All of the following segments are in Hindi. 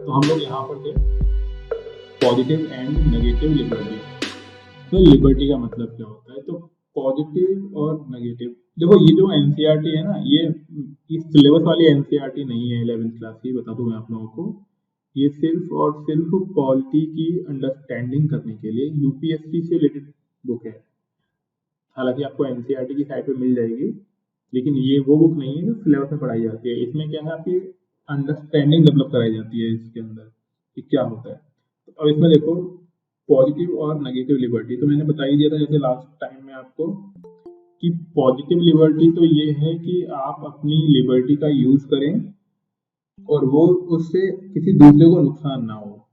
तो हम लोग यहाँ पर थे पॉजिटिव एंड नेगेटिव लिबर्टी। तो लिबर्टी का मतलब क्या होता है, तो पॉजिटिव और नेगेटिव। देखो ये जो एनसीईआरटी है ना, ये इस सिलेबस वाली एनसीईआरटी नहीं है 11th क्लास की, बता दूं मैं आप लोगों को। ये सिर्फ और सिर्फ पॉलिटी की अंडरस्टैंडिंग करने के लिए यूपीएससी से रिलेटेड बुक है। हालांकि आपको एनसीईआरटी की साइट पे मिल जाएगी, लेकिन ये वो बुक नहीं है जो सिलेबस में पढ़ाई जाती है। इसमें क्या है, आपकी अंडरस्टैंडिंग डेवलप कराई जाती है इसके अंदर कि क्या होता है। तो अब इसमें देखो पॉजिटिव और नेगेटिव लिबर्टी, तो मैंने बता ही दिया था जैसे लास्ट टाइम में आपको कि पॉजिटिव लिबर्टी तो ये है कि आप अपनी लिबर्टी का यूज करें और वो उससे किसी दूसरे को नुकसान ना हो।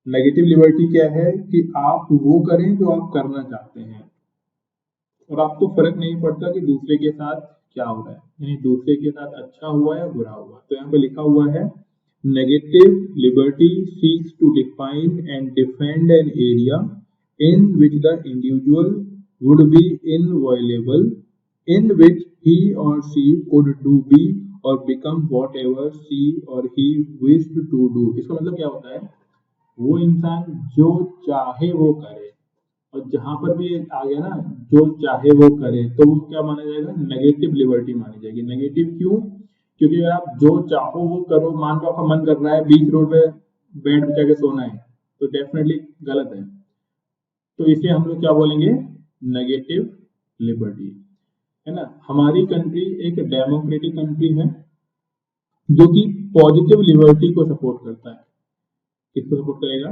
नेगेटिव लिबर्टी क्या है कि आप वो करें जो आप करना चाहते हैं और आपको फर्क नहीं पड़ता कि दूसरे के साथ क्या हो रहा है, यानी दूसरे के साथ अच्छा हुआ या बुरा हुआ। तो यहाँ पे लिखा हुआ है negative liberty seeks to define and defend an area in which the individual would be inviolable, in which he or she could do be or become whatever she or he wished to do। इसका मतलब क्या होता है, वो इंसान जो चाहे वो करे, और जहां पर भी आ गया ना जो चाहे वो करे, तो वो क्या माना जाएगा, नेगेटिव लिबर्टी मानी जाएगी। नेगेटिव क्यों, क्योंकि अगर आप जो चाहो वो करो, मान लो आपका मन कर रहा है बीच रोड पे बेड बिछा के सोना है, तो डेफिनेटली गलत है। तो इसे हम लोग क्या बोलेंगे, नेगेटिव लिबर्टी, है ना। हमारी कंट्री एक डेमोक्रेटिक कंट्री है जो कि पॉजिटिव लिबर्टी को सपोर्ट करता है। किसको सपोर्ट करेगा,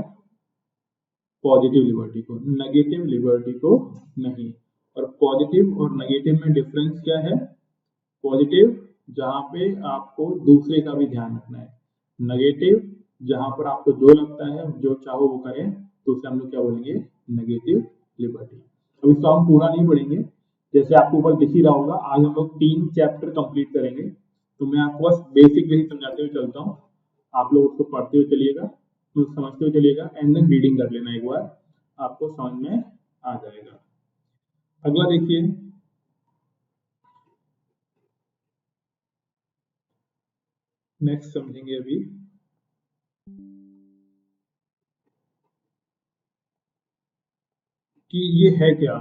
पॉजिटिव लिबर्टी को, नेगेटिव लिबर्टी को नहीं। और पॉजिटिव और नेगेटिव में डिफरेंस क्या है, पॉजिटिव जहां पे आपको दूसरे का भी ध्यान रखना है, नेगेटिव जहां पर आपको जो लगता है जो चाहो वो करें, तो उसे हम लोग क्या बोलेंगे, नेगेटिव लिबर्टी। अब इसको हम पूरा नहीं पढ़ेंगे, जैसे आपको ऊपर दिख ही रहा होगा, आज हम लोग 3 चैप्टर कंप्लीट करेंगे। तो मैं आपको बस बेसिक बेसिक समझाते हुए चलता हूँ, आप लोग उसको पढ़ते हुए चलिएगा, तो समझते हुए चलिएगा, एंड देन रीडिंग कर लेना एक बार, आपको समझ में आ जाएगा। अगला देखिए, नेक्स्ट समझेंगे अभी कि ये है क्या।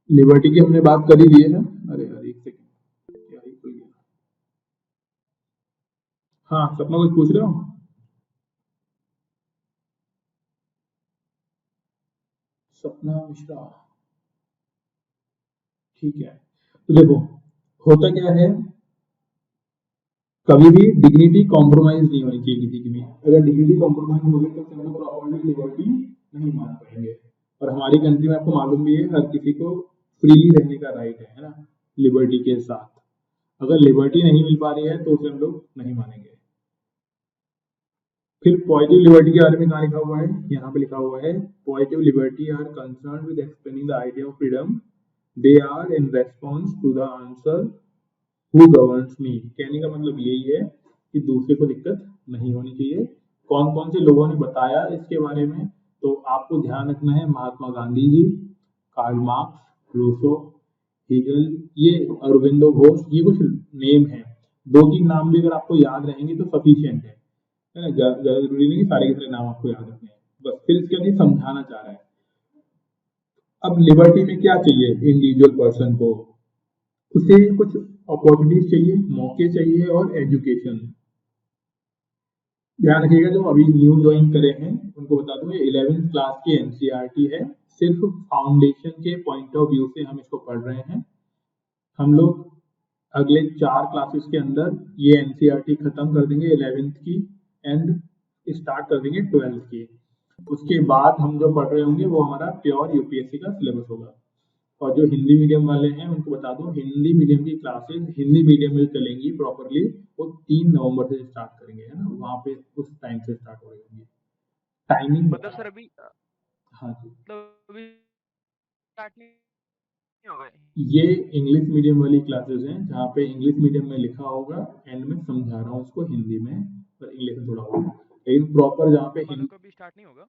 लिबर्टी की हमने बात कर ही ली है। अरे यार एक सेकंड, क्या ही खुल गया। हाँ सपना कुछ पूछ रहे हो, सपना मिश्रा, ठीक है। तो देखो होता क्या है, कभी भी डिग्निटी कॉम्प्रोमाइज नहीं होनी चाहिए किसी की भी। अगर डिग्निटी कॉम्प्रोमाइज हो गई तो फिर हम लोग प्रॉपर्टी लिबर्टी नहीं मान पाएंगे। और हमारी कंट्री में आपको मालूम भी है हर किसी को फ्रीली रहने का राइट है ना, लिबर्टी के साथ। अगर लिबर्टी नहीं मिल पा रही है तो उसे हम लोग नहीं मानेंगे। फिर पॉजिटिव लिबर्टी के बारे में कहाँ लिखा हुआ है, यहाँ पे लिखा हुआ है positive liberty are concerned with explaining the idea of freedom, they are in response to the answer who governs me. कहने का मतलब यही है कि दूसरे को दिक्कत नहीं होनी चाहिए। कौन कौन से लोगों ने बताया इसके बारे में, तो आपको ध्यान रखना है Mahatma Gandhi ji, Karl Marx, Rousseau, Hegel, ये अरविंदो घोष, ये कुछ नेम है। 2-3 नाम भी अगर आपको याद रहेंगे तो सफिशियंट है ना, ज्यादा जरूरी नहीं कि सारे के सारे नाम आपको याद रखने हैं। बस फिर इसके लिए समझाना चाह रहा है। अब लिबर्टी में क्या चाहिए इंडिविजुअल पर्सन को, उसे कुछ अपॉर्चुनिटीज चाहिए, मौके चाहिए और एजुकेशन। ध्यान रखिएगा जो अभी न्यू ज्वाइन करे हैं उनको बता दूं, ये 11th क्लास की एनसीईआरटी है। सिर्फ फाउंडेशन के पॉइंट ऑफ व्यू से हम इसको पढ़ रहे हैं। हम लोग अगले 4 क्लासेस के अंदर ये एनसीईआरटी खत्म कर देंगे 11th की, एंड स्टार्ट कर देंगे 12th की। उसके बाद हम जो पढ़ रहे होंगे वो हमारा प्योर यूपीएससी का सिलेबस होगा। और जो हिंदी मीडियम वाले हैं उनको बता दूं, हिंदी मीडियम की क्लासेस हिंदी मीडियम में चलेंगी प्रॉपरली, वो 3 नवंबर से स्टार्ट करेंगे, है ना, वहां पे उस टाइम से स्टार्ट हो रही होंगी। टाइमिंग मतलब सर अभी हाँ जी, मतलब अभी स्टार्ट नहीं होगा। ये इंग्लिश मीडियम वाली क्लासेस हैं जहाँ पे इंग्लिश मीडियम में लिखा होगा, एंड में समझा रहा हूँ उसको हिंदी में, पर इंग्लिश में थोड़ा होगा, लेकिन प्रॉपर जहाँ पे वालों का भी स्टार्ट नहीं होगा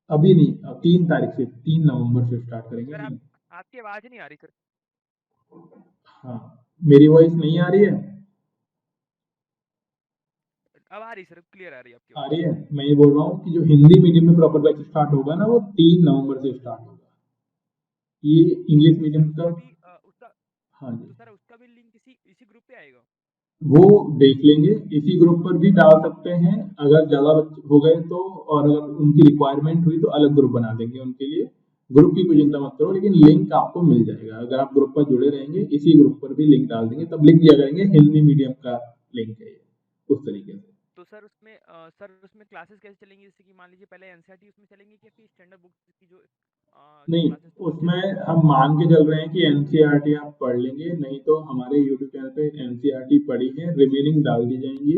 अभी नहीं, 3 तारीख से 3 नवंबर से स्टार्ट करेंगे सर। हम। आपकी आवाज नहीं आ रही सर। हाँ, मेरी वॉइस नहीं आ रही है। अब आ रही सर, क्लियर आ रही है आपकी आ आवाज। रही है? मैं ये बोल रहा हूँ कि जो हिंदी मीडियम में प्रॉपर बैच स्टार्ट होगा ना, वो 3 नवंबर से स्टार्ट होगा। ये इंग्लिश तो सर मीडियम का। उसका भी उसका हाँ जी। तो सर उसका भी लिंक इसी ग्रुप पे आएगा? वो देख लेंगे, इसी ग्रुप पर भी डाल सकते हैं अगर ज़्यादा बच्चे हो गए तो, और अगर उनकी रिक्वायरमेंट हुई तो अलग ग्रुप बना देंगे उनके लिए। ग्रुप की कोई चिंता मत करो, लेकिन लिंक आपको मिल जाएगा अगर आप ग्रुप पर जुड़े रहेंगे। इसी ग्रुप पर भी लिंक डाल देंगे, तब लिख दिया करेंगे हिंदी मीडियम का लिंक है ये, उस तरीके से। तो सर उसमें क्लासेस कैसे चलेंगी? जैसे कि मान लीजिए पहले एनसीईआरटी उसमें चलेंगी कि फिर स्टैंडर्ड बुक्स की जो नहीं, क्लासेस तो वही चलेंगी? उसमें हम मान के चल रहे हैं कि एनसीईआरटी आप पढ़ लेंगे, नहीं तो हमारे यूट्यूब चैनल पे एनसीईआरटी पढ़ी है रिमेनिंग डाल दी जाएंगी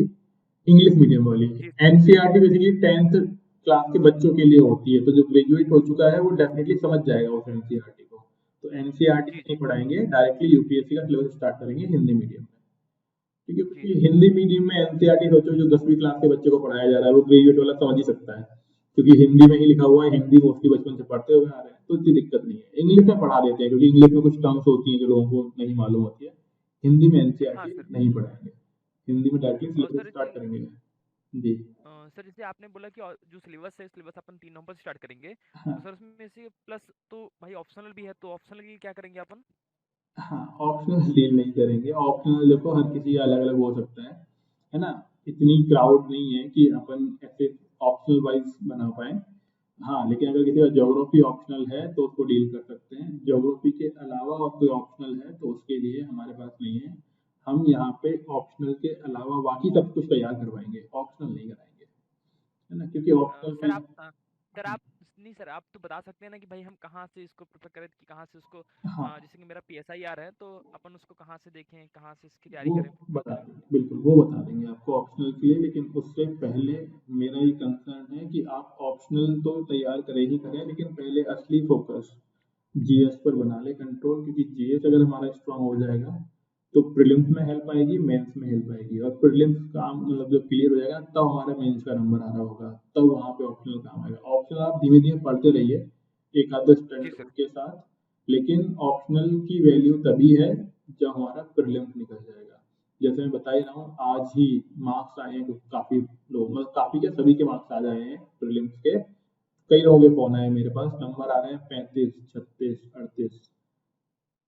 इंग्लिश मीडियम वाली। जी एनसीईआरटी बेसिकली 10th क्लास के बच्चों के लिए होती है, तो जो ग्रेजुएट हो चुका है वो डेफिनेटली समझ जाएगा उस एनसीईआरटी को। तो एनसीईआरटी जी नहीं जी पढ़ाएंगे, डायरेक्टली यूपीएससी का सिलेबस स्टार्ट करेंगे हिंदी मीडियम में। ठीक है, जी क्योंकि जी हिंदी मीडियम में एनसीईआरटी सोचो जो 10वीं क्लास के बच्चे को पढ़ाया जा रहा है वो ग्रेजुएट वाला समझ ही सकता है, क्योंकि हिंदी में ही लिखा हुआ है, हिंदी मोस्टली बचपन से पढ़ते हुए आ रहे हैं, तो इतनी दिक्कत नहीं है। इंग्लिश में पढ़ा देते हैं क्योंकि इंग्लिश में कुछ टर्म्स होती हैं जो लोगों को नहीं मालूम होती है। हिंदी में हाँ एनसीईआरटी सर। नहीं पढ़ाएंगे, हिंदी में डायरेक्टली और सिलेबस सर स्टार्ट जैसे करेंगे। जी। सर जैसे आपने बोला कि जो सिलेबस है, सिलेबस अपन 3 नवंबर से स्टार्ट करेंगे, हाँ। तो सर उसमें से प्लस तो भाई ऑप्शनल भी है, तो ऑप्शनल की क्या करेंगे अपन? हाँ, ऑप्शनल डील नहीं करेंगे। ऑप्शनल देखो हर किसी का अलग अलग हो सकता है ना? इतनी क्राउड नहीं है कि अपन ऐसे ऑप्शनल वाइज बना पाए। हाँ, लेकिन अगर किसी का ज्योग्राफी ऑप्शनल है तो उसको डील कर सकते हैं। ज्योग्राफी के अलावा और कोई ऑप्शनल है तो उसके लिए हमारे पास नहीं है। हम यहाँ पे ऑप्शनल के अलावा बाकी सब कुछ तैयार करवाएंगे, ऑप्शनल नहीं कराएंगे, है ना? क्योंकि ऑप्शनल सर में। आप सर आप नहीं सर, आप तो बता सकते हैं ना कि भाई हम कहाँ से इसको प्रिपेयर करें, कि कहाँ से उसको हाँ, जैसे कि मेरा पीएसआई आ रहा है, तो अपन उसको कहाँ से देखें, कहाँ से इसकी तैयारी वो करें बता प्रॉपरली? देंगे, बिल्कुल वो बता देंगे आपको ऑप्शनल के लिए। लेकिन उससे पहले मेरा ये कंसर्न है कि आप ऑप्शनल तो तैयार करें ही करें, लेकिन पहले असली फोकस जीएस पर बना ले कंट्रोल, क्योंकि जीएस अगर हमारा स्ट्रांग हो जाएगा तो प्रीलिम्स में हेल्प आएगी, मेंस में हेल्प आएगी, और प्रीलिम्स काम मतलब जब क्लियर हो जाएगा तब हमारा मेंस का नंबर आ रहा होगा, तब वहाँ पे ऑप्शनल काम आएगा। ऑप्शनल आप धीमे धीमे पढ़ते रहिए एक आध जी स्टैंडर्ड सर। बुक के साथ, लेकिन ऑप्शनल की वैल्यू तभी है जब हमारा प्रीलिम्स निकल जाएगा। जैसे मैं बता ही रहा हूँ, आज ही मार्क्स आए हैं काफी लोग, मतलब काफी क्या सभी के मार्क्स आ जाए हैं प्रीलिम्स के। कई लोगों के फोन आए मेरे पास, नंबर आ रहे हैं 35, 36, 38।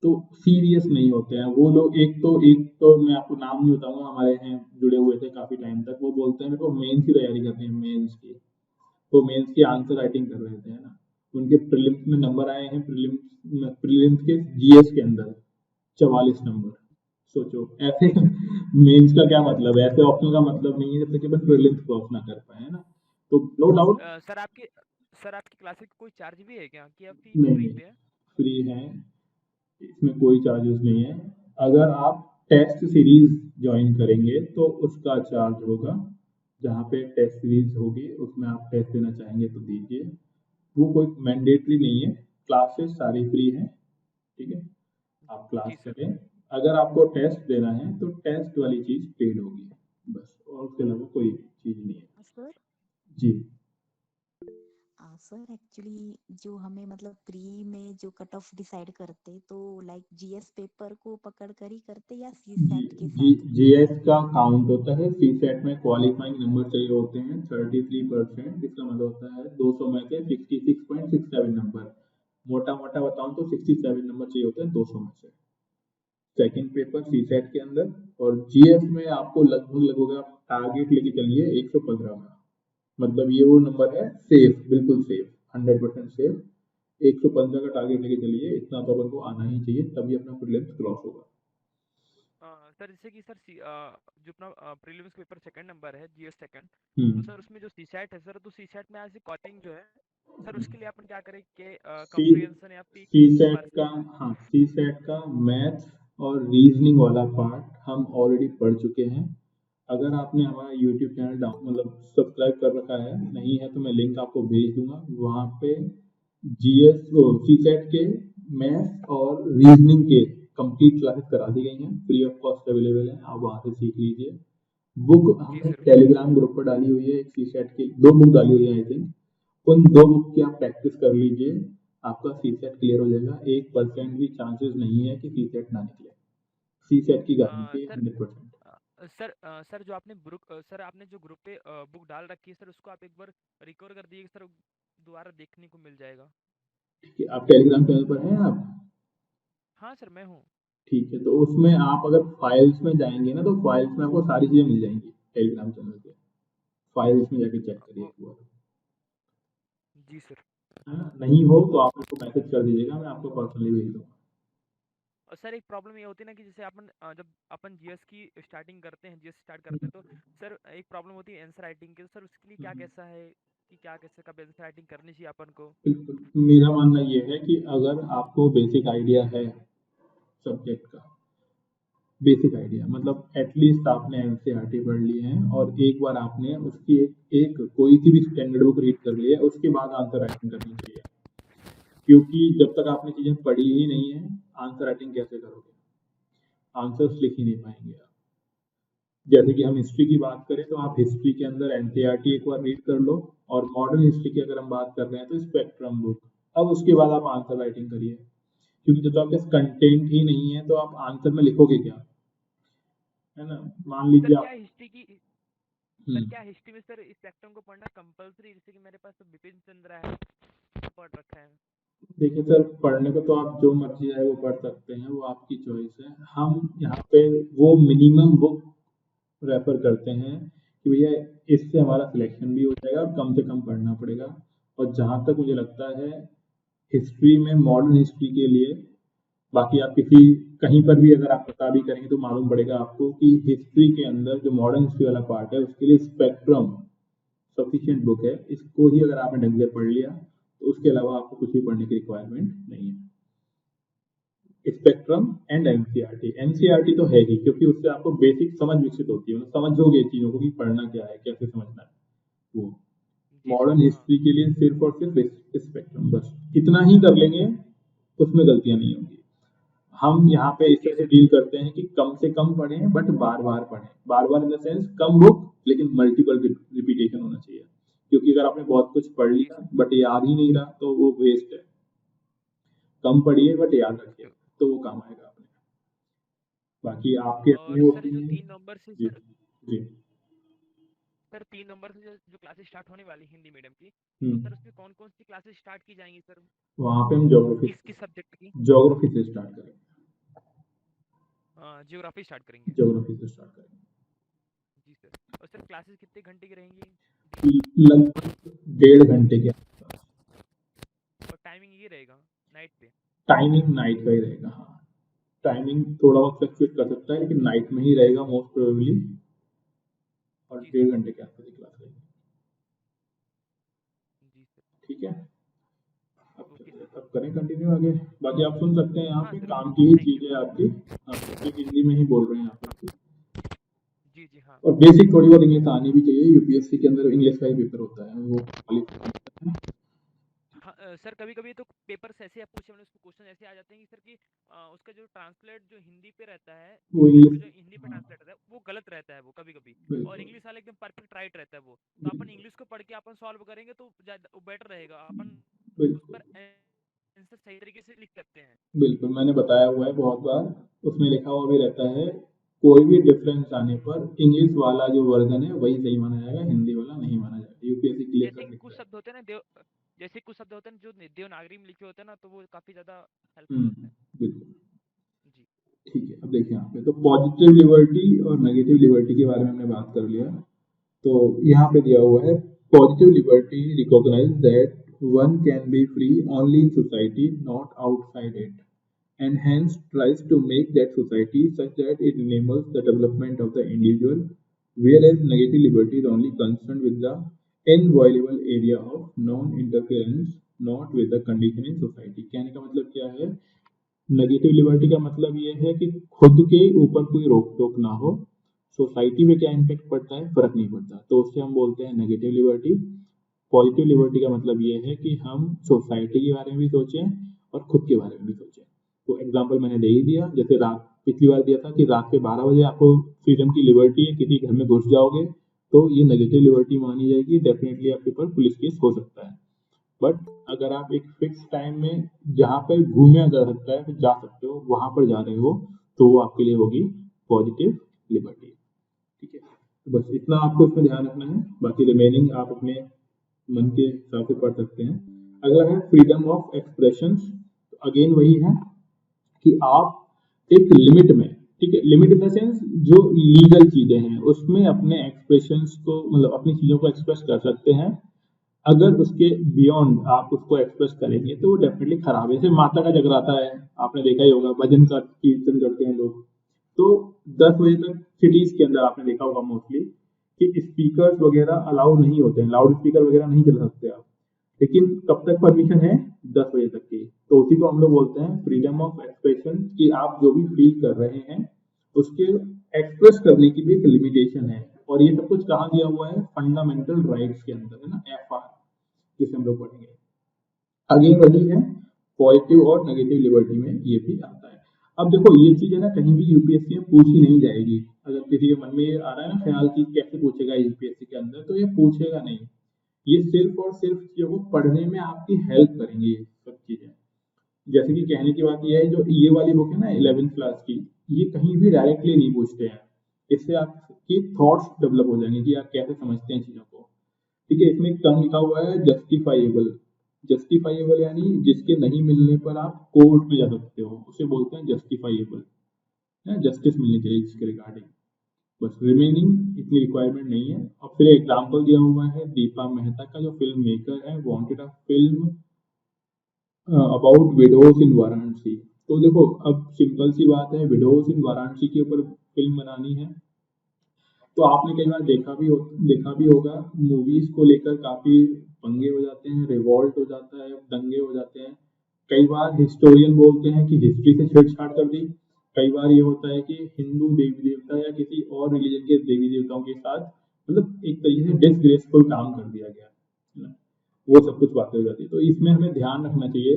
तो सीरियस नहीं होते हैं वो लोग। एक तो मैं आपको नाम नहीं बताऊंगा, हमारे हैं जुड़े हुए थे काफी टाइम तक, वो बोलते हैं मेरे को मेंस की तैयारी करनी है, मेंस की। वो मेंस की आंसर राइटिंग कर रहे थे, है ना? उनके प्रीलिम्स में नंबर आए हैं, प्रीलिम्स के जीएस के अंदर 44 नंबर। सोचो ऐसे जी सर। मेंस का क्या मतलब है? ऐसे ऑप्शन का मतलब नहीं है जब तक कि अपन प्रीलिम्स क्रॉस ना कर पाए, है ना? तो नो डाउट। सर आपकी क्लासेस कोई चार्ज भी है क्या, कि आप नहीं फ्री नहीं, पे है? फ्री है, इसमें कोई चार्जेस नहीं है। अगर आप टेस्ट सीरीज ज्वाइन करेंगे तो उसका चार्ज होगा। जहाँ पे टेस्ट सीरीज होगी उसमें आप टेस्ट देना चाहेंगे तो दीजिए, वो कोई मैंडेटरी नहीं है। क्लासेस सारी फ्री हैं, ठीक है? आप जी क्लास सर। करें। अगर आपको टेस्ट देना है तो टेस्ट वाली चीज़ पेड होगी, बस, और उसके अलावा कोई चीज़ नहीं है। सर जी। सर एक्चुअली जो हमें मतलब प्री में जो कट ऑफ डिसाइड करते, तो लाइक जीएस पेपर को पकड़ कर ही करते या सी जी। सेट के जी। साथ? जीएस का काउंट होता है, सी सेट में क्वालिफाइंग नंबर चाहिए होते हैं 33%, इसका मतलब होता है 200 में से 66.67 नंबर। मोटा मोटा बताऊं तो 67 नंबर चाहिए होते हैं 200 में से, सेकंड पेपर सी सेट के अंदर। और जीएस में आपको लगभग लगभग आप टारगेट लेके चलिए 115 का, मतलब ये वो नंबर है सेफ, बिल्कुल सेफ, 100% सेफ। 115 का टारगेट लेके चलिए, इतना तो अपन को आना ही चाहिए, तभी अपना प्रीलिम्स क्रॉस होगा। सर जैसे कि सर जो अपना प्रीलिम्स पेपर सेकंड नंबर है, जीएस सेकंड, तो हम्म। सर उसमें जो सीसैट है सर, तो सीसैट में ऐसे कॉलिंग जो है सर, उसके लिए अपन क्या करें कि सी कंप्रीहेंशन या फिर सी सेट पास का। करना है? हाँ, सी सेट का मैथ और रीजनिंग वाला पार्ट हम ऑलरेडी पढ़ चुके हैं। अगर आपने हमारा यूट्यूब चैनल डाउन मतलब सब्सक्राइब कर रखा है, नहीं है तो मैं लिंक आपको भेज दूंगा, वहाँ पे जीएस को सी सेट के मैथ और रीजनिंग के कंप्लीट क्लासेस करा दी गई हैं, फ्री ऑफ कॉस्ट अवेलेबल है, आप वहाँ से सीख लीजिए। बुक जी हमने सर। टेलीग्राम ग्रुप पर डाली हुई है, एक सी सेट की 2 बुक डाली हुई है आई थिंक। उन 2 बुक की आप प्रैक्टिस कर लीजिए, आपका सी सेट क्लियर हो जाएगा। 1% भी चांसेस नहीं है कि सी सेट ना निकले, सी सेट की गारंटी है सर 100%। सर जो आपने सर आपने जो ग्रुप पे बुक डाल रखी है सर, उसको आप एक बार रिकवर कर दिए सर, दोबारा देखने को मिल जाएगा। कि आप टेलीग्राम चैनल पर हैं आप? हाँ सर, मैं हूँ। ठीक है, तो उसमें आप अगर फाइल्स में जाएंगे ना, तो फाइल्स में आपको सारी चीजें मिल जाएंगी टेलीग्राम चैनल पे। फाइल्स में जाके चेक करिए ओ, एक बार। जी सर। है ना? नहीं हो तो आप मेरे को मैसेज कर दीजिएगा, मैं आपको पर्सनली भेज दूंगा। और सर एक प्रॉब्लम ये होती है ना कि जैसे जब अपन जीएस की स्टार्टिंग करते हैं, जीएस स्टार्ट करते हैं, तो सर एक प्रॉब्लम होती है आंसर राइटिंग की। तो सर उसके लिए क्या कैसा है कि क्या कैसे कब आंसर राइटिंग करनी चाहिए अपन को? बिल्कुल, मेरा मानना ये है कि अगर आपको बेसिक आइडिया है सब्जेक्ट का, बेसिक आइडिया मतलब एटलीस्ट आपने एनसीईआरटी पढ़ ली है और एक बार आपने उसकी एक कोई सी भी स्टैंडर्ड बुक रीड कर ली है, उसके बाद आंसर राइटिंग करनी चाहिए। क्योंकि जब तक आपने चीजें पढ़ी ही नहीं है, आंसर राइटिंग कैसे करोगे? आंसर्स लिख ही नहीं पाएंगे आप। जैसे कि हम हिस्ट्री की बात करें, तो आप हिस्ट्री के अंदर एनसीईआरटी एक बार रीड कर लो, और मॉडर्न हिस्ट्री की अगर हम बात कर रहे हैं तो स्पेक्ट्रम बुक। अब उसके बाद आप आंसर राइटिंग करिए, क्योंकि जब आपके पास कंटेंट ही नहीं है तो आप आंसर में लिखोगे क्या? है ना? मान सर लीजिए क्या आप। हिस्ट्री की सर हम्म। क्या हिस्ट्री में सर इस स्पेक्ट्रम को पढ़ना कंपलसरी? जैसे कि मेरे पास तो बिपिन चंद्र है, पढ़ रखा है। देखिए सर, पढ़ने को तो आप जो मर्जी है वो पढ़ सकते हैं, वो आपकी चॉइस है। हम यहाँ पे वो मिनिमम बुक रेफर करते हैं कि भैया इससे हमारा सिलेक्शन भी हो जाएगा और कम से कम पढ़ना पड़ेगा। और जहाँ तक मुझे लगता है, हिस्ट्री में मॉडर्न हिस्ट्री के लिए, बाकी आप किसी कहीं पर भी अगर आप पता भी करेंगे तो मालूम पड़ेगा आपको कि हिस्ट्री के अंदर जो मॉडर्न हिस्ट्री वाला पार्ट है उसके लिए स्पेक्ट्रम सफिशिएंट बुक है। इसको ही अगर आपने ढंग से पढ़ लिया तो उसके अलावा आपको कुछ भी पढ़ने की रिक्वायरमेंट नहीं है। स्पेक्ट्रम एंड एनसीईआरटी, एनसीईआरटी तो है ही, क्योंकि उससे आपको बेसिक समझ विकसित होती है, मतलब समझोगे चीजों को कि पढ़ना क्या है, कैसे समझना है वो। जी सर, मॉडर्न हाँ। हिस्ट्री के लिए सिर्फ और सिर्फ स्पेक्ट्रम, बस इतना ही कर लेंगे, उसमें गलतियां नहीं होंगी। हम यहाँ पे इस जी तरह से सर। डील करते हैं कि कम से कम पढ़ें बट बार बार पढ़ें। बार बार इन द सेंस कम बुक लेकिन मल्टीपल रिपीटेशन होना चाहिए। क्योंकि अगर आपने बहुत कुछ पढ़ जी लिया सर। बट याद ही नहीं रहा तो वो वेस्ट है। कम पढ़िए बट याद रखिए, तो तो वो काम आएगा अपने। बाकी आपके अपने और सर जो ओपिनियन। 3 नवंबर से जी। सर जी। सर 3 नवंबर से जो क्लासेस स्टार्ट होने वाली हिंदी मीडियम की, तो हम्म। सर उसमें कौन कौन सी क्लासेस स्टार्ट की जाएंगी सर? वहाँ पे हम ज्योग्राफी, किस किस सब्जेक्ट की? ज्योग्राफी से स्टार्ट करेंगे। जियोग्राफी स्टार्ट करेंगे। ज्योग्राफी से स्टार्ट जी सर। और सर क्लासेस कितने घंटे की रहेंगी दिन की? करेंगे, लगभग 1.5 घंटे के आसपास। और टाइमिंग ये रहेगा नाइट पे? टाइमिंग नाइट का ही रहेगा, हाँ। टाइमिंग थोड़ा बहुत फ्लक्चुएट कर सकता है लेकिन नाइट में ही रहेगा मोस्ट प्रोबेबली। और जी सर। 1.5 घंटे के आसपास की क्लास रहेगी। जी सर। ठीक है। Okay sir. अब करें कंटिन्यू आगे। बाकी आप सुन सकते हैं, यहाँ हाँ पे सर, ओके काम सर, की ही थैंक चीज यू। है आपकी। आप सिर्फ हिंदी में ही बोल रहे हैं आप। जी जी, हाँ। और बेसिक थोड़ी बहुत इंग्लिश आनी भी चाहिए, यूपीएससी के अंदर इंग्लिश का ही पेपर होता है वो qualify। हाँ सर, कभी कभी तो पेपर्स ऐसे आप पूछे मतलब उसको क्वेश्चन ऐसे आ जाते हैं कि सर कि उसका जो ट्रांसलेट जो हिंदी पे रहता है, वो इंग्लिश का इंग्लिश। जो हिंदी पे हाँ, ट्रांसलेट रहता है वो गलत रहता है वो कभी कभी। और बिल्कुल इंग्लिश वाला एकदम परफेक्ट राइट रहता है वो, तो अपन इंग्लिश को पढ़ के अपन सॉल्व करेंगे तो वो बेटर रहेगा। अपन उस बिल्कुल पर आंसर सही तरीके से लिख सकते हैं। बिल्कुल, मैंने बताया हुआ है बहुत बार। उसमें लिखा हुआ भी रहता है, कोई भी डिफरेंस आने पर इंग्लिश वाला जो वर्जन है वही सही माना जाएगा, हिंदी वाला नहीं माना जाएगा। यूपीएससी क्लियर जैसे कट कि लिखता कुछ है। शब्द होते हैं ना जैसे कुछ शब्द होते हैं जो देवनागरी में लिखे होते हैं ना, तो वो काफी ज्यादा हेल्पफुल होते हैं। बिल्कुल। जी। ठीक है, अब देखिए यहाँ पे तो पॉजिटिव लिबर्टी और नेगेटिव लिबर्टी के बारे में हमने बात कर लिया। तो यहाँ पे दिया हुआ है, positive liberty recognise that one can be free only in society not outside it, and hence tries to make that society such that it enables the development of the individual, whereas negative liberty is only concerned with the inviolable area of non-interference, not with the condition in society। कहने का मतलब क्या है? नेगेटिव लिबर्टी का मतलब ये है कि खुद के ऊपर कोई रोक टोक ना हो, सोसाइटी में क्या इम्पेक्ट पड़ता है फर्क नहीं पड़ता, तो उससे हम बोलते हैं नेगेटिव लिबर्टी। पॉजिटिव लिबर्टी का मतलब ये है कि हम सोसाइटी के बारे में भी सोचें और खुद के बारे में भी सोचें। तो एग्जांपल मैंने दे ही दिया, जैसे रात पिछली बार दिया था कि रात के 12 बजे आपको फ्रीडम की लिबर्टी है, किसी घर में घुस जाओगे तो ये नेगेटिव लिबर्टी मानी जाएगी, डेफिनेटली आपके ऊपर पुलिस केस हो सकता है। बट अगर आप एक फिक्स टाइम में जहाँ पर घूमने जा सकता है जा सकते हो, वहां पर जा रहे हो, तो वो आपके लिए होगी पॉजिटिव लिबर्टी। ठीक है, तो बस इतना आपको इसमें ध्यान रखना है, बाकी रिमेनिंग आप अपने मन के हिसाब से पढ़ सकते हैं। अगला है फ्रीडम ऑफ एक्सप्रेशन। अगेन वही है कि आप एक लिमिट में, ठीक है, लिमिट इन द सेंस जो लीगल चीजें हैं उसमें अपने एक्सप्रेशंस को, मतलब अपनी चीजों को एक्सप्रेस कर सकते हैं। अगर उसके बियॉन्ड आप उसको एक्सप्रेस करेंगे तो वो डेफिनेटली खराब है। जैसे माता का जगराता है, आपने देखा ही होगा, भजन का कीर्तन करते हैं लोग, तो 10 बजे तक सिटीज के अंदर आपने देखा होगा मोस्टली कि स्पीकर्स वगैरह अलाउ नहीं होते हैं, लाउड स्पीकर वगैरह नहीं चला सकते आप, लेकिन कब तक परमिशन है? 10 बजे तक की। तो उसी को हम लोग बोलते हैं फ्रीडम ऑफ एक्सप्रेशन, कि आप जो भी फील कर रहे हैं उसके एक्सप्रेस करने की भी एक लिमिटेशन है। और ये सब कुछ कहाँ दिया हुआ है? फंडामेंटल राइट्स के अंदर, है ना, FR, जिसे हम लोग पढ़ेंगे। अगेन वही है, पॉजिटिव और नेगेटिव लिबर्टी में ये भी आता है। अब देखो ये चीज है ना, कहीं भी यूपीएससी में पूछी नहीं जाएगी। अगर किसी के मन में ये आ रहा है ना ख्याल कि कैसे पूछेगा यूपीएससी के अंदर, तो ये पूछेगा नहीं। ये सिर्फ और सिर्फ चीजों को पढ़ने में आपकी हेल्प करेंगे ये सब चीजें। जैसे कि कहने की बात यह है, जो ये वाली बुक है ना 11th क्लास की, ये कहीं भी डायरेक्टली नहीं पूछते हैं। इससे आपकी थॉट्स डेवलप हो जाएंगे कि आप कैसे समझते हैं चीजों को। ठीक है, इसमें एक टर्म लिखा हुआ है जस्टिफाइएबल। जस्टिफाइएबल यानी जिसके नहीं मिलने पर आप कोर्ट में जा सकते हो, उसे बोलते हैं जस्टिफाइएबल, है, जस्टिस मिलनी चाहिए जिसके रिगार्डिंग। बस रिमेनिंग इतनी रिक्वायरमेंट नहीं है। और फिर एग्जाम्पल दिया हुआ है दीपा मेहता का, जो फिल्म मेकर है, wanted a film about widows in Varanasi. तो देखो अब सिंपल सी बात है, विडोज इन वाराणसी के ऊपर फिल्म बनानी है, तो आपने कई बार देखा भी होगा, मूवीज को लेकर काफी पंगे हो जाते हैं, रिवॉल्ट हो जाता है, दंगे हो जाते हैं। कई बार हिस्टोरियन बोलते हैं कि हिस्ट्री से छेड़छाड़ कर दी। कई बार ये होता है कि हिंदू देवी देवता या किसी और रिलीजन के देवी देवताओं के साथ, मतलब एक तरीके से डिसग्रेसफुल काम कर दिया गया, है ना, वो सब कुछ बातें हो जाती है। तो इसमें हमें ध्यान रखना चाहिए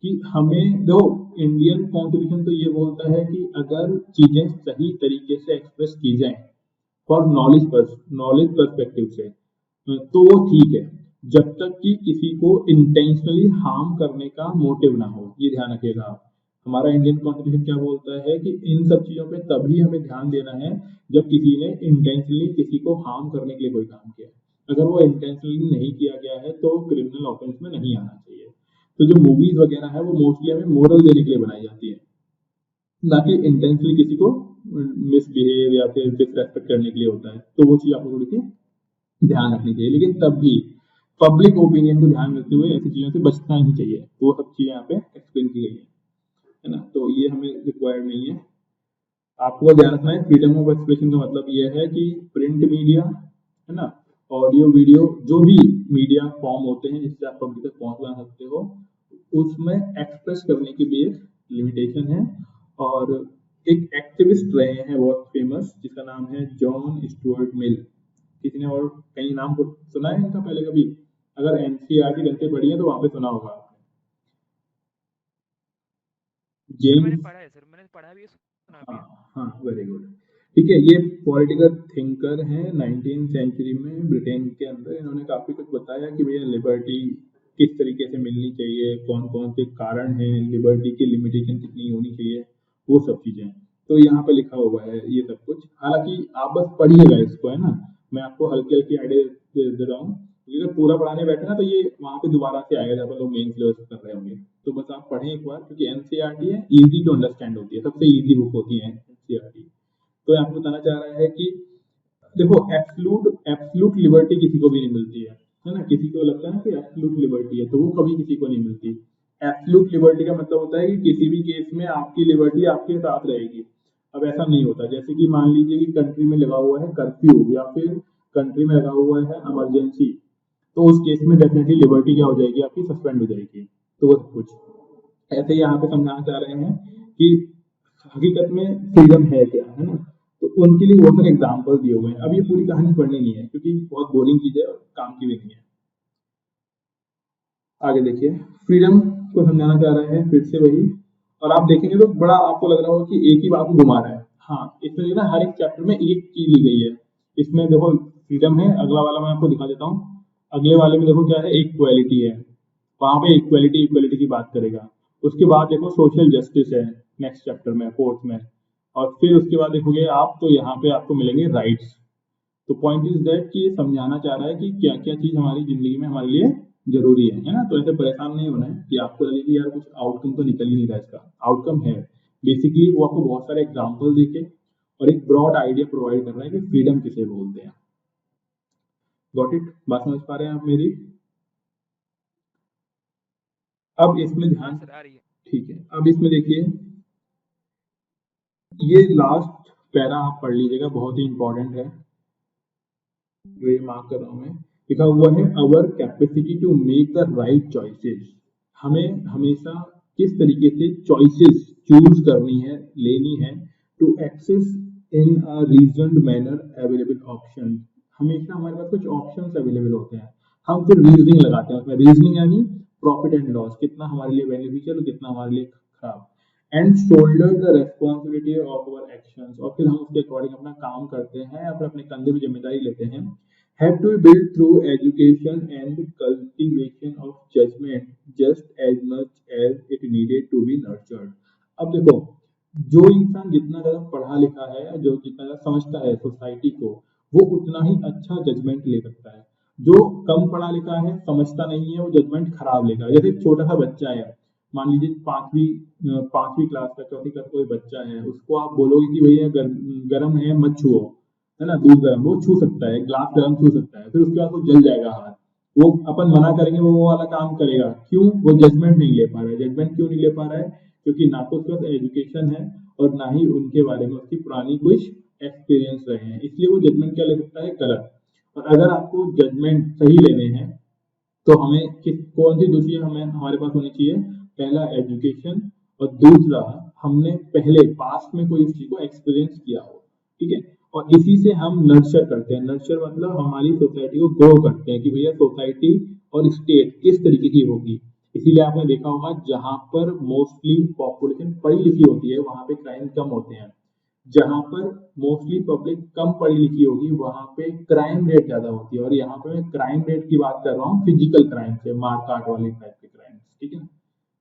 कि हमें दो, इंडियन कॉन्स्टिट्यूशन तो ये बोलता है कि अगर चीजें सही तरीके से एक्सप्रेस की जाएं फॉर नॉलेज पर्सपेक्टिव से, तो वो ठीक है, जब तक कि किसी को इंटेंशनली हार्म करने का मोटिव ना हो। ये ध्यान रखिएगा आप। हमारा इंडियन कॉन्स्टिट्यूशन क्या बोलता है कि इन सब चीजों पे तभी हमें ध्यान देना है जब किसी ने इंटेंशनली किसी को हार्म करने के लिए कोई काम किया है। अगर वो इंटेंशनली नहीं किया गया है तो क्रिमिनल ऑफेंस में नहीं आना चाहिए। तो जो मूवीज वगैरह है वो मोस्टली हमें मोरल देने के लिए बनाई जाती है, ना कि इंटेंशनली किसी को मिसबिहेव या फिर डिसरेस्पेक्ट करने के लिए होता है। तो वो चीज आपको थोड़ी सी ध्यान रखनी चाहिए, लेकिन तब भी पब्लिक ओपिनियन को ध्यान रखते हुए ऐसी चीजों से बचना ही चाहिए। वो सब चीजें यहाँ पे एक्सप्लेन की गई है ना, तो ये हमें रिक्वायर्ड नहीं है। आपको ध्यान रखना है, फ्रीडम ऑफ एक्सप्रेशन का मतलब ये है कि प्रिंट मीडिया, है ना, ऑडियो वीडियो, जो भी मीडिया फॉर्म होते हैं जिससे आप पब्लिक तक पहुंचना सकते हो, उसमें एक्सप्रेस करने की भी एक लिमिटेशन है। और एक एक्टिविस्ट रहे हैं बहुत फेमस, जिसका नाम है जॉन स्टुअर्ट मिल। किसी ने और कहीं नाम को सुना है इनका पहले कभी? अगर एनसीईआरटी ढंग से पढ़ी है तो वहां पे सुना होगा आपने। मैंने जेम्स, पढ़ा है सर, मैंने पढ़ा भी है, सुना भी है। हाँ वेरी गुड, ठीक है। ये पॉलिटिकल थिंकर हैं 19th सेंचुरी में ब्रिटेन के अंदर। इन्होंने काफी कुछ बताया कि भैया लिबर्टी किस तरीके से मिलनी चाहिए, कौन कौन से कारण हैं, लिबर्टी की लिमिटेशन कितनी होनी चाहिए, वो सब चीजें। तो यहाँ पे लिखा हुआ है ये सब कुछ। हालांकि आप बस पढ़िएगा इसको, है ना, मैं आपको हल्की हल्की आइडिया दे रहा हूँ, क्योंकि अगर पूरा पढ़ाने बैठे ना तो ये वहां पे दोबारा से आएगा जब लोग मेन सिलेबस कर रहे होंगे। तो बस आप पढ़ें एक बार, क्योंकि एनसीईआरटी है, इजी टू अंडरस्टैंड होती है, सबसे इजी बुक होती है एनसीईआरटी। तो यहाँ पे बताना चाह रहा है कि देखो एब्सलूट लिबर्टी किसी को भी नहीं मिलती है ना। किसी को लगता है ना कि एब्सलूट लिबर्टी है, तो वो कभी किसी को नहीं मिलती। एब्सलूट लिबर्टी का मतलब होता है कि किसी भी केस में आपकी लिबर्टी आपके साथ रहेगी। अब ऐसा नहीं होता, जैसे कि मान लीजिए कि कंट्री में लगा हुआ है कर्फ्यू या फिर कंट्री में लगा हुआ है इमरजेंसी, तो उस केस में डेफिनेटली लिबर्टी क्या हो जाएगी आपकी? सस्पेंड हो जाएगी। तो वो कुछ ऐसे ही यहाँ पे समझाना चाह रहे हैं कि हकीकत में फ्रीडम है क्या, है ना। तो उनके लिए बहुत सारे एग्जाम्पल दिए हुए हैं। अब ये पूरी कहानी पढ़नी नहीं है क्योंकि बहुत बोरिंग चीज है और काम की भी नहीं है। आगे देखिए, फ्रीडम को समझाना चाह रहे हैं फिर से वही। और आप देखेंगे तो बड़ा आपको लग रहा होगा कि एक ही बात को घुमा रहा है। हाँ, इसमें ना हर एक चैप्टर में एक चीज ली गई है। इसमें देखो फ्रीडम है, अगला वाला मैं आपको दिखा देता हूँ। अगले वाले में देखो क्या है, इक्वालिटी है, वहां पे इक्वालिटी की बात करेगा। उसके बाद देखो सोशल जस्टिस है नेक्स्ट चैप्टर में, फोर्थ में। और फिर उसके बाद देखोगे आप तो यहाँ पे आपको मिलेंगे राइट्स, तो पॉइंट इज दैट कि ये समझाना चाह रहा है कि क्या क्या चीज हमारी जिंदगी में हमारे लिए जरूरी है ना। तो ऐसे परेशान नहीं होना है कि आपको लगे कि यार कुछ आउटकम तो निकल ही नहीं रहा, इसका आउटकम है। बेसिकली वो आपको बहुत सारे एग्जाम्पल देके और एक ब्रॉड आइडिया प्रोवाइड कर रहा है कि फ्रीडम किसे बोलते हैं। Got it? बात समझ पा रहे हैं आप मेरी? अब इसमें हाँ ध्यान, सर आ रही है। ठीक है, अब इसमें देखिए ये लास्ट पैरा आप पढ़ लीजिएगा, बहुत ही इंपॉर्टेंट है, जो ये मार्क कर रहा हूं मैं। लिखा हुआ है our capacity to make the right choices. हमें हमेशा किस तरीके से चॉइसेस चूज करनी है, लेनी है, to access in a reasoned manner available option. हमेशा हमारे पास कुछ ऑप्शंस अवेलेबल होते हैं, हम फिर रीजनिंग लगाते हैं उसमें। रीजनिंग यानी प्रॉफिट एंड लॉस, कितना हमारे लिए बेनिफिशियल और कितना हमारे लिए खराब। And shoulder the responsibility of our actions, और फिर हम उसके अकॉर्डिंग अपना काम करते हैं या फिर अपने कंधे में जिम्मेदारी लेते हैं। Have to be built through education and cultivation of judgment just as much as it needed to be nurtured। अब देखो, जो इंसान जितना ज्यादा पढ़ा लिखा है, जो जितना ज्यादा समझता है सोसाइटी को, वो उतना ही अच्छा जजमेंट ले सकता है। जो कम पढ़ा लिखा है, समझता नहीं है, वो जजमेंट खराब लेगा। जैसे एक छोटा सा बच्चा है, मान लीजिए पांचवी क्लास का, चौथी क्लास का कोई बच्चा है, उसको आप बोलोगे कि भैया गर्म है मत छुओ, है ना, दूध गर्म, वो छू सकता है, ग्लास गर्म छू सकता है, फिर उसके बाद वो जल जाएगा हाथ, वो अपन मना करेंगे वो वाला काम करेगा। क्यों? वो जजमेंट नहीं ले पा रहा है। जजमेंट क्यों नहीं ले पा रहा है? क्योंकि ना तो उसके पास एजुकेशन है और ना ही उनके बारे में उसकी पुरानी कुछ एक्सपीरियंस रहे हैं, इसलिए वो जजमेंट क्या ले सकता है? गलत। और अगर आपको जजमेंट सही लेने हैं तो हमें कौन सी दूसरी हमें हमारे पास होनी चाहिए? पहला एजुकेशन, और दूसरा हमने पहले पास्ट में कोई चीज को एक्सपीरियंस किया हो, ठीक है। और इसी से हम नर्चर करते हैं। नर्चर मतलब हमारी सोसाइटी को ग्रो करते हैं कि भैया सोसाइटी और स्टेट किस तरीके की होगी। इसीलिए आपने देखा होगा जहां पर मोस्टली पॉपुलेशन पढ़ी लिखी होती है वहां पे क्राइम कम होते हैं। जहां पर मोस्टली पब्लिक कम पढ़ी लिखी होगी वहां पे क्राइम रेट ज्यादा होती है। और यहाँ पे मैं क्राइम रेट की बात कर रहा हूँ फिजिकल क्राइम से, मार काट वाले टाइप के क्राइम, ठीक है ना।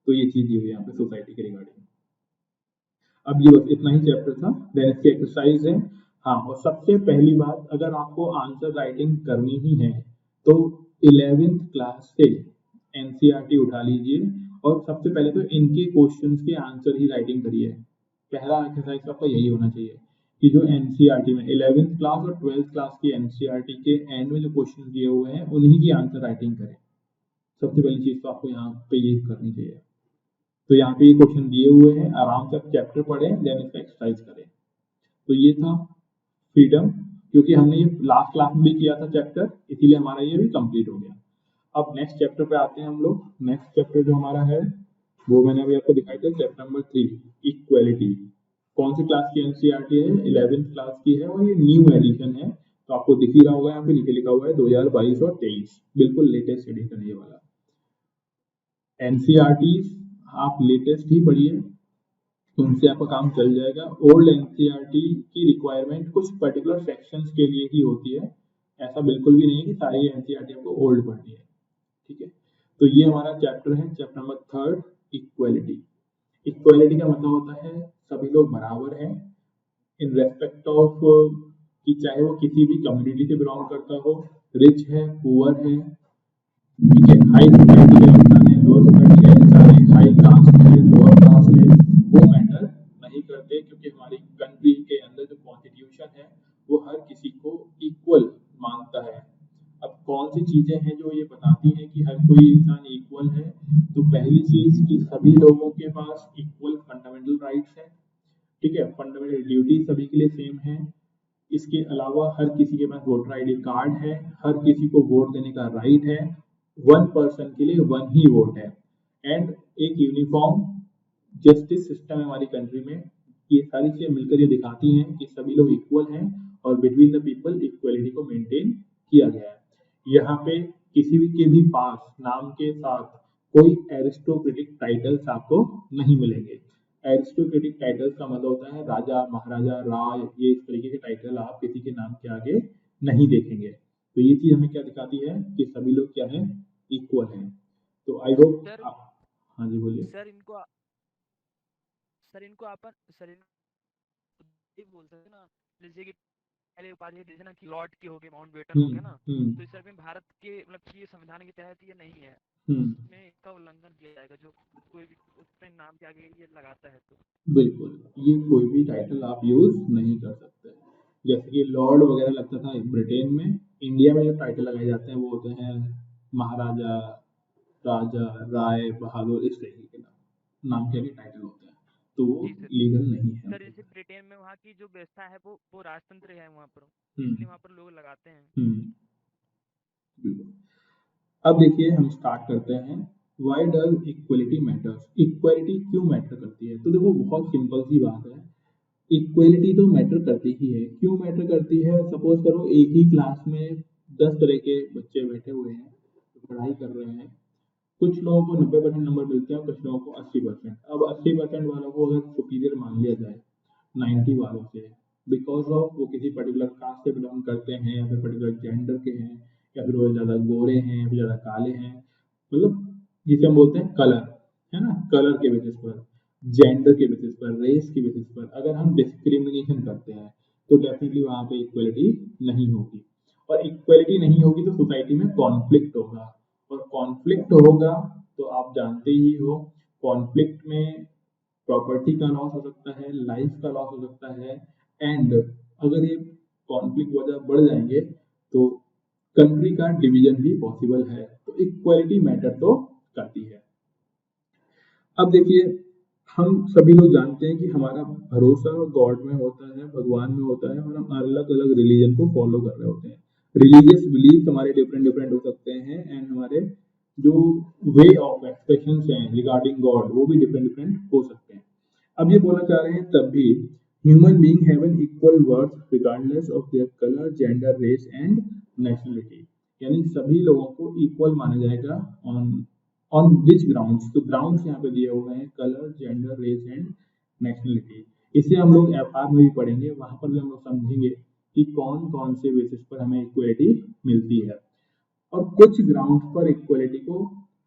तो ये चीज हुई यहाँ पे सोसाइटी के रिगार्डिंग। अब ये बस इतना ही चैप्टर था, देन इसकी एक्सरसाइज है। हाँ, और सबसे पहली बात, अगर आपको आंसर राइटिंग करनी ही है तो 11th क्लास से एनसीईआरटी उठा लीजिए और सबसे पहले तो इनके क्वेश्चंस के आंसर ही राइटिंग करिए। पहला एक्सरसाइज आपका यही होना चाहिए कि जो एनसीईआरटी में 11th क्लास और 12th क्लास की एनसीईआरटी के एंड में जो क्वेश्चन दिए हुए हैं उन्हीं की आंसर राइटिंग करें। सबसे पहली चीज तो आपको यहाँ पे ये करनी चाहिए। तो यहाँ पे ये क्वेश्चन दिए हुए हैं, आराम से आप चैप्टर पढ़ें, देन इसका एक्सरसाइज करें। तो ये था फ्रीडम, क्योंकि हमने ये लास्ट क्लास में भी किया था चैप्टर, इसीलिए हमारा ये भी कंप्लीट हो गया। अब नेक्स्ट चैप्टर पे आते हैं हम लोग। नेक्स्ट चैप्टर जो हमारा है वो मैंने अभी आपको दिखाई था, चैप्टर नंबर 3, इक्वेलिटी। कौन सी क्लास की एनसीईआरटी है? 11th क्लास की है और ये न्यू एडिशन है। तो आपको दिख ही रहा होगा, यहाँ पे नीचे लिखा हुआ है 2022 और 23, बिल्कुल लेटेस्ट एडिशन है ये वाला। एनसीईआरटी आप लेटेस्ट ही पढ़िए, उनसे आपका काम चल जाएगा। ओल्ड एनसीईआरटी की रिक्वायरमेंट कुछ पर्टिकुलर सेक्शंस के लिए ही होती है, ऐसा बिल्कुल भी नहीं है कि सारी एनसीईआरटी आपको ओल्ड पढ़नी है, ठीक है। तो ये हमारा चैप्टर है, चैप्टर नंबर 3, इक्वेलिटी। इक्वेलिटी का मतलब होता है सभी लोग बराबर हैं इन रेस्पेक्ट ऑफ, कि चाहे वो किसी भी कम्युनिटी से बिलोंग करता हो, रिच है पुअर है, ठीक है, हाई सोसाइटी का इंसान है लोअर सोसाइटी का इंसान है, हाई कास्ट है लोअर कास्ट है, वो मैटर नहीं करते, क्योंकि हमारी कंट्री के अंदर जो कॉन्स्टिट्यूशन है वो हर किसी को इक्वल मानता है। अब कौन सी चीजें हैं जो ये बताती हैं कि हर कोई इंसान इक्वल है? तो पहली चीज कि सभी लोगों के पास इक्वल फंडामेंटल राइट्स हैं, ठीक है, फंडामेंटल ड्यूटी सभी के लिए सेम है। इसके अलावा हर किसी के पास वोटर आईडी कार्ड है, हर किसी को वोट देने का राइट है, वन पर्सन के लिए वन ही वोट है, एंड एक यूनिफॉर्म जस्टिस सिस्टम है हमारी कंट्री में। ये सारी चीजें मिलकर ये दिखाती हैं कि सभी लोग इक्वल हैं और बिटवीन द पीपल इक्वलिटी को मेंटेन किया गया है। यहाँ पे किसी भी के भी पास नाम के साथ कोई एरिस्टोक्रेटिक टाइटल्स आपको नहीं मिलेंगे। एरिस्टोक्रेटिक टाइटल्स का मतलब होता है राजा महाराजा राय, ये इस तरीके के टाइटल आप किसी के नाम के आगे नहीं देखेंगे। तो ये चीज हमें क्या दिखाती है कि सभी लोग क्या है? इक्वल हैं। तो आई होप सर हाँ जी बोलिए। सर इनको सर इनको अपन सर इनको ये बोल सकते हैं ना, जैसे कि पहले उपाधि दी थी ना कि लॉर्ड की हो गई, माउंट बेटन हो गया ना, तो इस तरह में भारत के मतलब कि संविधान के तहत ये नहीं है, इसमें इसका उल्लंघन किया जाएगा जो कोई भी उसमें नाम के आगे ये लगाता है तो। बिल्कुल, ये कोई भी टाइटल आप यूज नहीं कर सकते। जैसे कि लॉर्ड वगैरह लगता था ब्रिटेन में, इंडिया में जो टाइटल लगाए जाते हैं वो होते हैं महाराजा, राजा, राय, बहादुर, इस तरीके के नाम के आगे टाइटल होते हैं, तो वो जी सर। लीगल नहीं है। सर जैसे ब्रिटेन में वहाँ की जो व्यवस्था है वो राजतंत्र है वहाँ पर, हम्म इसलिए वहाँ पर लोग लगाते हैं। बिल्कुल। अब देखिए हम स्टार्ट करते हैं, why does equality matters, equality क्यों मैटर करती है? तो देखो बहुत सिंपल सी बात है, इक्वलिटी तो मैटर करती ही है। क्यों मैटर करती है? सपोज करो एक ही क्लास में 10 तरह के बच्चे बैठे हुए हैं, पढ़ाई कर रहे हैं, कुछ लोगों को 90% नंबर मिलते हैं और कुछ लोगों को 80%। अब 80% वालों को अगर सुपीरियर मान लिया जाए 90 वालों से, बिकॉज ऑफ वो किसी पर्टिकुलर कास्ट से बिलोंग करते हैं या फिर पर्टिकुलर जेंडर के हैं, या फिर वो ज़्यादा गोरे हैं या फिर ज़्यादा काले हैं, मतलब जिसे हम बोलते हैं कलर, है ना, कलर के बेसिस पर, जेंडर के बेसिस पर, रेस के बेसिस पर अगर हम डिस्क्रिमिनेशन करते हैं तो डेफिनेटली वहाँ पे इक्वलिटी नहीं होगी, और इक्वलिटी नहीं होगी तो सोसाइटी में कॉन्फ्लिक्ट होगा, और कॉन्फ्लिक्ट होगा तो आप जानते ही हो, कॉन्फ्लिक्ट में प्रॉपर्टी का लॉस हो सकता है, लाइफ का लॉस हो सकता है, एंड अगर ये कॉन्फ्लिक्ट वजह बढ़ जाएंगे तो कंट्री का डिवीजन भी पॉसिबल है। तो इक्वलिटी मैटर तो करती है। अब देखिए हम सभी लोग जानते हैं कि हमारा भरोसा गॉड में होता है, भगवान में होता है, और हम अलग अलग रिलीजन को फॉलो कर रहे होते हैं। रिलीजियस बिलीफ हमारे डिफरेंट डिफरेंट हो सकते हैं, एंड हमारे जो वे ऑफ एक्सप्रेशन हैं रिगार्डिंग गॉड वो भी डिफरेंट डिफरेंट हो सकते हैं। अब ये बोलना चाह रहे हैं तब भी human being have an equal worth regardless of their colour, gender, race and nationality, यानी सभी लोगों को इक्वल माना जाएगा ऑन विच ग्राउंड्स, तो ग्राउंड्स यहाँ पे दिए हुए हैं colour, gender, race and nationality. इसे हम लोग एफआर में भी पढ़ेंगे, वहां पर भी हम लोग समझेंगे कि कौन कौन से बेसिस पर हमें इक्वलिटी मिलती है, और कुछ ग्राउंड पर इक्वलिटी को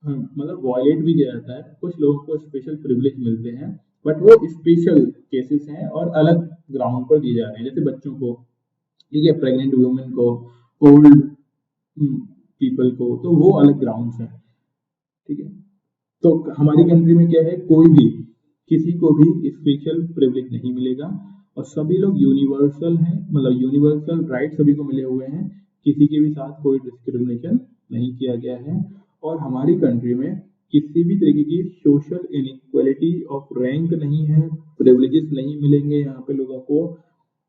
मतलब वॉयलेट भी किया जाता है, कुछ लोगों को स्पेशल प्रिविलेज मिलते हैं, बट वो स्पेशल केसेस हैं और अलग ग्राउंड पर दिए जा रहे हैं, जैसे बच्चों को, ठीक है, प्रेग्नेंट वुमेन को, ओल्ड पीपल को, तो वो अलग ग्राउंड्स हैं, ठीक है। तो हमारी कंट्री में क्या है, कोई भी किसी को भी स्पेशल प्रिविलेज नहीं मिलेगा, और सभी लोग यूनिवर्सल हैं, मतलब यूनिवर्सल राइट सभी को मिले हुए हैं, किसी के भी साथ कोई डिस्क्रिमिनेशन नहीं किया गया है, और हमारी कंट्री में किसी भी तरीके की सोशल इनइक्वालिटी ऑफ रैंक नहीं है, प्रिविलेजेस नहीं मिलेंगे यहाँ पे लोगों को,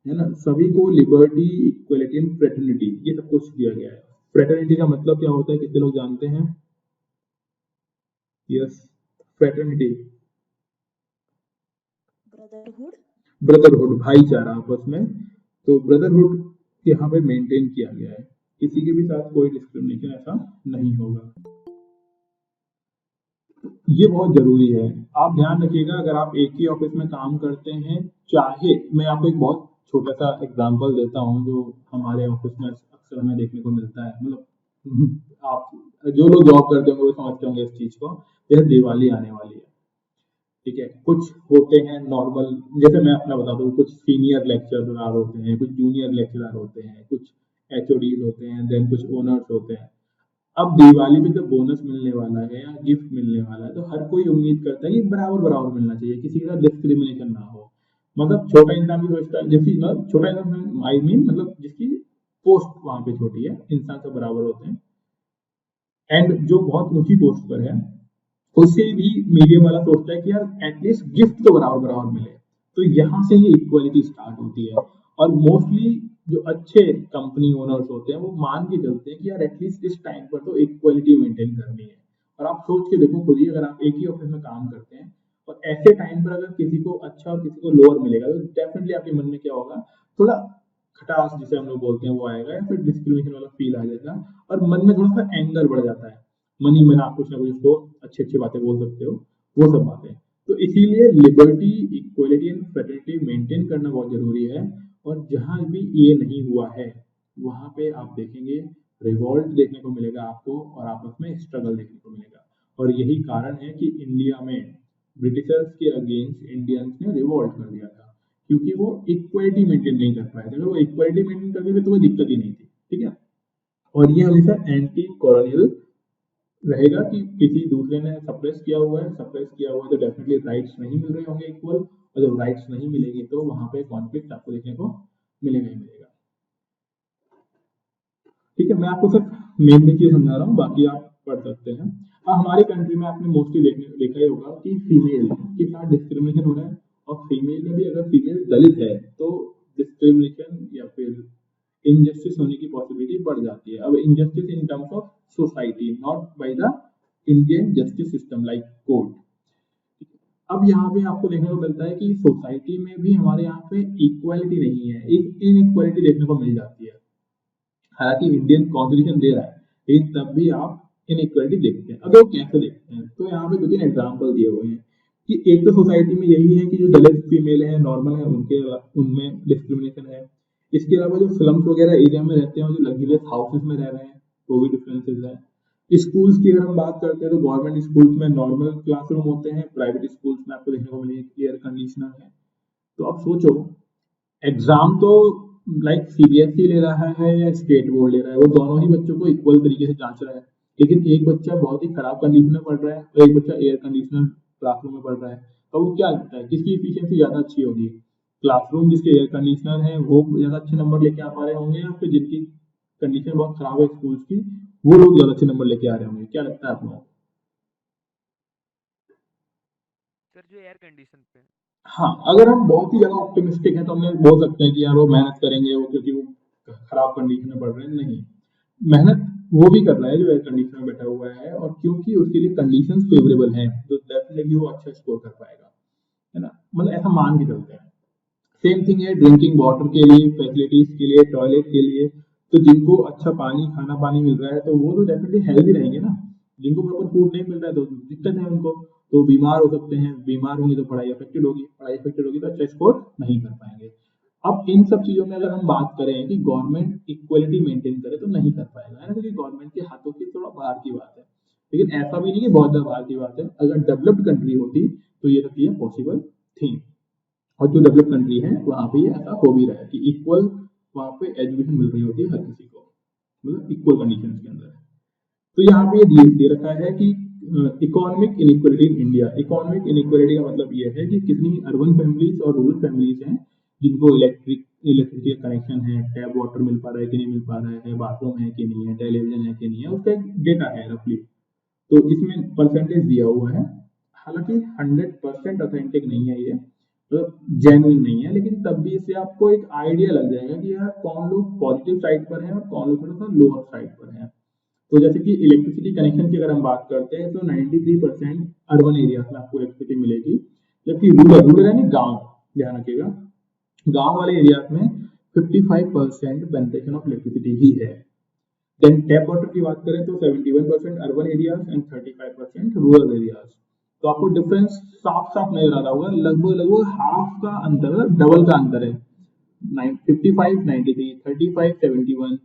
है ना, सभी को लिबर्टी, इक्वलिटी एंड फ्रेटर्निटी ये सब कुछ दिया गया है। फ्रेटर्निटी का मतलब क्या होता है, कितने लोग जानते हैं? यस, फ्रेटर्निटी, ब्रदरहुड, ब्रदरहुड, भाईचारा आपस में, तो ब्रदरहुड यहाँ पे मेंटेन किया गया है, किसी के भी साथ कोई डिस्क्रिमिनेशन ऐसा नहीं होगा, ये बहुत जरूरी है। आप ध्यान रखिएगा, अगर आप एक ही ऑफिस में काम करते हैं, चाहे मैं आपको एक बहुत छोटा सा एग्जांपल देता हूँ जो हमारे ऑफिस में अक्सर हमें देखने को मिलता है, मतलब आप जो लोग जॉब करते होंगे वो समझते होंगे इस चीज को, जैसे दिवाली आने वाली है, ठीक है, कुछ होते हैं नॉर्मल, जैसे मैं अपना बता दूं, कुछ सीनियर लेक्चरर होते हैं, कुछ जूनियर लेक्चरर होते हैं, कुछ एचओडीज होते हैं, देन कुछ ओनर्स होते हैं। अब दिवाली पे जब बोनस मिलने वाला है या गिफ्ट मिलने वाला है तो हर कोई उम्मीद करता है कि बराबर बराबर मिलना चाहिए, किसी के साथ डिस्क्रिमिनेशन ना हो, मतलब छोटा इंसान भी सोचता है, जैसी मतलब छोटा इंसान आई मीन मतलब जिसकी पोस्ट वहां पे छोटी है, इंसान सब बराबर होते हैं, एंड जो बहुत ऊंची पोस्ट पर है उससे भी मीडियम वाला सोचता है कि यार एटलीस्ट गिफ्ट तो बराबर बराबर मिले, तो यहाँ से ये इक्वलिटी स्टार्ट होती है, और मोस्टली जो अच्छे कंपनी ओनर्स होते हैं वो मान के चलते हैं कि यार एटलीस्ट इस टाइम पर तो इक्वलिटी मेंटेन करनी है। और आप सोच के देखो खुद ही, अगर आप एक ही ऑफिस में काम करते हैं और ऐसे टाइम पर अगर किसी को अच्छा और किसी को लोअर मिलेगा तो डेफिनेटली आपके मन में क्या होगा, थोड़ा खटास जिसे हम लोग बोलते हैं वो आएगा, या फिर डिस्क्रिमिनेशन वाला फील आ जाएगा, और मन में थोड़ा सा एंगर बढ़ जाता है, मन ही मन आप कुछ ना कुछ उसको अच्छी अच्छी बातें बोल सकते हो, वो सब बातें। तो इसीलिए liberty, equality and fraternity maintain करना बहुत जरूरी है, और जहां भी ये नहीं हुआ है वहां पे आप देखेंगे रिवॉल्ट देखने को मिलेगा आपको, और आपस में स्ट्रगल देखने को मिलेगा, और यही कारण है कि इंडिया में ब्रिटिशर्स के अगेंस्ट इंडियंस ने रिवॉल्ट कर दिया था, क्योंकि वो इक्वलिटी मेंटेन नहीं कर पाए थे। अगर वो इक्वलिटी मेंटेन करते थे तो कोई दिक्कत ही नहीं थी, ठीक है। और ये हमेशा एंटी कॉलोनियल रहेगा कि किसी दूसरे ने सप्रेस किया हुआ है तो डेफिनेटली राइट्स नहीं मिल रहे होंगे इक्वल, और जब राइट्स नहीं मिलेंगे तो वहां पे कॉन्फ्लिक्ट आपको देखने को मिलेगा ही मिलेगा। ठीक है, मैं आपको सिर्फ मेन चीज समझा रहा हूँ, बाकी आप पढ़ सकते हैं। हमारे कंट्री में आपने मोस्टली देखा ही होगा कि फीमेल के साथ डिस्क्रिमिनेशन हो रहा है, और फीमेल में भी अगर फीमेल दलित है तो डिस्क्रिमिनेशन या फिर इनजस्टिस होने की पॉसिबिलिटी बढ़ जाती है। अब injustice in terms of society, not by the Indian justice system like court. अब यहाँ पे आपको देखने को मिलता है कि सोसाइटी में भी हमारे यहाँ पे इक्वालिटी नहीं है, एक इनइक्वालिटी देखने को मिल जाती है। हालांकि इंडियन कॉन्स्टिट्यूशन दे रहा है, लेकिन तब भी आप इनइक्वालिटी देखते हैं। अब वो कैसे देखते हैं, तो यहाँ पे 2-3 एग्जाम्पल दिए हुए हैं कि एक तो सोसाइटी में यही है कि जो दलित फीमेल है, नॉर्मल है, उनमें डिस्क्रिमिनेशन है। इसके अलावा जो स्लम्स वगैरह एरिया में रहते हैं, जो लग्जरियस हाउसेस में रह रहे हैं, वो भी डिफरेंसेस है। स्कूल्स की अगर हम बात करते हैं तो गवर्नमेंट स्कूल्स में नॉर्मल क्लासरूम होते हैं, प्राइवेट स्कूल्स में आपको देखने को मिलेगा एयर कंडीशनर है। तो आप सोचो, एग्जाम तो लाइक सीबीएसई ले रहा है या स्टेट बोर्ड ले रहा है, वो दोनों ही बच्चों को इक्वल तरीके से जांच रहा है, लेकिन एक बच्चा बहुत ही खराब कंडीशन में पढ़ रहा है और एक बच्चा एयर कंडीशनर क्लासरूम में पढ़ रहा है। तो वो क्या लगता है किसकी एफिशिएंसी ज्यादा अच्छी होगी? क्लासरूम जिसके एयर कंडीशनर है वो ज्यादा अच्छे नंबर लेके आ पा रहे होंगे, या फिर जिनकी कंडीशन बहुत खराब है स्कूल की, वो लोग ज्यादा अच्छे नंबर लेके आ रहे होंगे? क्या लगता है आप लोगों को? सर जो एयर कंडीशन पे, हाँ, अगर हम बहुत ही ज्यादा ऑप्टिमिस्टिक हैं तो हम बोल सकते हैं कि यार वो मेहनत करेंगे, वो क्योंकि वो खराब कंडीशन में पढ़ रहे हैं। नहीं, मेहनत वो भी कर रहा है जो एयर कंडीशन में बैठा हुआ है, और क्योंकि उसके लिए कंडीशंस फेवरेबल हैं तो डेफिनेटली वो अच्छा स्कोर कर पाएगा, है ना। मतलब ऐसा मान के चलते हैं। सेम थिंग है ड्रिंकिंग वाटर के लिए, फैसिलिटीज के लिए, टॉयलेट के लिए। तो जिनको अच्छा पानी, खाना पानी मिल रहा है तो वो तो डेफिनेटली हेल्दी रहेंगे ना। जिनको प्रॉपर फूड नहीं मिल रहा है तो दिक्कत है उनको, तो बीमार हो सकते हैं। बीमार होंगे तो पढ़ाई अफेक्टेड होगी तो अच्छा स्कोर नहीं कर पाएंगे। अब इन सब चीजों में अगर हम बात करें कि गवर्नमेंट इक्वलिटी मेंटेन करे तो नहीं कर पाएगा, है ना, क्योंकि गवर्नमेंट के हाथों की थोड़ा बाहर की बात है। लेकिन ऐसा भी नहीं कि बहुत ज्यादा बाहर की बात है, अगर डेवलप्ड कंट्री होती तो ये सब चीजें पॉसिबल थी। और जो डेवलप कंट्री है वहां पे ऐसा हो भी रहा है कि इक्वल वहां पे एजुकेशन मिल रही होती है हर किसी को, मतलब इक्वल कंडीशंस के अंदर। तो यहाँ पे ये दे रखा है कि economic inequality in India. Economic inequality का मतलब ये है कि कितनी अर्बन फैमिलीज और रूरल फैमिलीज हैं जिनको इलेक्ट्रिसिटी का कनेक्शन है, टैप वाटर मिल पा रहा है कि नहीं मिल पा रहा है, बाथरूम है कि नहीं है, टेलीविजन है कि नहीं है, उसका एक डेटा है रफली। तो इसमें परसेंटेज दिया हुआ है। हालांकि 100% ऑथेंटिक नहीं है ये, मतलब जेन्युइन नहीं है, लेकिन तब भी इससे आपको एक आइडिया लग जाएगा कि यार कौन लोग पॉजिटिव साइड पर हैं और कौन लोग थोड़ा सा लोअर साइड पर हैं। तो जैसे कि इलेक्ट्रिसिटी कनेक्शन की अगर हम बात करते हैं तो 93% अर्बन एरिया में आपको इलेक्ट्रिसिटी मिलेगी, जबकि रूरल यानी गांव, ध्यान रखिएगा, गांव वाले एरिया में 55% पेनिट्रेशन ऑफ इलेक्ट्रिसिटी ही है। देन टैप वाटर की बात करें तो 71% urban areas and 35% rural areas. तो आपको डिफरेंस साफ साफ नजर आ रहा होगा, लगभग हाफ का अंतर, डबल का अंतर है। 55 93, 35 71,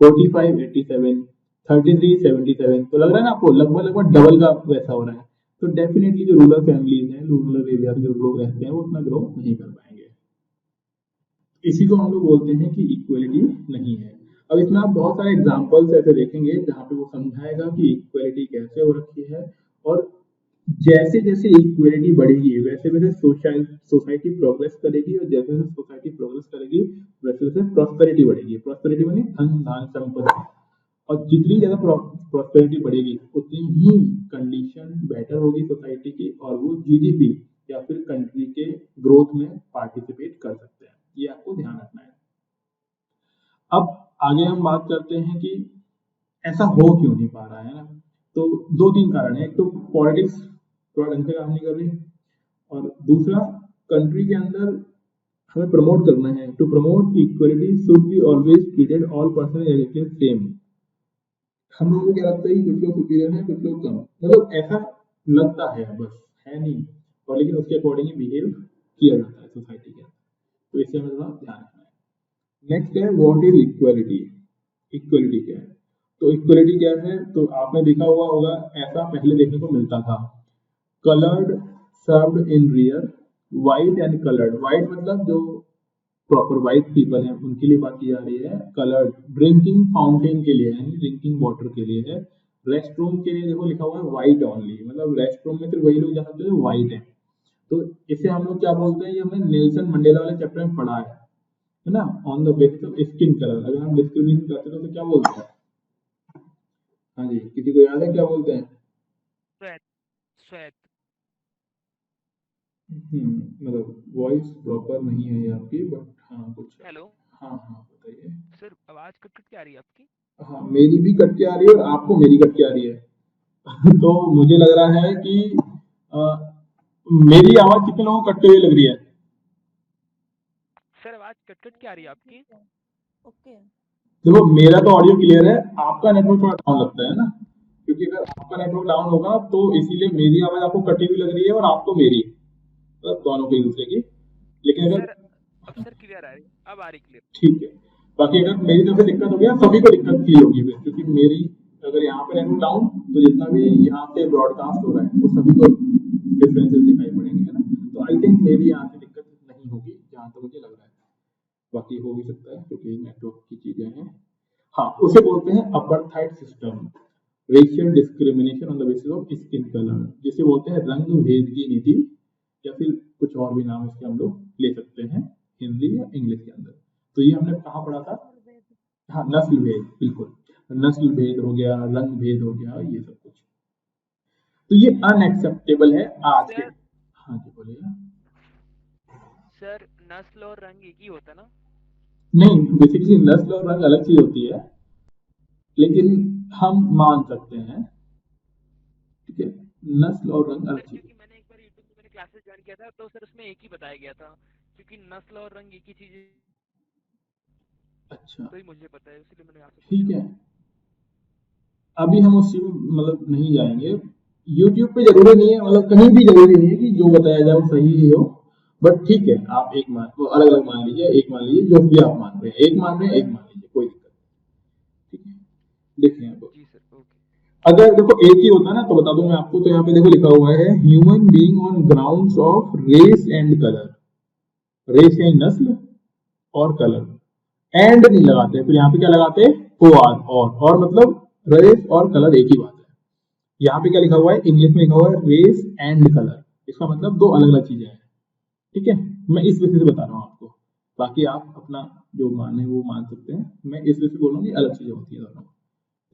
45 87, 33 77। तो लग रहा है ना आपको, लगभग डबल का वैसा हो रहा है। तो डेफिनेटली जो रूरल फैमिलीज हैं, रूरल एरिया में जो लोग रहते हैं वो उतना ग्रो नहीं कर पाएंगे। इसी को हम लोग बोलते हैं कि इक्वलिटी नहीं है। अब इसमें आप बहुत सारे एग्जांपल्स ऐसे देखेंगे जहां पे वो समझाएगा कि इक्वलिटी कैसे हो रखी है, और जैसे जैसे इक्वलिटी बढ़ेगी वैसे वैसे सोसाइटी प्रोग्रेस करेगी, और जैसे जैसे सोसाइटी प्रोग्रेस करेगी वैसे वैसे प्रॉस्पेरिटी बढ़ेगी। प्रॉस्पेरिटी माने धन धान संपत्ति, और जितनी ज्यादा प्रॉस्पेरिटी बढ़ेगी उतनी ही कंडीशन बेटर होगी सोसाइटी की, और वो जीडीपी या फिर कंट्री के ग्रोथ में पार्टिसिपेट कर सकते हैं। ये आपको ध्यान रखना है। अब आगे हम बात करते हैं कि ऐसा हो क्यों नहीं पा रहा है ना। तो 2-3 कारण है। एक तो पॉलिटिक्स थोड़ा ढंग से काम नहीं कर रही, और दूसरा कंट्री के अंदर हमें प्रमोट करना है। To promote equality should be always treated all person exactly same. हम लोगों को क्या लगता है कि कुछ लोग सुपीरियर हैं, कुछ लोग कम, मतलब ऐसा लगता है, बस है नहीं, और लेकिन उसके अकॉर्डिंग ही बिहेव किया जाता है सोसाइटी के अंदर। तो इससे हमें थोड़ा ध्यान रखना है। नेक्स्ट है व्हाट इज इक्वलिटी। इक्वलिटी क्या है? तो इक्वलिटी क्या है, तो आपने देखा हुआ होगा, ऐसा पहले देखने को मिलता था, coloured served in rear, white and coloured. White मतलब जो प्रॉपर वाइट पीपल हैं उनके लिए बात की जा रही है। कलर्ड ड्रिंकिंग फाउंटेन के लिए यानी ड्रिंकिंग वाटर के लिए है। रेस्ट रूम के लिए देखो लिखा हुआ है व्हाइट ओनली, मतलब रेस्ट रूम में सिर्फ वही लोग जा सकते हैं जो व्हाइट है। तो इसे हम लोग क्या बोलते हैं, ये हमने नेल्सन मंडेला वाले चैप्टर में पढ़ा है ना, on the basis of skin colour. अगर हम डिस्क्रिमिनेशन करते हैं तो क्या बोलते हैं? हाँ जी, किसी को याद है क्या बोलते हैं? श्वेत श्वेत मतलब वॉइस प्रॉपर नहीं है ये आपकी, बट हाँ कुछ। हेलो हाँ हाँ बताइए। सर, आवाज कट कट के आ रही है आपकी। हाँ मेरी भी कट के आ रही है और आपको मेरी कट के आ रही है। तो मुझे लग रहा है कि मेरी आवाज कितने लोगों को कटते हुए लग रही है? सर आवाज कट कट के आ रही है आपकी। ओके देखो मेरा तो ऑडियो क्लियर है, आपका नेटवर्क थोड़ा डाउन लगता है ना, क्योंकि अगर आपका नेटवर्क डाउन होगा तो इसीलिए मेरी आवाज आपको कटी हुई लग रही है और आपको मेरी, मतलब दोनों को एक दूसरे की। लेकिन अगर सर अब सर क्लियर आ रही, अब आ रही क्लियर। ठीक है, बाकी अगर मेरी तरफ से दिक्कत हो गया सभी को दिक्कत फील होगी फिर, क्योंकि मेरी अगर यहाँ पे नेटवर्क डाउन तो जितना भी यहाँ पे ब्रॉडकास्ट हो रहा है वो सभी को डिफरेंसेस दिखाई पड़ेंगे, है ना। तो आई थिंक मेरी यहाँ से दिक्कत नहीं होगी जहाँ तक मुझे लग रहा है, बाकी हो भी सकता है क्योंकि नेटवर्क की चीजें हैं। हाँ, उसे बोलते हैं apartheid system, racial discrimination on the basis of skin colour, जिसे बोलते हैं रंग भेद की नीति, या फिर कुछ और भी नाम इसके हम लोग ले सकते हैं हिंदी या इंग्लिश के अंदर। तो ये हमने कहाँ पढ़ा था? हाँ, नस्ल भेद, बिल्कुल, नस्ल भेद हो गया, रंग भेद हो गया, ये सब कुछ। तो ये अनएक्सेप्टेबल है आज के। हाँ जी बोलिए। सर नस्ल और रंग एक ही होता ना? नहीं, बेसिकली नस्ल और रंग अलग चीज होती है, लेकिन हम मान सकते हैं, ठीक है, नस्ल और रंग अलग चीज। क्योंकि मैंने एक बार यूट्यूब पे मैंने क्लासेस ज्वाइन किया था तो सर उसमें एक ही बताया गया था, क्योंकि नस्ल और रंग एक ही चीज है। अच्छा तो ही मुझे पता है, इसलिए मैंने आपसे ठीक पूछा। है, अभी हम उस चीज में मतलब नहीं जाएंगे। यूट्यूब पे जरूरी नहीं है, मतलब कहीं भी जरूरी नहीं है कि जो बताया जाए वो सही ही हो, बट ठीक है आप एक मान वो अलग अलग मान लीजिए, एक मान लीजिए जो भी आप मान रहे हैं, एक मान रहे हैं एक मान लीजिए, कोई दिक्कत नहीं, ठीक है। देखिए अब जी सर, ओके। अगर देखो एक ही होता ना तो बता दूं मैं आपको, तो यहाँ पे देखो लिखा हुआ है human being on grounds of race and colour, race यानी नस्ल और कलर, एंड नहीं लगाते, फिर यहाँ पे क्या लगाते हैं? ओ आर, और मतलब रेस और कलर एक ही बात है। यहाँ पे क्या लिखा हुआ है? इंग्लिश में लिखा हुआ है रेस एंड कलर, इसका मतलब दो अलग अलग चीजें हैं, ठीक है। मैं इस विषय से बता रहा हूँ आपको, बाकी आप अपना जो माने वो मान सकते हैं, मैं इस विषय से बोल रहा हूँ कि अलग चीजें होती है दोनों,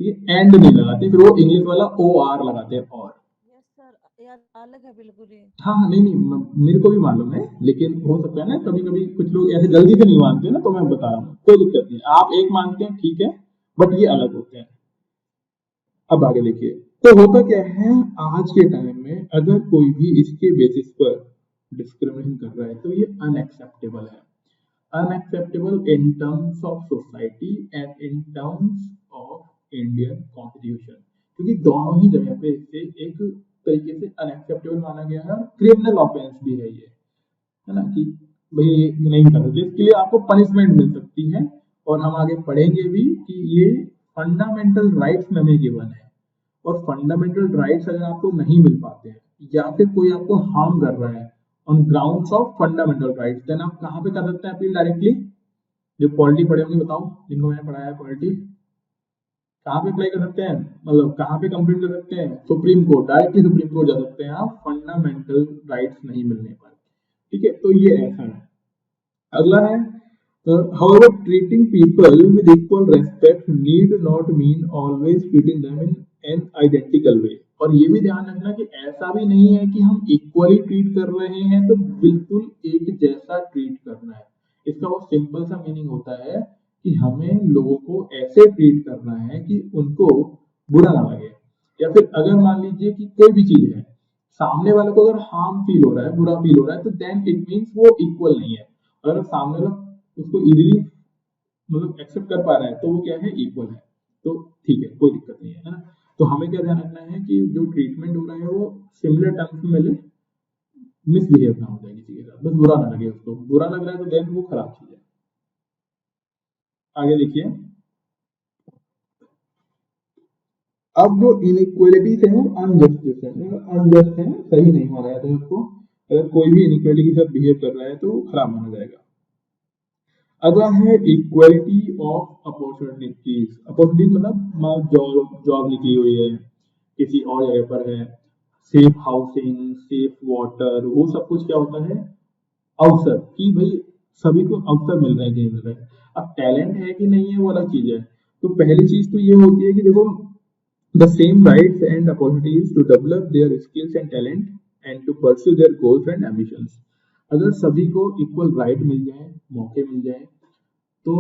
ठीक है। एंड नहीं लगाते, फिर वो इंग्लिश वाला ओ आर लगाते हैं, और यस सर, यार अलग है बिल्कुल ही। हाँ हाँ, नहीं नहीं मेरे को भी मालूम है, लेकिन हो सकता है ना कभी कभी कुछ लोग ऐसे जल्दी से नहीं मानते ना, तो मैं बता रहा हूँ, कोई दिक्कत नहीं, आप एक मानते हैं ठीक है, बट ये अलग होते हैं। अब आगे देखिए, तो होता क्या है आज के टाइम में, अगर कोई भी इसके बेसिस पर डिस्क्रिमिनेशन कर रहा है तो ये अनएक्सेप्टेबल है, unacceptable in terms of society and in terms of Indian constitution, क्योंकि दोनों ही जगह पे इसे एक तरीके से अनएक्सेप्टेबल माना गया है और क्रिमिनल ऑफेंस भी है ये, है ना, कि भाई ये नहीं कर सकते, इसके लिए आपको पनिशमेंट मिल सकती है, और हम आगे पढ़ेंगे भी कि ये फंडामेंटल राइट्स में हमें गिवन है, और फंडामेंटल राइट्स अगर आपको नहीं मिल पाते हैं या फिर कोई आपको हार्म कर रहा है on grounds of fundamental rights, then आप कहाँ पे कर सकते हैं अपील? डायरेक्टली, जो पॉलिटी पढ़े होंगे बताओ, जिनको मैंने पढ़ाया है पॉलिटी, कहाँ पे अप्लाई कर सकते हैं, मतलब कहाँ पे कंप्लेंट कर सकते हैं? Supreme court, directly supreme court जा सकते हैं आप फंडामेंटल राइट्स नहीं मिलने पर, ठीक है। तो ये ऐसा है। अगला है however treating people with equal respect need not mean always treating them in an identical way, और ये भी ध्यान रखना कि ऐसा भी नहीं है कि हम इक्वली ट्रीट कर रहे हैं तो बिल्कुल एक जैसा ट्रीट करना है। इसका बहुत सिंपल सा मीनिंग होता है कि हमें लोगों को ऐसे ट्रीट करना है कि उनको बुरा ना लगे, या फिर अगर मान लीजिए कि कोई भी चीज है, सामने वाले को अगर हार्म फील हो रहा है, बुरा फील हो रहा है, तो देन इट मीन्स वो इक्वल नहीं है। अगर सामने वाला उसको इजीली मतलब एक्सेप्ट कर पा रहा है तो वो क्या है? इक्वल है, तो ठीक है, कोई दिक्कत नहीं है ना। तो हमें क्या ध्यान रखना है कि जो ट्रीटमेंट हो रहा है वो सिमिलर टर्म्स में मिले, मिसबिहेव ना हो जाए किसी के साथ, बस बुरा ना लगे उसको, बुरा लग रहा है तो देन वो खराब चीज है। आगे देखिए, अब जो इनइक्वालिटीज है वो अनजस्टिस है, अनजस्ट है, सही नहीं माना जाता है उसको, अगर कोई भी इनइक्वालिटी के साथ बिहेव कर रहा है तो खराब माना जाएगा। अगला है इक्वलिटी ऑफ अपॉर्चुनिटीज। अपॉर्चुनिटीज मतलब जॉब निकली हुई है, किसी और जगह पर है, सेफ हाउसिंग, सेफ वाटर, वो सब कुछ क्या होता है, अवसर, कि भाई सभी को अवसर मिल रहे हैं कि नहीं मिल रहे हैं। अब टैलेंट है कि नहीं है वो अलग चीज है। तो पहली चीज तो ये होती है कि देखो, the same rights and opportunities to develop their skills and talent and to pursue their goals and ambitions. अगर सभी को इक्वल राइट मिल जाए, मौके मिल जाए, तो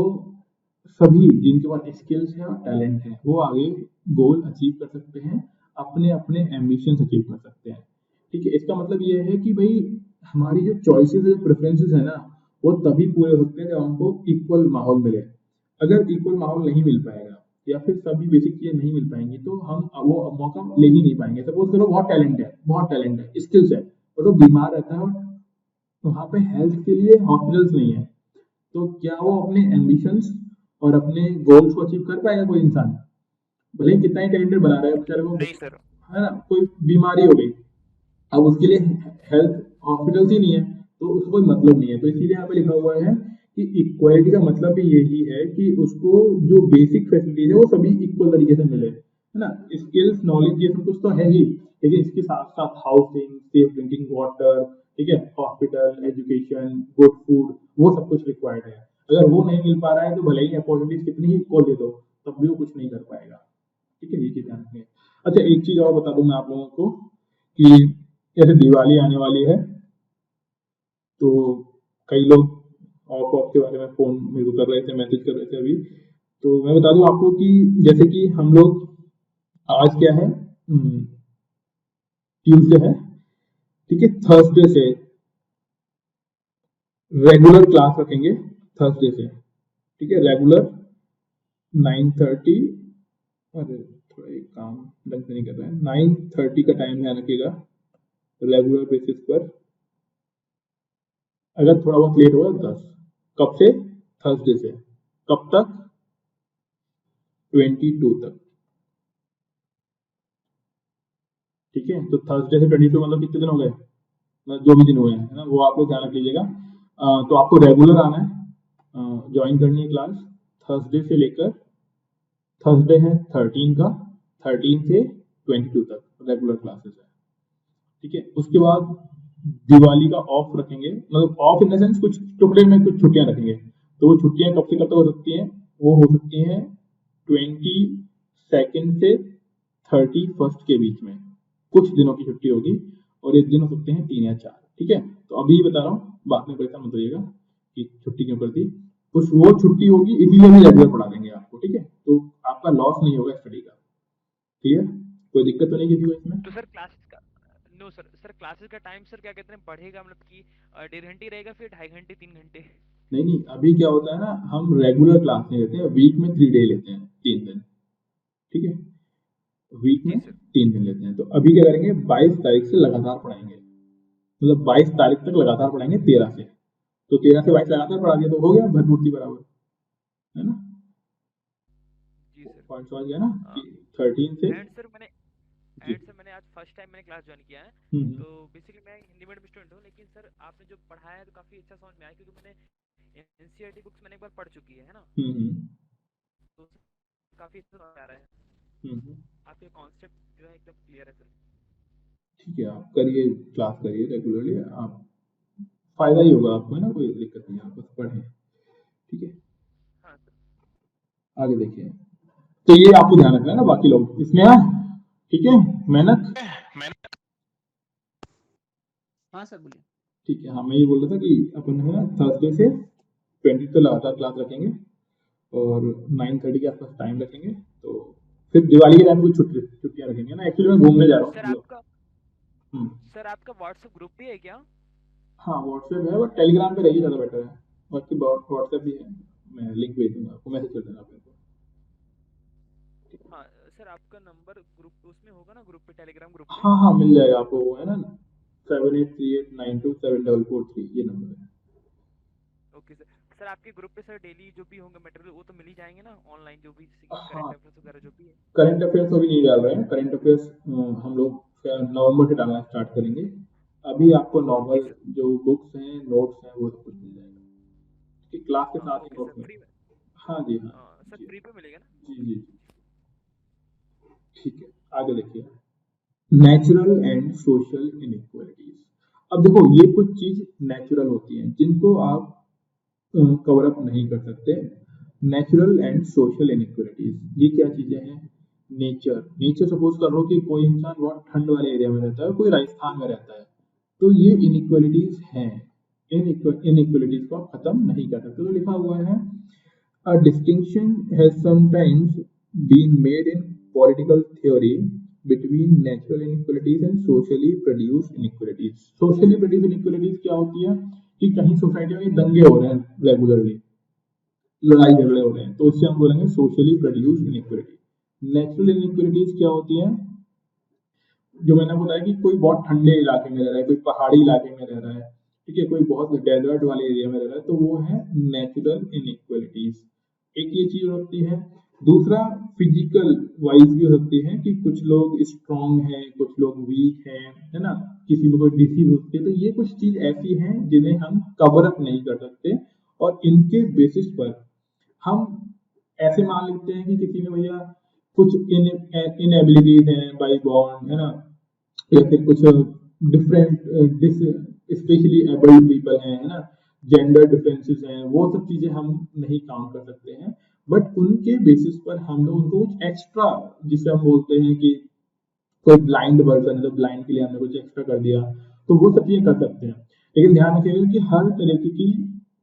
सभी जिनके पास स्किल्स है और टैलेंट है वो आगे गोल अचीव कर सकते हैं, अपने अपने एम्बिशन अचीव कर सकते हैं। ठीक है, इसका मतलब ये है कि भाई हमारी जो चॉइसेस है, प्रेफरेंसेस है ना, वो तभी पूरे होते हैं जब हमको इक्वल माहौल मिले। अगर इक्वल माहौल नहीं मिल पाएगा या फिर सभी बेसिक चीजें नहीं मिल पाएंगी तो हम वो मौका ले ही नहीं पाएंगे। सपोज करो बहुत टैलेंट है, स्किल्स है, और वो बीमार रहता है और वहाँ पे हेल्थ के लिए हॉस्पिटल्स नहीं है, तो क्या वो अपने एम्बिशंस और अपने गोल्स को अचीव कर पाएगा? कोई इंसान भले ही कितना ही टैलेंटेड बना रहा है बेचारे को, नहीं सर। है ना, कोई बीमारी हो गई, अब उसके लिए हेल्थ हॉस्पिटल्स ही नहीं है, तो उसको कोई मतलब नहीं है। तो इसीलिए यहाँ पे लिखा हुआ है कि इक्वालिटी का मतलब भी यही है कि उसको जो बेसिक फैसिलिटीज है वो सभी इक्वल तरीके से मिले, है ना। स्किल्स, नॉलेज, ये सब कुछ तो है ही, लेकिन इसके साथ साथ हाउसिंग, सेफ ड्रिंकिंग वाटर, ठीक है, हॉस्पिटल, एजुकेशन, गुड फूड, वो सब कुछ रिक्वायर्ड है। अगर वो नहीं मिल पा रहा है तो भले ही अपॉर्चुनिटीज कितनी ही इक्वल दे दो, तब भी वो कुछ नहीं कर पाएगा। ठीक है, ये चीज ध्यान रखिए। अच्छा, एक चीज और बता दूं मैं आप लोगों को कि जैसे दिवाली आने वाली है, तो कई लोग ऑफ ऑफ के बारे में फोन मेरे को कर रहे थे, मैसेज कर रहे थे अभी। तो मैं बता दूं आपको कि जैसे कि हम लोग आज क्या है, ट्यूसडे है, ठीक है, थर्सडे से रेगुलर क्लास रखेंगे, थर्सडे से, ठीक है, रेगुलर 9:30, अरे थोड़ा एक काम ढंग से नहीं कर रहा है, 9:30 का टाइम ध्यान रखिएगा, रेगुलर बेसिस पर। अगर थोड़ा बहुत लेट हुआ 10, कब से? थर्सडे से। कब तक? 22 तक। ठीक है, तो थर्सडे से 22 मतलब कितने दिन हो गए? मतलब जो भी दिन हुए हैं, है ना, वो आप लोग ध्यान रख लीजिएगा। तो आपको रेगुलर आना है, ज्वाइन करनी है क्लास, थर्सडे से लेकर, थर्सडे है 13 का, 13 से 22 तक रेगुलर क्लासेस है। ठीक है, उसके बाद दिवाली का ऑफ रखेंगे, मतलब ऑफ इन द सेंस कुछ टुकड़े में कुछ छुट्टियां रखेंगे। तो वो छुट्टियां कब से कब तक हो सकती हैं? वो हो सकती हैं 22 से 31 के बीच में, कुछ दिनों की छुट्टी होगी, और एक दिन हो सकते हैं 3 या 4। ठीक है, तो अभी बता रहा हूँ, बाद में परेशान मत होइएगा कि छुट्टी क्यों कर दी। कुछ वो छुट्टी होगी, इसीलिए हम रेगुलर पढ़ा देंगे आपको। ठीक है, तो आपका लॉस नहीं होगा स्टडी का। क्लियर? कोई दिक्कत तो नहीं किसी को इसमें? तो सर क्लासेस का, नो सर, सर क्लासेस का टाइम सर क्या कहते हैं बढ़ेगा, मतलब कि 1.5 घंटे रहेगा, फिर 2.5 घंटे, 3 घंटे? नहीं नहीं, अभी क्या होता है ना, हम रेगुलर क्लास नहीं लेते हैं, वीक में 3 डे लेते हैं, 3 दिन। ठीक है, वीक जी में सर। 3 दिन लेते हैं। तो अभी क्या करेंगे, 22 तारीख से लगातार पढ़ाएंगे, मतलब 22 तारीख तक लगातार पढ़ाएंगे, 13 से। तो 13 से 22 लगातार पढ़ा दिया तो हो गया भरपूर्ति बराबर, है ना। जी सर। पॉइंट समझ गया ना कि 13 से। एंड सर मैंने जी। एंड सर मैंने आज फर्स्ट टाइम मैंने क्लास ज्वाइन किया है, हम्म तो बेसिकली मैं हिंदी मीडियम स्टूडेंट हूँ, लेकिन सर आपने जो पढ़ाया है तो काफ़ी अच्छा समझ में आया, क्योंकि मैंने एनसीईआरटी बुक्स मैंने एक बार पढ़ चुकी है ना, हम्म हम्म तो काफ़ी अच्छा समझ आ रहा है, हम्म। आपके कॉन्सेप्ट जो है एकदम क्लियर है सर। ठीक है, आप करिए, क्लास करिए रेगुलरली, आप फायदा ही होगा आपको, है ना, कोई दिक्कत नहीं है, आप बस पढ़ें। ठीक है, हाँ सर। आगे देखिए। तो ये आपको ध्यान रखना है ना, बाकी लोग इसमें ठीक है, मेहनत। हाँ सर बोलिए। ठीक है, हाँ, मैं ये बोल रहा था कि अपन है ना थर्सडे से 20 तो लगातार क्लास रखेंगे, और 9:30 के आसपास टाइम रखेंगे। तो फिर दिवाली के टाइम कुछ छुट्टियां रखेंगे ना, एक्चुअली मैं घूमने जा रहा सर हूँ। आपका सर आपका व्हाट्सएप ग्रुप भी है क्या? हाँ, व्हाट्सएप है, बट टेलीग्राम पे रहिए, ज़्यादा बेटर है। बाकी व्हाट्सएप भी है, मैं लिंक भेज दूंगा आपको, मैसेज कर देना आप मेरे को। हाँ सर, आपका नंबर ग्रुप उसमें होगा ना, ग्रुप पे, टेलीग्राम ग्रुप पे? हाँ हाँ, मिल जाएगा आपको, वो है ना 7838927443, ये नंबर है। Okay sir. सर आपके ग्रुप पे सर डेली जो भी होंगे मटेरियल वो तो मिल ही जाएंगे ना, ऑनलाइन जो भी हाँ, करंट अफेयर्स वगैरह जो भी है? करंट अफेयर्स अभी नहीं डाल रहे हैं, करंट अफेयर्स हम लोग नवंबर से डालना स्टार्ट करेंगे। अभी आपको जी नॉर्मल सर। जो बुक्स हैं, नोट्स हैं, वो सब कुछ मिल जाएगा। कि क्लास के साथ ही ओके नोट सर, कर। फ्री में। हाँ जी, हाँ सर जी फ्री पे मिलेगा ना? जी जी जी, ठीक है, आगे देखिए, नेचुरल एंड सोशल इनइक्वालिटीज। अब देखो ये कुछ चीज नेचुरल होती हैं जिनको आप कवर अप नहीं कर सकते। नेचुरल एंड सोशल इनइक्वालिटीज ये क्या चीजें हैं? नेचर, नेचर सपोज कर लो कि कोई इंसान बहुत ठंड वाले एरिया में रहता है, कोई राजस्थान में रहता है, तो ये इनइक्वालिटीज हैं। इन इनइक्वालिटीज को आप खत्म नहीं कर सकते। तो लिखा हुआ है, a distinction has sometimes been made in political theory between natural inequalities and socially produced inequalities. Socially produced inequalities क्या होती है कि कहीं सोसाइटी में दंगे हो रहे हैं रेगुलरली, लड़ाई झगड़े हो रहे हैं, तो इससे हम बोलेंगे socially produced inequality. Natural inequalities क्या होती हैं? जो मैंने बताया कि कोई बहुत ठंडे इलाके में रह रहा है, कोई पहाड़ी इलाके में रह रहा है, ठीक है, कोई बहुत डेजर्ट वाले एरिया में रह रहा है, तो वो है नेचुरल इनइक्वालिटीज। एक ये चीज होती है। दूसरा फिजिकल वाइज भी हो सकती है कि कुछ लोग स्ट्रांग हैं, कुछ लोग वीक हैं, है ना, किसी में कोई डिसीज होती है। तो ये कुछ चीज ऐसी हैं जिन्हें हम कवर अप नहीं कर सकते, और इनके बेसिस पर हम ऐसे मान लेते हैं कि किसी में भैया कुछ इनएबिलिटीज हैं बाई बॉर्न, है ना, या फिर कुछ डिफरेंट स्पेशली एबल्ड पीपल हैं, है ना, जेंडर डिफरेंसेस हैं, वो सब चीजें हम नहीं काउंट कर सकते हैं। बट उनके बेसिस पर हम लोग उनको कुछ एक्स्ट्रा, जिसे हम बोलते हैं कि कोई ब्लाइंड पर्सन है तो ब्लाइंड के लिए हमने कुछ एक्स्ट्रा कर दिया, तो वो सब चीजें कर सकते हैं। लेकिन ध्यान रखिएगा कि हर तरीके की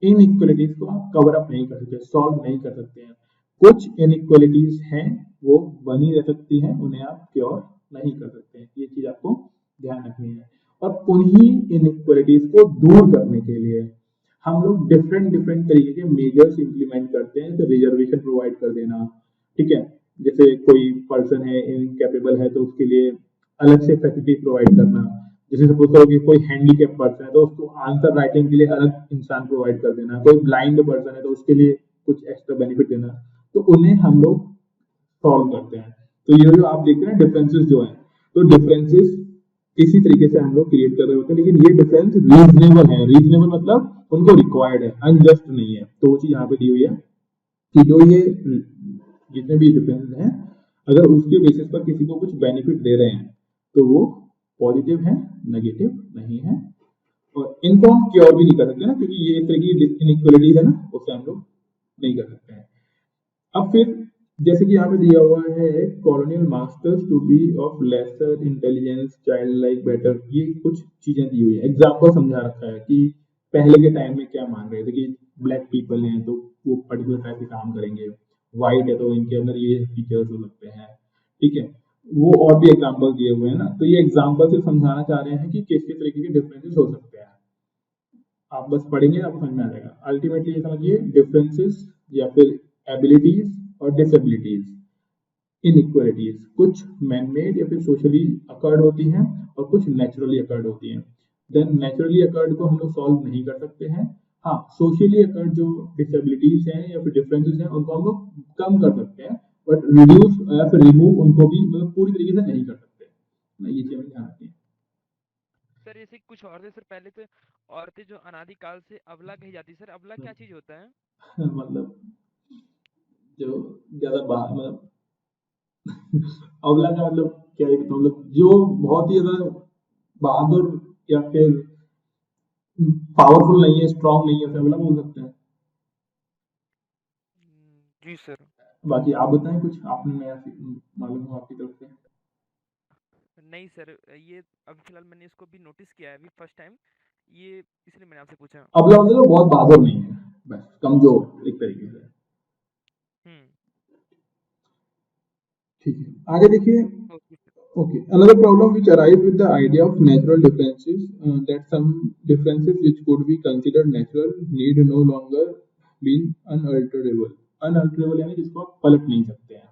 इनइक्वालिटीज को आप कवर अप नहीं कर सकते, सॉल्व नहीं कर सकते हैं। कुछ इनइक्वालिटीज हैं वो बनी रह सकती हैं, उन्हें आप क्योर नहीं कर सकते हैं। ये चीज आपको ध्यान रखनी है। और उन्हीं इनइक्वालिटीज को दूर करने के लिए हम लोग डिफरेंट डिफरेंट तरीके के मेजर्स इंप्लीमेंट करते हैं। तो रिजर्वेशन प्रोवाइड कर देना, ठीक है, जैसे कोई पर्सन है इनकेपेबल है तो उसके लिए अलग से फैसिलिटी प्रोवाइड करना। जैसे सपोज करो कि कोई हैंडीकैप पर्सन है तो उसको आंसर राइटिंग के लिए अलग इंसान प्रोवाइड कर देना, कोई ब्लाइंड पर्सन है तो उसके लिए कुछ एक्स्ट्रा बेनिफिट देना, तो उन्हें हम लोग सॉल्व करते हैं। तो ये जो आप देख रहे हैं डिफरेंसेस जो है, तो डिफरेंसेस इसी तरीके से हम लोग क्रिएट कर रहे होते हैं, लेकिन ये डिफरेंस रीजनेबल है। रीजनेबल मतलब उनको रिक्वायर्ड है, अनजस्ट नहीं है। तो वो चीज यहाँ पे दी हुई है कि जो ये जितने भी डिफरेंसेस हैं, अगर उसके बेसिस पर किसी को कुछ बेनिफिट दे रहे हैं तो वो पॉजिटिव है, नेगेटिव नहीं है। और इनको हम क्योर भी नहीं कर सकते ना, क्योंकि ये इस तरह की इनइक्वालिटीज है ना, उससे हम लोग नहीं कर सकते हैं। अब फिर जैसे कि यहाँ पे दिया हुआ है, colonial masters to be of lesser intelligence child like better, ये कुछ चीजें दी हुई है, एग्जाम्पल समझा रखा है कि पहले के टाइम में क्या मान रहे थे कि ब्लैक पीपल हैं तो वो पर्टिकुलर टाइप के काम करेंगे, व्हाइट है तो इनके अंदर ये फीचर्स हो सकते हैं, ठीक है, वो और भी एग्जाम्पल दिए हुए हैं ना। तो ये एग्जाम्पल सिर्फ समझाना चाह रहे हैं कि किस किस तरीके के डिफरेंसेस हो सकते हैं। आप बस पढ़ेंगे आपको समझ में आ जाएगा। अल्टीमेटली ये समझिए, डिफरेंसेस या फिर एबिलिटीज और डिसेबिलिटीज, इनइक्वालिटीज कुछ मैनमेड या फिर सोशली अकर्ड होती हैं और कुछ नेचुरली अकर्ड होती हैं। देन नेचुरली अकर्ड को हम लोग सॉल्व नहीं कर सकते हैं। हाँ, सोशली अकर्ड जो डिसेबिलिटीज हैं या फिर डिफरेंसेस हैं उनको हम लोग कम कर सकते हैं, बट रिड्यूस या फिर रिमूव उनको भी मतलब पूरी तरीके से नहीं कर सकते ना। ये चीज हमें ध्यान रखनी है। सर जैसे कुछ औरतें, सर पहले तो औरतें जो अनादिकाल से अबला कही जाती, सर अबला क्या चीज होता है? मतलब जो ज्यादा मतलब अबला का मतलब क्या है, तो मतलब जो बहुत ही ज्यादा बहादुर या फिर पावरफुल नहीं है, स्ट्रांग नहीं है, उसे अबला बोल सकते हैं। जी सर। बाकी आप बताएं कुछ आपने नया मालूम हो आपकी तरफ से। नहीं सर, ये अभी फिलहाल मैंने इसको भी नोटिस किया है अभी फर्स्ट टाइम, ये इसलिए मैंने आपसे पूछा। अबला मतलब बहुत बहादुर नहीं है, बस कमजोर एक तरीके से। ठीक है, आगे देखिए। Okay, another problem which arises with the idea of natural differences, that some differences which could be considered natural need no longer be unalterable. Unalterable यानी जिसको आप पलट नहीं सकते हैं।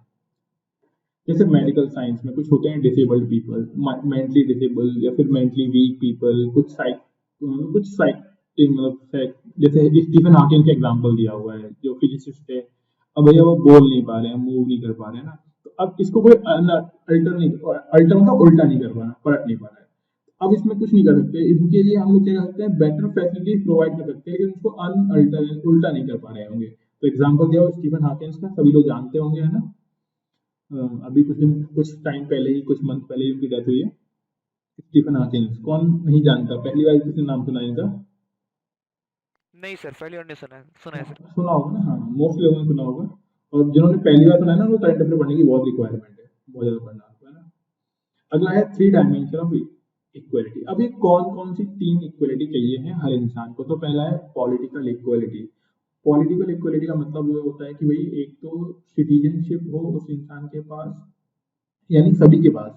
जैसे मेडिकल साइंस में कुछ होते हैं डिसेबल्ड पीपल, मेंटली डिसेबल या फिर मेंटली वीक पीपल, कुछ मतलब जैसे स्टीफन हॉकिंग का एग्जांपल दिया हुआ है जो फिजिसिस्ट थे। अब भैया वो बोल नहीं पा रहे हैं, मूव नहीं कर पा रहे हैं ना, तो अब इसको कोई अल्टर मतलब उल्टा नहीं कर पा रहा, पलट नहीं पा रहा है। अब इसमें कुछ नहीं कर सकते, इनके लिए हम लोग क्या कर सकते हैं, बेटर फैसिलिटीज प्रोवाइड कर सकते हैं, लेकिन उसको उल्टा नहीं कर पा रहे होंगे। तो एग्जाम्पल दिया हो स्टीफन हॉकिंस का, सभी लोग जानते होंगे, है ना। अभी कुछ टाइम पहले ही, कुछ मंथ पहले ही उनकी डेथ हुई है। स्टीफन हॉकिंस, कौन नहीं जानता, पहली बार किसी नाम सुना इनका? नहीं सर, पहली बार नहीं सुना है सर। सुना होगा ना, हाँ, मोस्ट लोगों ने सुना होगा। और जिन्होंने पहली बार सुना है ना, वो करंट अफेयर पढ़ने की बहुत रिक्वायरमेंट है, बहुत ज्यादा पढ़ना आपको, है ना। अगला है 3 डायमेंशन ऑफ इक्वलिटी। अब ये कौन कौन सी 3 इक्वलिटी चाहिए है हर इंसान को? तो पहला है पॉलिटिकल इक्वलिटी। पॉलिटिकल इक्वलिटी का मतलब वो होता है कि भाई एक तो सिटीजनशिप हो उस इंसान के पास, यानी सभी के पास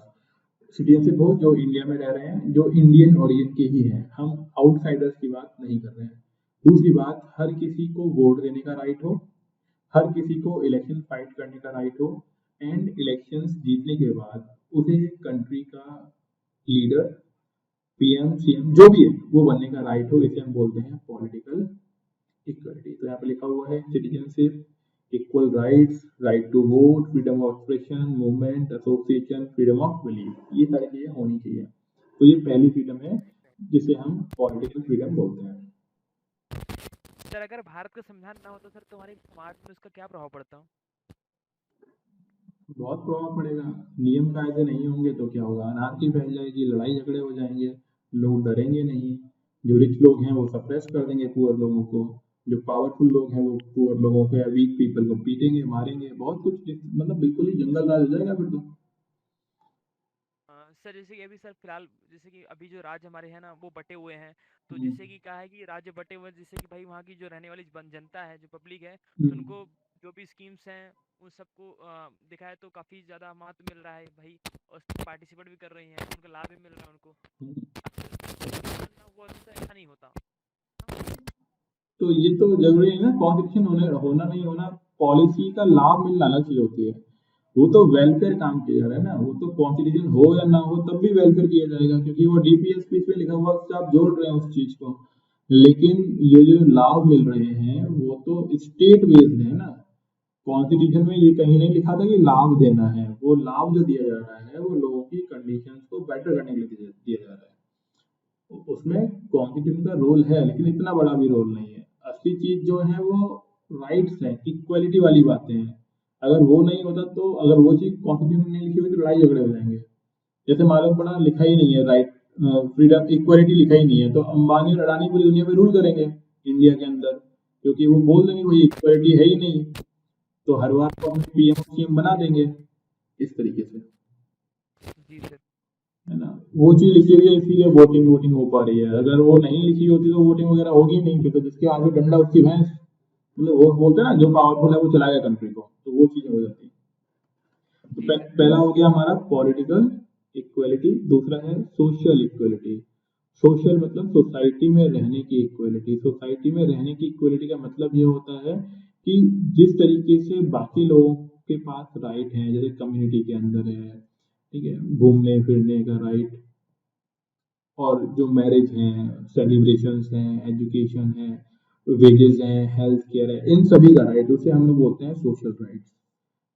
सिटीजनशिप हो जो इंडिया में रह रहे हैं, जो इंडियन ओरिजिन के ही हैं, हम आउटसाइडर्स की बात नहीं कर रहे हैं। दूसरी बात, हर किसी को वोट देने का राइट हो, हर किसी को इलेक्शन फाइट करने का राइट हो, एंड इलेक्शंस जीतने के बाद उसे कंट्री का लीडर, पीएम, सीएम जो भी है वो बनने का राइट हो। इसे हम बोलते हैं पॉलिटिकल इक्वलिटी। तो यहाँ पे लिखा हुआ है citizenship, equal rights, right to vote, freedom of expression, movement, association, freedom of belief, ये सारी चीजें होनी चाहिए। तो ये पहली फ्रीडम है जिसे हम पॉलिटिकल फ्रीडम बोलते हैं। सर अगर भारत का संविधान ना हो तो सर तुम्हारे समाज में उसका क्या प्रभाव पड़ता? बहुत प्रभाव पड़ेगा। नियम कायदे नहीं होंगे तो क्या होगा, अनारकी फैल जाएगी, लड़ाई झगड़े हो जाएंगे, लोग डरेंगे नहीं। जो रिच लोग हैं वो सप्रेस कर देंगे पुअर लोगों को, जो पावरफुल लोग हैं वो पुअर लोगों को या वीक पीपल को पीटेंगे, मारेंगे, बहुत कुछ, मतलब बिल्कुल ही जंगल राज हो जाएगा फिर तो। सर जैसे कि अभी सर फिलहाल जैसे कि अभी जो राज्य हमारे हैं ना वो बटे हुए हैं, तो जैसे कि कहा है कि राज्य बटे हुए हैं, जैसे कि भाई वहाँ की जो रहने वाली जनता है, जो पब्लिक है, तो उनको जो भी स्कीम्स हैं उन सबको दिखाया तो काफी ज्यादा महत्व मिल रहा है भाई, और पार्टिसिपेट भी कर रही हैं, उनका लाभ भी मिल रहा है उनको। वो ऐसा नहीं होता। तो ये तो जरूरी है ना, कॉन्स्टिट्यूशन होना नहीं होना, पॉलिसी का लाभ मिलना अलग चीज होती है। वो तो वेलफेयर काम किया जा रहा है ना, वो तो कॉन्स्टिट्यूशन हो या ना हो तब भी वेलफेयर किया जाएगा, क्योंकि वो डीपीएसपी पे लिखा हुआ है, आप जोड़ रहे हैं उस चीज को। लेकिन ये जो लाभ मिल रहे हैं वो तो स्टेट बेस्ड है ना। कॉन्स्टिट्यूशन में ये कहीं नहीं लिखा था कि लाभ देना है, वो लाभ जो दिया जा रहा है वो लोगों की कंडीशंस को बेटर करने के लिए दिया जा रहा है। उसमें कॉन्स्टिट्यूशन का रोल है, लेकिन इतना बड़ा भी रोल नहीं है। असली चीज जो है वो राइट्स है, इक्वलिटी वाली बातें हैं। अगर वो नहीं होता तो, अगर वो चीज कॉन्स्टिट्यूशन में नहीं लिखी हुई तो लड़ाई झगड़े हो जाएंगे। जैसे मालूम पड़ा लिखा ही नहीं है राइट, फ्रीडम, इक्वलिटी लिखा ही नहीं है, तो अंबानी और अडानी पूरी दुनिया पे रूल करेंगे इंडिया के अंदर, क्योंकि वो बोल देंगे भाई इक्वलिटी है ही नहीं, तो हर बार को अपने पीएम सीएम बना देंगे इस तरीके से, जी सर। है ना। वो चीज लिखी हुई है इसीलिए वोटिंग हो पा रही है। अगर वो नहीं लिखी होती तो वोटिंग वगैरह होगी नहीं, फिर तो जिसके आगे डंडा उसकी भैंस, मतलब वो बोलते हैं ना जो पावरफुल है वो चलाएगा कंट्री को, तो वो चीजें हो जाती है। तो पहला हो गया हमारा पॉलिटिकल इक्वलिटी। दूसरा है सोशल इक्वलिटी। सोशल मतलब सोसाइटी में रहने की इक्वलिटी। सोसाइटी में रहने की इक्वलिटी का मतलब ये होता है कि जिस तरीके से बाकी लोगों के पास राइट है, जैसे कम्युनिटी के अंदर है, ठीक है, घूमने फिरने का राइट, और जो मैरिज है, सेलिब्रेशंस हैं, एजुकेशन है, वेजेस हैं, हेल्थ केयर है, इन सभी का राइट, उसे हम लोग बोलते हैं सोशल राइट्स।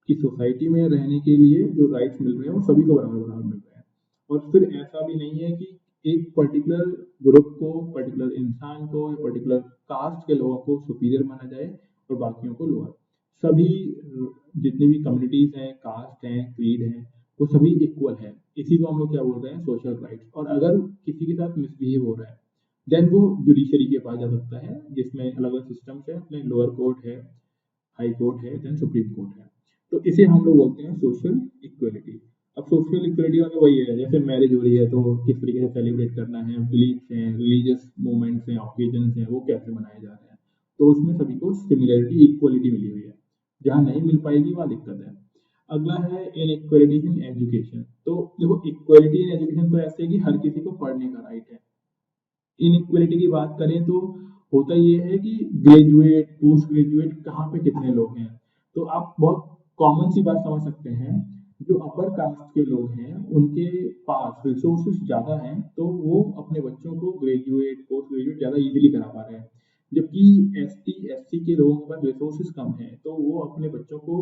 कि सोसाइटी में रहने के लिए जो राइट्स मिल रहे हैं वो सभी को बराबर बराबर मिल रहे हैं। और फिर ऐसा भी नहीं है कि एक पर्टिकुलर ग्रुप को, पर्टिकुलर इंसान को, पर्टिकुलर कास्ट के लोगों को सुपीरियर माना जाए और बाकियों को लोअर। सभी जितनी भी कम्युनिटीज हैं, कास्ट हैं, क्रीड हैं, वो सभी इक्वल है। इसी को हम लोग क्या बोल रहे हैं, सोशल राइट्स। और अगर किसी के साथ मिसबिहेव हो रहा है देन वो जुडिशरी के पास जा सकता है, जिसमें अलग अलग सिस्टम्स है, अपने लोअर कोर्ट है, हाई कोर्ट है, देन सुप्रीम कोर्ट है। तो इसे हम लोग बोलते हैं सोशल इक्वलिटी। अब सोशल इक्वलिटी मतलब वही है, जैसे मैरिज हो रही है तो किस तरीके से सेलिब्रेट करना है, बिलीफ्स हैं, रिलीजियस मूवमेंट्स हैं, ऑकेजन्स हैं, वो कैसे मनाए जा रहे हैं, तो उसमें सभी को सिमिलरिटी, इक्वलिटी मिली हुई है। जहाँ नहीं मिल पाएगी वहाँ दिक्कत है। अगला है इन इक्वलिटी इन एजुकेशन। तो देखो इक्वलिटी इन एजुकेशन तो ऐसे है कि हर किसी को पढ़ने का राइट है। इनइक्वलिटी की बात करें तो होता ये है कि ग्रेजुएट, पोस्ट ग्रेजुएट कहाँ पे कितने लोग हैं। तो आप बहुत कॉमन सी बात समझ सकते हैं, जो अपर कास्ट के लोग हैं उनके पास रिसोर्सेज ज़्यादा हैं, तो वो अपने बच्चों को ग्रेजुएट, पोस्ट ग्रेजुएट ज़्यादा इजीली करा पा रहे हैं। जबकि एसटी एससी के लोगों के पास रिसोर्सेज कम हैं, तो वो अपने बच्चों को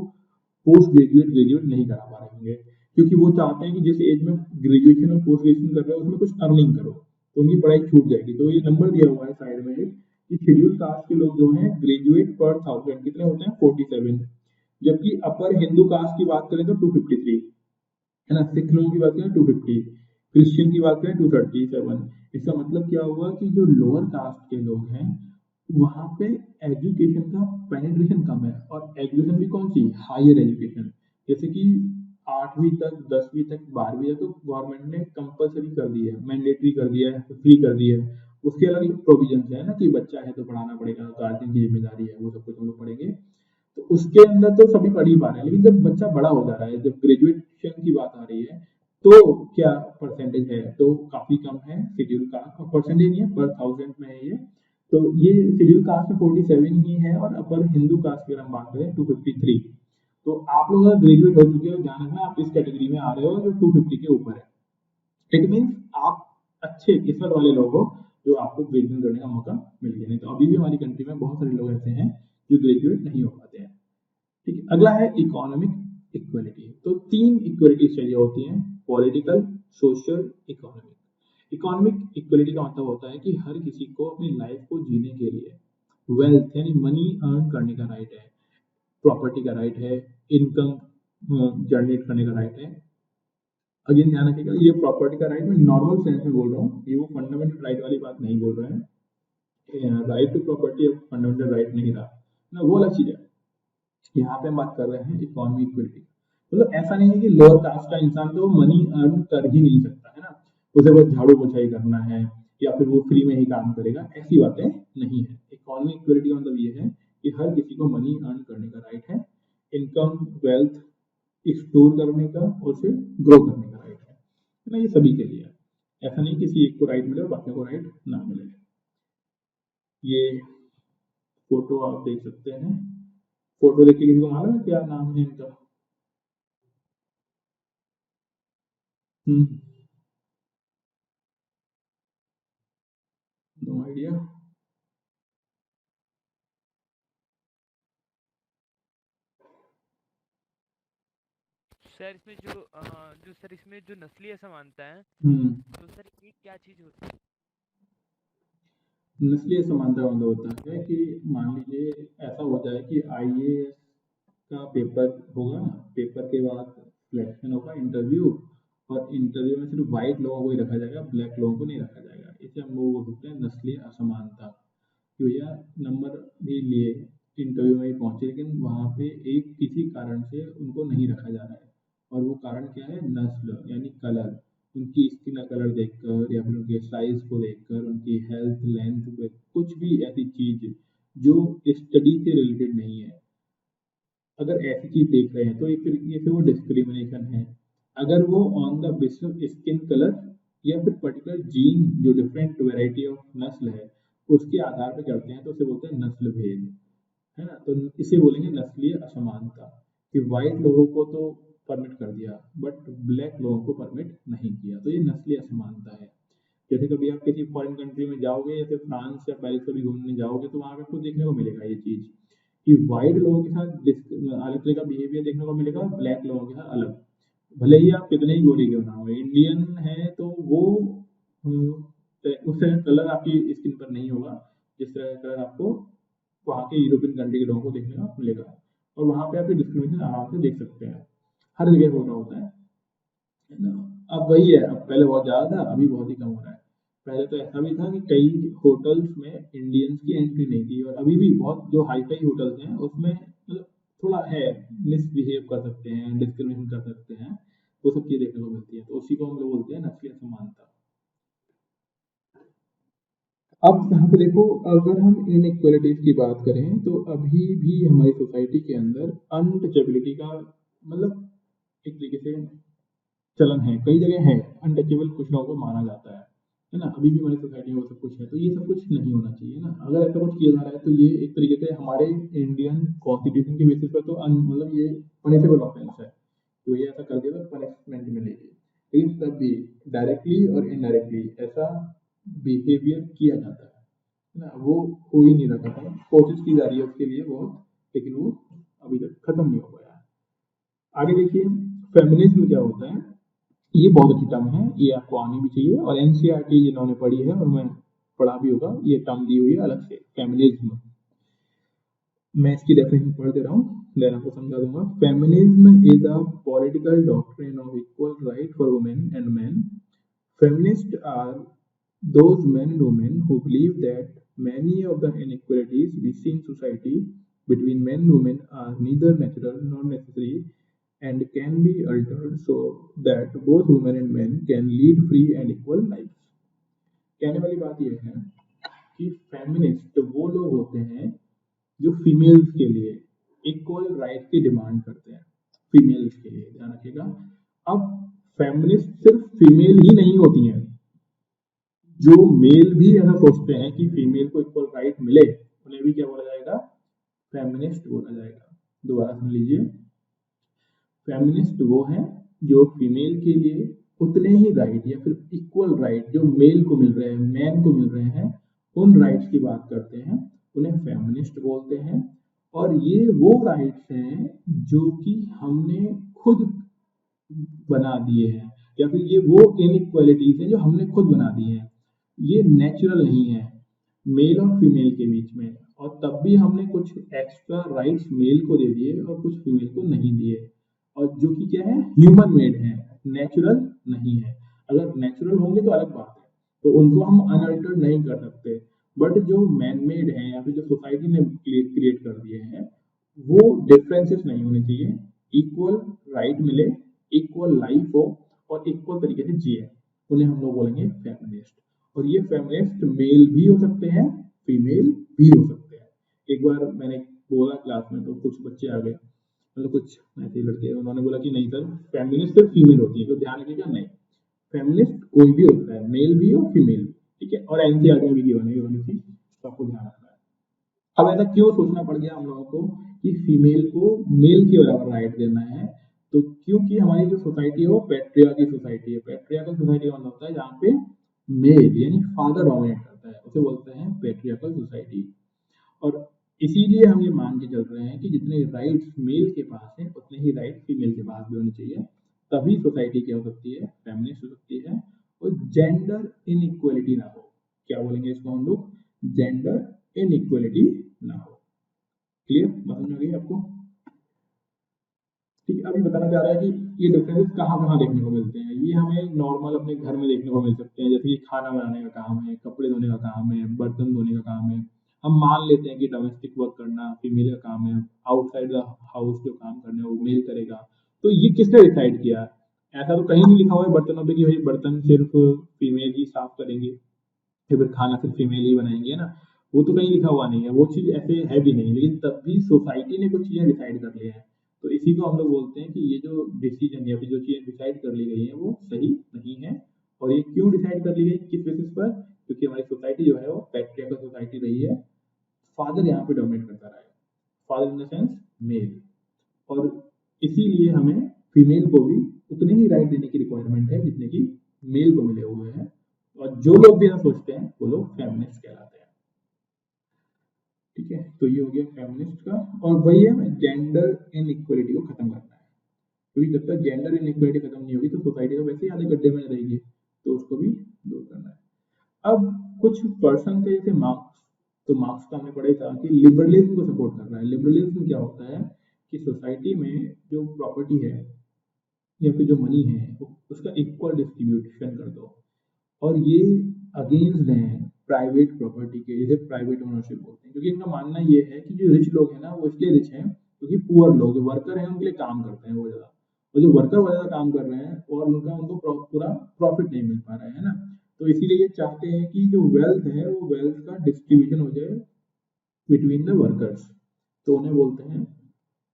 पोस्ट ग्रेजुएट नहीं करा पा रहे होंगे, क्योंकि वो चाहते हैं कि जिस एज में ग्रेजुएशन और पोस्ट ग्रेजुएशन कर रहे हो उसमें कुछ अर्निंग करो, तो उनकी पढ़ाई छूट जाएगी। तो ये नंबर दिया हुआ है साइड में कि शेड्यूल कास्ट के लोग जो हैं ग्रेजुएट पर 1000 कितने होते हैं 47, जबकि अपर हिंदू कास्ट की बात करें तो 253 है ना, सिख लोगों की बात करें 250, क्रिश्चियन की बात करें 237। इसका मतलब क्या हुआ कि जो लोअर कास्ट के लोग हैं वहां पे एजुकेशन का पेनिट्रेशन कम है, और एजुकेशन भी कौन सी हायर एजुकेशन, जैसे कि 8वीं तक 10वीं तक 12वीं तक तो गवर्नमेंट ने कंपलसरी कर दी है, मैंडेटरी कर दिया है, फ्री कर दी है। उसके अलग प्रोविजन है ना कि बच्चा है तो पढ़ाना पड़ेगा, गार्जियन की जिम्मेदारी है, वो सब कुछ हम लोग पढ़ेंगे। तो उसके अंदर तो सभी पढ़ ही पा रहे हैं, लेकिन जब बच्चा बड़ा हो जा रहा है, जब ग्रेजुएशन की बात आ रही है, तो क्या परसेंटेज है, तो काफी कम है शेड्यूल कास्ट, परसेंटेज नहीं है पर 1000 में है ये। तो ये शेड्यूल कास्ट में 47 ही है, और अपर हिंदू कास्ट की अगर हम बात करें 253। तो आप लोग अगर ग्रेजुएट हो चुके हो, ध्यान रखना आप इस कैटेगरी में आ रहे हो जो 250 के ऊपर है। इट मीन्स आप अच्छे किस्मत वाले लोग हो जो आपको ग्रेजुएशन करने का मौका मिल गया, नहीं तो अभी भी हमारी कंट्री में बहुत सारे लोग ऐसे हैं जो ग्रेजुएट नहीं हो पाते हैं। ठीक है, अगला है इकोनॉमिक इक्वलिटी। तो 3 इक्वलिटी चाहिए होती हैं, political, social, economic. Economic equality का मतलब होता है कि हर किसी को अपनी लाइफ को जीने के लिए वेल्थ यानी मनी अर्न करने का राइट है, प्रॉपर्टी का राइट है, इनकम जनरेट करने का राइट है। अगेन ध्यान रखिएगा, ये प्रॉपर्टी का राइट मैं नॉर्मल सेंस में बोल रहा हूँ, ये वो फंडामेंटल राइट वाली बात नहीं बोल रहे हैं। Right to property fundamental right नहीं रहा ना, वो अलग चीज है। यहाँ पे हम बात कर रहे हैं इकोनॉमी इक्वलिटी। मतलब ऐसा नहीं है कि लोअर कास्ट का इंसान तो मनी अर्न कर ही नहीं सकता है ना, उसे बस झाड़ू पोछाई करना है या फिर वो फ्री में ही काम करेगा, ऐसी बातें नहीं है। इकोनॉमी इक्वलिटी का मतलब ये है कि हर किसी को मनी अर्न करने का राइट है, इनकम वेल्थ एक्सप्लोर करने का और फिर ग्रो करने का राइट है ना, ये सभी के लिए है। ऐसा नहीं किसी एक को राइट मिले और बाकी को राइट ना मिले। ये फोटो आप देख सकते हैं, फोटो देख के किसी को मालूम है क्या नाम है इनका? No idea. सर इसमें जो सर इसमें जो नस्लीय समानता है, तो सर ये क्या चीज होती है? नस्लीय समानता का मतलब होता है कि मान लीजिए ऐसा हो जाए कि IAS का पेपर होगा, पेपर के बाद सिलेक्शन होगा, इंटरव्यू, और इंटरव्यू में सिर्फ व्हाइट लोगों को ही रखा जाएगा, ब्लैक लोगों को नहीं रखा जाएगा। इसे हम लोग बोल सकते हैं नस्लीय असमानता। कि भैया नंबर भी लिए, इंटरव्यू में ही पहुंचे, लेकिन वहाँ पे एक किसी कारण से उनको नहीं रखा जा रहा है, और वो कारण क्या है? नस्ल यानी कलर, उनकी स्किन का कलर देखकर या फिर उनके साइज को देखकर, उनकी हेल्थ लेंथ, कुछ भी ऐसी चीज जो स्टडी से रिलेटेड नहीं है, अगर ऐसी चीज देख रहे हैं तो एक तरीके से वो डिस्क्रिमिनेशन है। अगर वो on the basis of skin colour या फिर पर्टिकुलर जीन जो डिफरेंट वैरायटी ऑफ नस्ल है उसके आधार पर करते हैं तो उसे बोलते हैं नस्ल भेद, है ना। तो इसे बोलेंगे नस्लीय असमानता, कि व्हाइट लोगों को तो परमिट कर दिया बट ब्लैक लोगों को परमिट नहीं किया, तो ये नस्लीय असमानता है। जैसे कभी आप किसी फॉरेन कंट्री में जाओगे, जैसे फ्रांस या पेरिस कभी घूमने जाओगे, तो वहाँ पे आपको देखने को मिलेगा ये चीज कि व्हाइट लोगों के साथ अलग तरह का बिहेवियर देखने को मिलेगा, ब्लैक लोगों के साथ अलग। भले ही आप कितने ही गोरे क्यों ना हो, इंडियन है तो वो उस तरह कलर आपकी स्किन पर नहीं होगा जिस तरह का कलर आपको वहाँ के यूरोपियन कंट्री के लोगों को देखने को मिलेगा। और वहाँ पे आप डिस्क्रिमिनेशन आराम से देख सकते हैं, हर जगह हो रहा होता है ना। अब वही है, अब पहले बहुत ज्यादा था, अभी बहुत ही कम हो रहा है। पहले तो ऐसा भी था कि कई होटल्स में इंडियंस की एंट्री नहीं थी, और अभी भी बहुत जो हाई फाई होटल्स हैं उसमें मतलब थोड़ा है, मिसबिहेव कर सकते हैं, डिस्क्रिमिनेशन कर सकते हैं, वो सब चीजें देखने को मिलती है। तो उसी को हम लोग बोलते हैं नस्लीय समानता। अब यहाँ पे देखो, अगर हम इनइक्वालिटीज की बात करें तो अभी भी हमारी सोसाइटी के अंदर अनटचेबिलिटी का मतलब एक तरीके से चलन है, कई जगह है अनटचेबल, कुछ लोगों को माना जाता है ना। अभी भी हमारी सोसाइटी में वो सब कुछ है, तो ये सब कुछ नहीं होना चाहिए ना। अगर ऐसा कुछ किया जा रहा है तो ये एक तरीके से हमारे इंडियन कॉन्स्टिट्यूशन के बेसिस पर तो मतलब ये पनिशेबल ऑफेंस है, तो ये ऐसा कर दिया तो पनिशमेंट मिलेगी। लेकिन तब भी डायरेक्टली और इनडायरेक्टली ऐसा बिहेवियर किया जाता है ना, वो हो ही नहीं रहा था, कोशिश की जा रही है उसके लिए बहुत, लेकिन वो अभी तक खत्म नहीं हो पाया। आगे देखिए, फेमिनिज्म क्या होता है, ये बहुत अच्छी टर्म है, ये आपको आनी भी चाहिए, और एनसीईआरटी जिन्होंने पढ़ी है और मैं पढ़ा भी होगा, ये टर्म दी हुई है अलग से, फेमिनिज्म। मैं इसकी डेफिनेशन पढ़ दे रहा हूँ, देन आपको समझा दूंगा। Feminism is a political doctrine of equal right for women and main. Feminists are those men and women who believe that many of the inequalities we see in society between men and women are neither natural nor necessary and can be altered so that both women and men can lead free and equal lives. कहने वाली बात यह है कि फेमिनिस्ट वो लोग होते हैं जो फीमेल्स के लिए इक्वल राइट की डिमांड करते हैं, फीमेल्स के लिए, ध्यान रखिएगा। अब फेमिनिस्ट सिर्फ फीमेल ही नहीं होती हैं, जो मेल भी ऐसा सोचते हैं कि फीमेल को इक्वल राइट मिले, उन्हें भी क्या बोला जाएगा, फेमिनिस्ट बोला जाएगा। दोबारा सुन लीजिए, फेमिनिस्ट वो हैं जो फीमेल के लिए उतने ही राइट या फिर इक्वल राइट जो मेल को मिल रहे हैं, मैन को मिल रहे हैं, उन राइट्स की बात करते हैं, उन्हें फेमिनिस्ट बोलते हैं। और ये वो राइट्स हैं जो कि हमने खुद बना दिए हैं, या फिर ये वो इनइक्वालिटीज हैं जो हमने खुद बना दी हैं, ये नेचुरल नहीं है मेल और फीमेल के बीच में, और तब भी हमने कुछ एक्स्ट्रा राइट्स मेल को दे दिए और कुछ फीमेल को नहीं दिए, और जो कि क्या है, ह्यूमन मेड है, नेचुरल नहीं है। अगर नेचुरल होंगे तो अलग बात है, तो उनको हम अनअल्टर्ड नहीं कर सकते, बट जो मैन मेड है या फिर जो सोसाइटी ने क्रिएट कर दिए हैं, वो डिफरेंसेस नहीं होने चाहिए, इक्वल राइट मिले, इक्वल लाइफ हो और इक्वल तरीके से जिए, उन्हें हम लोग बोलेंगे फेमिनिस्ट। और ये फेमिनिस्ट मेल भी हो सकते हैं, फीमेल भी हो सकते हैं। एक बार मैंने बोला क्लास में तो कुछ बच्चे आ गए, मतलब कुछ ऐसे लड़के, उन्होंने बोला कि नहीं सर फेमिनिस्ट सिर्फ फीमेल होती है, तो ध्यान रखिएगा, नहीं, फेमिनिस्ट कोई भी होता है, मेल भी और फीमेल भी, ठीक है। और एनसीईआरटी में भी गिवन है वाली चीज, तो आपको ध्यान रखना है। अब ऐसा क्यों सोचना पड़ गया हम लोगों को कि फीमेल को मेल के बराबर राइट देना है, तो क्योंकि हमारी जो सोसाइटी है वो पैट्रियार्की सोसाइटी है। पैट्रियार्कल सोसाइटी का मतलब होता है जहाँ पे मेल यानी फादर डोमिनेट करता है, उसे बोलते हैं पैट्रियार्कल सोसाइटी। और इसीलिए हम ये मान के चल रहे हैं कि जितने राइट्स मेल के पास हैं उतने ही राइट फीमेल के पास भी होने चाहिए, तभी सोसाइटी क्या हो सकती है, फेमिनिस्ट हो सकती है, और जेंडर इनइक्वालिटी ना हो। क्या बोलेंगे इसको हम लोग, जेंडर इनइक्वालिटी ना हो। क्लियर, बात समझ आ गई आपको? ठीक है, अभी बताना चाह रहा है कि ये डिफरेंसेस कहाँ कहाँ देखने को मिलते हैं। ये हमें नॉर्मल अपने घर में देखने को मिल सकते हैं, जैसे कि खाना बनाने का काम है, कपड़े धोने का काम है, बर्तन धोने का काम है। हम मान लेते हैं कि डोमेस्टिक वर्क करना फीमेल का काम है, आउटसाइड द हाउस जो काम करने वो मेल करेगा। तो ये किसने डिसाइड किया? ऐसा तो कहीं नहीं लिखा हुआ है बर्तनों पे कि भाई बर्तन सिर्फ फीमेल ही साफ करेंगे या फिर खाना सिर्फ फीमेल ही बनाएंगे, ना, वो तो कहीं लिखा हुआ नहीं है, वो चीज ऐसे है भी नहीं। लेकिन तब भी सोसाइटी ने कुछ चीजें डिसाइड कर लिया है, तो इसी को हम लोग बोलते हैं कि ये जो डिसीजन या फिर जो चीजें डिसाइड कर ली गई है वो सही नहीं है। और ये क्यों डिसाइड कर ली गई, किस बेसिस पर? क्योंकि हमारी सोसाइटी जो है वो पैट्रियार्कल सोसाइटी रही है, फादर यहाँ पे डोमिनेट करता रहा है, father in the sense male, और इसीलिए हमें फीमेल को भी उतने ही राइट देने की रिक्वायरमेंट है जितने की मेल को मिले हुए हैं। और जो लोग भी ऐसा सोचते हैं वो लोग फेमिनिस्ट कहलाते हैं। ठीक है, तो ये हो गया फेमिनिस्ट का। और वही है, जेंडर इनइक्वालिटी को खत्म करना है, क्योंकि जब तक जेंडर इनइक्वालिटी खत्म नहीं होगी तो सोसाइटी तो वैसे ही आधे गड्ढे में रहेगी, तो उसको भी दूर करना है। अब कुछ पर्सन थे जैसे मार्क्स, तो मार्क्स का हमने पढ़ा था कि लिबरलिज्म को सपोर्ट कर रहा है। लिबरलिज्म क्या होता है कि सोसाइटी में जो प्रॉपर्टी है या फिर जो मनी है उसका इक्वल डिस्ट्रीब्यूशन कर दो, और ये अगेंस्ट हैं प्राइवेट प्रॉपर्टी के, जैसे प्राइवेट ओनरशिप बोलते हैं। क्योंकि इनका मानना ये है कि जो रिच लोग हैं ना वो इसलिए रिच हैं क्योंकि पुअर लोग जो वर्कर हैं उनके लिए काम करते हैं वो ज़्यादा, और जो वर्कर ज़्यादा काम कर रहे हैं और उनको पूरा प्रॉफिट नहीं मिल पा रहा है ना, तो इसीलिए ये चाहते हैं कि जो वेल्थ है वो वेल्थ का डिस्ट्रीब्यूशन हो जाए बिटवीन द वर्कर्स। तो उन्हें बोलते हैं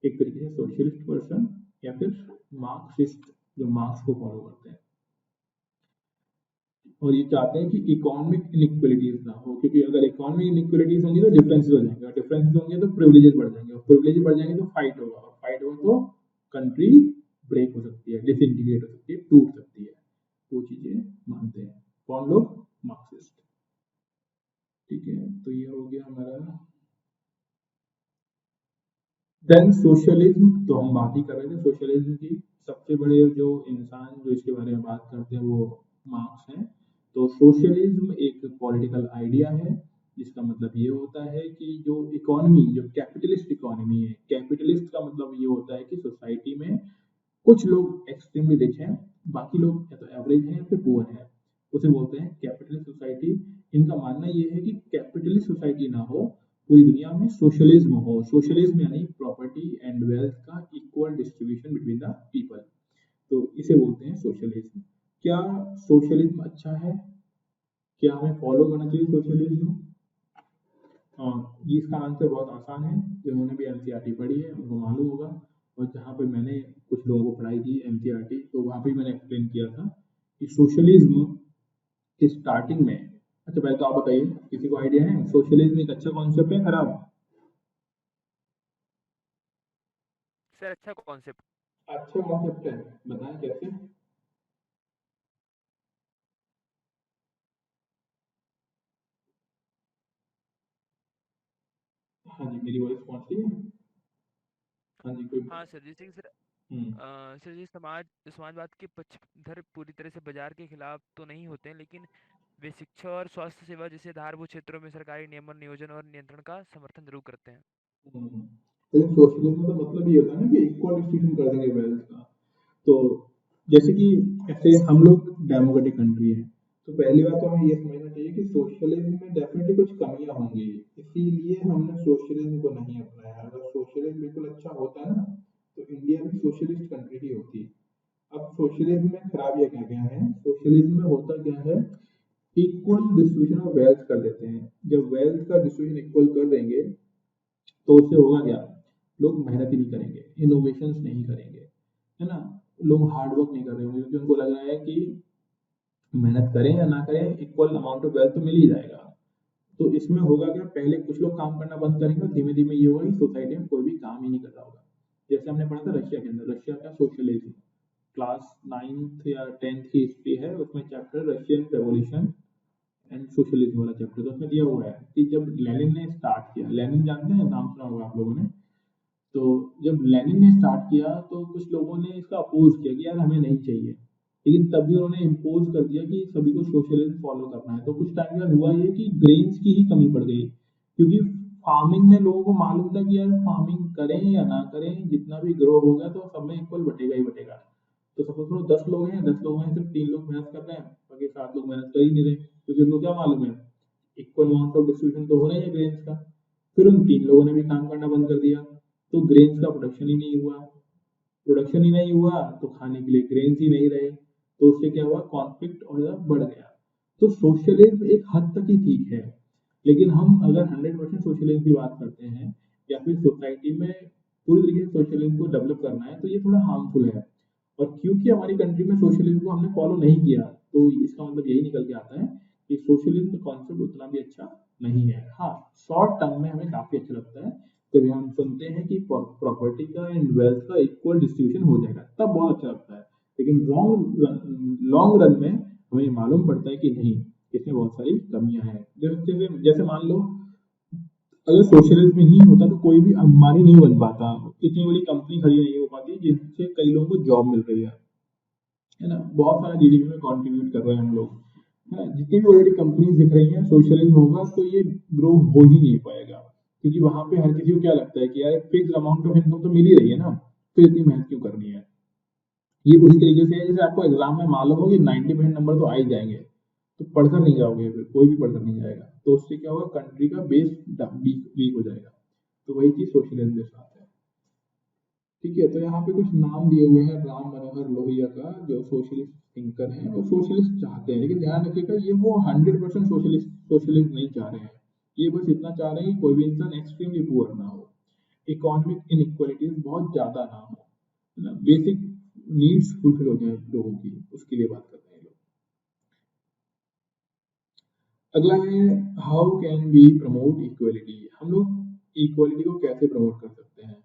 एक तरीके से सोशलिस्ट पर्सन या फिर मार्क्सिस्ट, जो मार्क्स को फॉलो करते हैं। और ये चाहते हैं कि इकोनॉमिक इनइक्वालिटीज ना हो, क्योंकि अगर इकोनॉमिक इनइक्वालिटीज होंगी तो डिफरेंसेस हो जाएंगे, और डिफरेंसेस होंगे तो प्रिविलेजेस बढ़ जाएंगे, और प्रिविलेजेस बढ़ जाएंगे तो फाइट होगा, और फाइट होगा तो कंट्री ब्रेक हो सकती है, डिसइंटीग्रेट हो सकती है, टूट सकती है। वो चीजें मानते हैं कौन लोग, मार्क्सिस्ट। ठीक है, तो ये हो गया हमारा। देन सोशलिज्म, तो हम बात ही कर रहे थे सोशलिज्म की। सबसे बड़े जो इंसान जो इसके बारे में बात करते हैं वो मार्क्स हैं। तो सोशलिज्म एक पॉलिटिकल आइडिया है जिसका मतलब ये होता है कि जो इकोनॉमी जो कैपिटलिस्ट इकोनॉमी है, कैपिटलिस्ट का मतलब ये होता है कि सोसाइटी में कुछ लोग एक्सट्रीमली रिच हैं, बाकी लोग या तो एवरेज हैं या फिर पुअर हैं, उसे बोलते हैं कैपिटलिस्ट सोसाइटी। इनका मानना ये है कि कैपिटलिस्ट सोसाइटी ना हो, पूरी दुनिया में सोशलिज्म हो। सोशलिज्म यानी प्रॉपर्टी एंड वेल्थ का equal distribution between the people, तो इसे बोलते हैं सोशलिज्म। क्या सोशलिज्म अच्छा है? क्या हमें फॉलो करना चाहिए सोशलिज्म? ये इसका आंसर बहुत आसान है, जिन्होंने भी एनसीईआरटी पढ़ी है उनको मालूम होगा। और जहाँ पे मैंने कुछ लोगों को पढ़ाई की एनसीईआरटी, तो वहाँ पे मैंने एक्सप्लेन किया था कि सोशलिज्म की स्टार्टिंग में, अच्छा पहले तो आप बताइए, किसी को आइडिया है सोशलिज्म एक अच्छा कॉन्सेप्ट है खराब? सर अच्छा कॉन्सेप्ट। अच्छा कॉन्सेप्ट है, बताएं कैसे? हाँ जी, मेरी वॉइस पहुंच रही है? हाँ जी, कोई। हाँ सर, जैसे कि सर हम्म। सर ये समाजवाद के पक्षधर पूरी तरह से बाजार के खिलाफ तो नहीं होते हैं, लेकिन वे शिक्षा और स्वास्थ्य सेवा जैसे आधारभूत क्षेत्रों में सरकारी नियमन, नियोजन और नियंत्रण का समर्थन जरूर करते हैं। लेकिन सोशलिज्म का मतलब ये होता है ना कि इक्वल डिस्ट्रीब्यूशन कर देंगे वेल्थ का। तो जैसे कि ऐसे हम लोग डेमोक्रेटिक कंट्री है, तो पहली बात तो हमें ये समझना चाहिए कि सोशलिज्म में डेफिनेटली कुछ कमियां होंगी, इसीलिए हमने सोशलिज्म को नहीं अपनाया। अगर सोशलिज्म बिल्कुल अच्छा होता ना, तो इंडिया भी सोशलिस्ट कंट्री ही होती। अब सोशलिज्म में खराबियां क्या क्या है? सोशलिज्म में होता क्या है, इक्वल डिस्ट्रीब्यूशन ऑफ वेल्थ कर देते हैं। जब वेल्थ का डिस्ट्रीब्यूशन इक्वल कर देंगे तो उससे होगा क्या, लोग मेहनत ही नहीं करेंगे, इनोवेशंस नहीं करेंगे, है ना। लोग हार्ड वर्क नहीं कर रहे होंगे क्योंकि उनको लग रहा है कि मेहनत करें या ना करें, इक्वल अमाउंट ऑफ वेल्थ तो मिल ही जाएगा। तो इसमें होगा क्या, पहले कुछ लोग काम करना बंद करेंगे और धीमे धीमे ये होगा कि सोसाइटी में कोई भी काम ही नहीं कर रहा होगा। जैसे हमने पढ़ा था रशिया के अंदर, रशिया का सोशलिज्म, क्लास 9th या 10th की हिस्ट्री है, उसमें chapter Russian revolution and socialism वाला चैप्टर, तो उसमें दिया हुआ है कि जब लेनिन ने स्टार्ट किया, लेनिन जानते हैं, नाम सुना होगा आप लोगों ने। तो जब लेनिन ने स्टार्ट किया तो कुछ लोगों ने इसका अपोज किया कि यार हमें नहीं चाहिए, लेकिन तभी उन्होंने इम्पोज कर दिया कि सभी को सोशलिज्म फॉलो करना है। तो कुछ टाइम बाद हुआ ये कि ग्रेन्स की ही कमी पड़ गई, क्योंकि फार्मिंग में लोगों को मालूम था कि यार फार्मिंग करें या ना करें, जितना भी ग्रो होगा तो सब में इक्वल बटेगा ही बटेगा। तो सपोज करो 10 लोग हैं, 10 लोगों में सिर्फ 3 लोग मेहनत कर रहे हैं, बाकी 7 लोग मेहनत कर ही नहीं रहे, क्योंकि उनको क्या मालूम है, इक्वल अमाउंट ऑफ डिस्ट्रीब्यूशन तो होना ही है ग्रेन्स का। फिर उन 3 लोगों ने भी काम करना बंद कर दिया, तो ग्रेन्स का प्रोडक्शन ही नहीं हुआ। प्रोडक्शन ही नहीं हुआ तो खाने के लिए ग्रेन्स ही नहीं रहे, तो उससे क्या हुआ, कॉन्फ्लिक्ट और बढ़ गया। तो सोशलिज्म एक हद तक ही ठीक है, लेकिन हम अगर 100% सोशलिज्म की बात करते हैं या फिर सोसाइटी में पूरी तरीके से सोशलिज्म को डेवलप करना है, तो ये थोड़ा हार्मफुल है। और क्योंकि हमारी कंट्री में सोशलिज्म को हमने फॉलो नहीं किया, तो इसका मतलब यही निकल के आता है कि सोशलिज्म कॉन्सेप्ट उतना भी अच्छा नहीं है। हाँ, शॉर्ट टर्म में हमें काफी अच्छा लगता है, कभी हम सुनते हैं कि प्रॉपर्टी का एंड वेल्थ का इक्वल डिस्ट्रीब्यूशन हो जाएगा, तब बहुत अच्छा लगता है। लेकिन लॉन्ग रन में हमें मालूम पड़ता है कि नहीं, इसमें बहुत सारी कमियां हैं। जैसे जैसे मान लो अगर सोशलिज्म ही होता तो कोई भी अंबानी नहीं बन पाता, इतनी बड़ी कंपनी खड़ी नहीं हो पाती जिससे कई लोगों को जॉब मिल रही है ना। बहुत सारा जीडीपी में कंट्रीब्यूट कर रहे हैं हम लोग, है ना। जितनी भी बड़ी कंपनीज दिख रही हैं, सोशलिज्म होगा तो ये ग्रो हो ही नहीं पाएगा, क्योंकि वहां पे हर किसी को क्या लगता है कि यार फिक्स अमाउंट ऑफ इनकम तो मिल ही रही है ना, फिर इतनी मेहनत क्यों करनी है। ये उसी तरीके से है जैसे आपको एग्जाम में मालूम हो कि 90% नंबर तो आ ही जाएंगे, तो पढ़कर नहीं जाओगे, फिर कोई भी पढ़कर नहीं जाएगा, तो उससे क्या होगा, कंट्री का बेस वीक हो जाएगा। तो वही चीज सोशलिज्म के साथ है। ठीक है, तो यहाँ पे कुछ नाम दिए हुए हैं राम मनोहर लोहिया का, जो सोशलिस्ट थिंकर हैं और सोशलिस्ट चाहते हैं, लेकिन ध्यान रखिएगा ये वो 100% सोशलिस्ट नहीं चाह रहे हैं। ये बस इतना चाह रहे हैं कि कोई भी इंसान एक्सट्रीमली पुअर ना हो, इकोनॉमिक इनइक्वालिटीज बहुत ज्यादा ना हो, है ना, बेसिक नीड्स फुलफिल हो जाए लोगों की, उसके लिए बात करते हैं लोग। अगला है how can be promote equality, हम लोग इक्वलिटी को कैसे प्रमोट कर सकते हैं।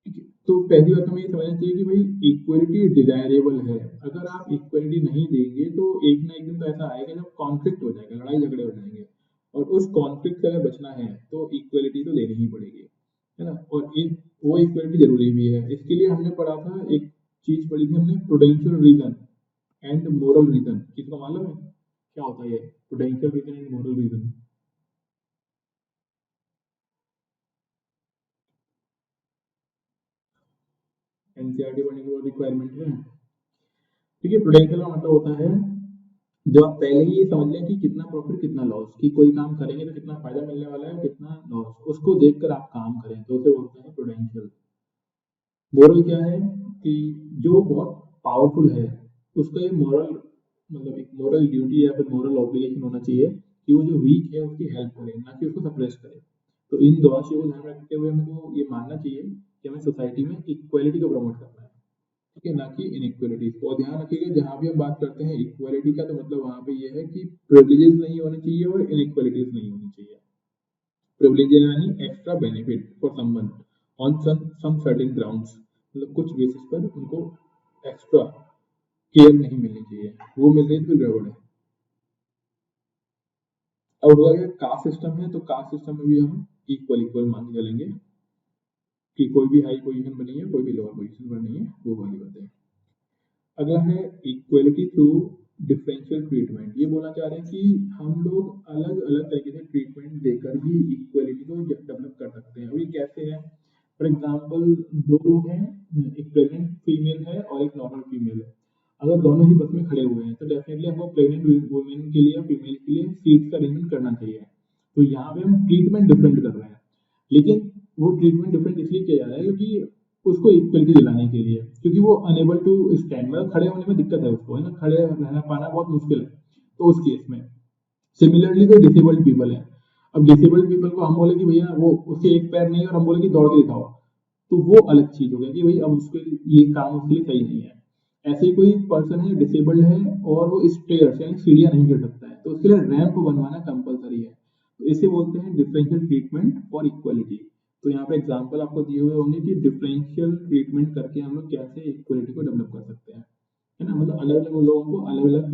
ठीक है, तो पहली बात हमें ये समझना चाहिए कि भाई इक्वलिटी डिजायरेबल है। अगर आप इक्वलिटी नहीं देंगे तो एक ना एक दिन तो ऐसा आएगा जब कॉन्फ्लिक्ट हो जाएगा, लड़ाई झगड़े हो जाएंगे, और उस कॉन्फ्लिक्ट से अगर बचना है तो इक्वलिटी तो देनी ही पड़ेगी, है ना। और वो इक्वलिटी जरूरी भी है। इसके लिए हमने पढ़ा था एक चीज पढ़ी थी हमने, prudential reason and moral reason. किसको मालूम है क्या होता है ये prudential reason and moral reason? NCERT पढ़ने की रिक्वायरमेंट है। ठीक है, प्रूडेंशियल का मतलब होता है जब आप पहले ही ये समझ लें कि कितना प्रॉफिट कितना लॉस, कि कोई काम करेंगे तो कितना फायदा मिलने वाला है कितना लॉस, उसको देखकर आप काम करें तो उसे बोलते हैं प्रूडेंशियल। मोरल क्या है कि जो बहुत पावरफुल है उसका ये मोरल मतलब एक मोरल ड्यूटी या फिर मोरल ऑब्लिगेशन होना चाहिए कि वो जो वीक है उसकी हेल्प करे, ना कि उसको सप्रेस करे। तो इन दोनों चीजों को ध्यान रखते हुए हमको ये मानना चाहिए कि हमें सोसाइटी में इक्वालिटी को प्रमोट करना है, ठीक है, ना कि इनइक्वालिटीज। और ध्यान रखिएगा जहां भी हम बात करते हैं इक्वालिटी का तो मतलब वहां पे ये है कि प्रिविलेजेस नहीं होने चाहिए और इनइक्वालिटीज नहीं होनी चाहिए। प्रिविलेज यानी extra benefit for someone on some certain grounds, मतलब कुछ बेसिस पर उनको एक्स्ट्रा केयर नहीं मिलनी चाहिए, वो मिल रही है तो गड़बड़ है। अब अगर कास्ट सिस्टम है तो कास्ट सिस्टम में भी हम इक्वल मान के चलेंगे कि कोई भी हाई पोजीशन पर नहीं है कोई भी लोअर पोजीशन पर नहीं है, वो वाली बात है। अगला है इक्वलिटी थ्रू डिफरेंशियल ट्रीटमेंट। ये बोलना चाह रहे हैं कि हम लोग अलग अलग तरीके से ट्रीटमेंट देकर भी इक्वलिटी को डेवलप कर सकते हैं। और ये कैसे है? फॉर एग्जाम्पल दो लोग हैं, एक प्रेग्नेंट फीमेल है और एक नॉर्मल फीमेल है। अगर दोनों ही बस में खड़े हुए हैं तो डेफिनेटली हमको प्रेग्नेंट वुमेन के लिए फीमेल के लिए सीट का अरेंजमेंट करना चाहिए। तो यहाँ पे हम ट्रीटमेंट डिफरेंट कर रहे हैं, लेकिन वो ट्रीटमेंट डिफरेंट इसलिए किया जा रहा है क्योंकि उसको इक्वलिटी दिलाने के लिए, क्योंकि वो अनेबल टू स्टैंड, मतलब खड़े होने में दिक्कत है उसको, है ना, खड़े रहना पाना बहुत मुश्किल है। तो उस केस में सिमिलरली कोई डिसेबल्ड पीपल है, अब डिसेबल्ड पीपल को हम बोले कि भैया वो उसके एक पैर नहीं है और हम बोले कि दौड़ के दिखाओ, तो वो अलग चीज हो गया कि भाई अब उसके ये काम उसके लिए सही नहीं है। ऐसे ही कोई पर्सन है डिसेबल्ड है और वो स्टेयर्स यानी सीढ़ियां नहीं चढ़ सकता है तो उसके लिए रैंप बनवाना कंपलसरी है। तो इसे बोलते हैं डिफरेंशियल ट्रीटमेंट फॉर इक्वलिटी। तो यहाँ पे एग्जांपल आपको दिए हुए होंगे कि डिफरेंशियल ट्रीटमेंट करके हम लोग कैसे इक्वलिटी को डेवलप कर सकते हैं, है ना, मतलब अलग अलग लोगों को अलग अलग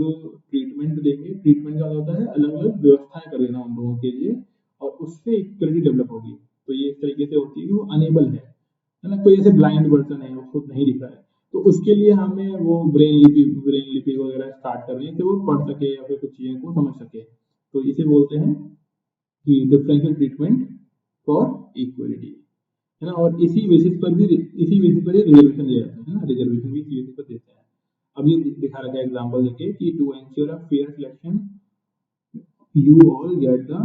ट्रीटमेंट देंगे। ट्रीटमेंट का होता है अलग अलग व्यवस्थाएं कर देना उन लोगों के लिए और उससे इक्वलिटी डेवलप होगी। तो ये इस तरीके से होती है कि वो अनेबल है ना, कोई ऐसे ब्लाइंड पर्सन है वो खुद नहीं दिख रहा है तो उसके लिए हमें वो ब्रेन लिपि वगैरह स्टार्ट कर रही है कि वो पढ़ सके या फिर कुछ चीजें को समझ सके। तो इसे बोलते हैं कि डिफरेंशियल ट्रीटमेंट फॉर इक्वलिटी, है ना। और इसी बेसिस पर ही रिजर्वेशन दिया जाता है ना, रिजर्वेशन भी इसी बेसिस पर देते हैं। अब ये दिखा रखा है एग्जांपल देखिए कि to ensure a fair selection you all get the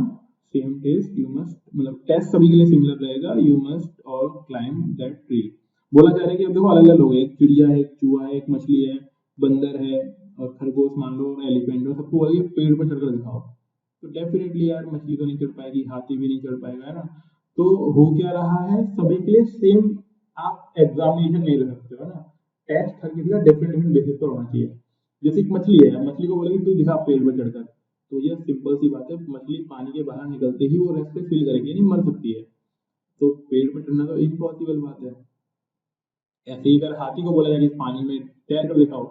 same test you must, मतलब टेस्ट सभी के लिए सिमिलर रहेगा, you must all climb that tree. बोला जा रहा है कि अब देखो अलग अलग लोग हैं, एक चिड़िया है, एक चूहा है, एक मछली है, बंदर है और खरगोश मान लो और एलिफेंट, और सबको बोलिए पेड़ पर चढ़कर दिखाओ। तो डेफिनेटली यार मछली तो नहीं चढ़ पाएगी, हाथी भी नहीं चढ़ पाएगा, है ना। तो हो क्या रहा है, सभी के लिए सेम आप एग्जामिनेशन नहीं रख सकते हो ना, टेस्ट हर किसी का डिफरेंट डिफरेंट बेसिस पर होना चाहिए। जैसे एक मछली है, मछली को बोलेगी तू दिखा पेड़ पर चढ़कर, तो ये सिंपल सी बात है, मछली पानी के बाहर निकलते ही वो रेस्ट फील करेगी, नहीं मर सकती है। तो पेड़ पर चढ़ना तो इम्पॉसिबल बात है। ऐसे ही अगर हाथी को बोला जाए कि पानी में तैर कर दिखाओ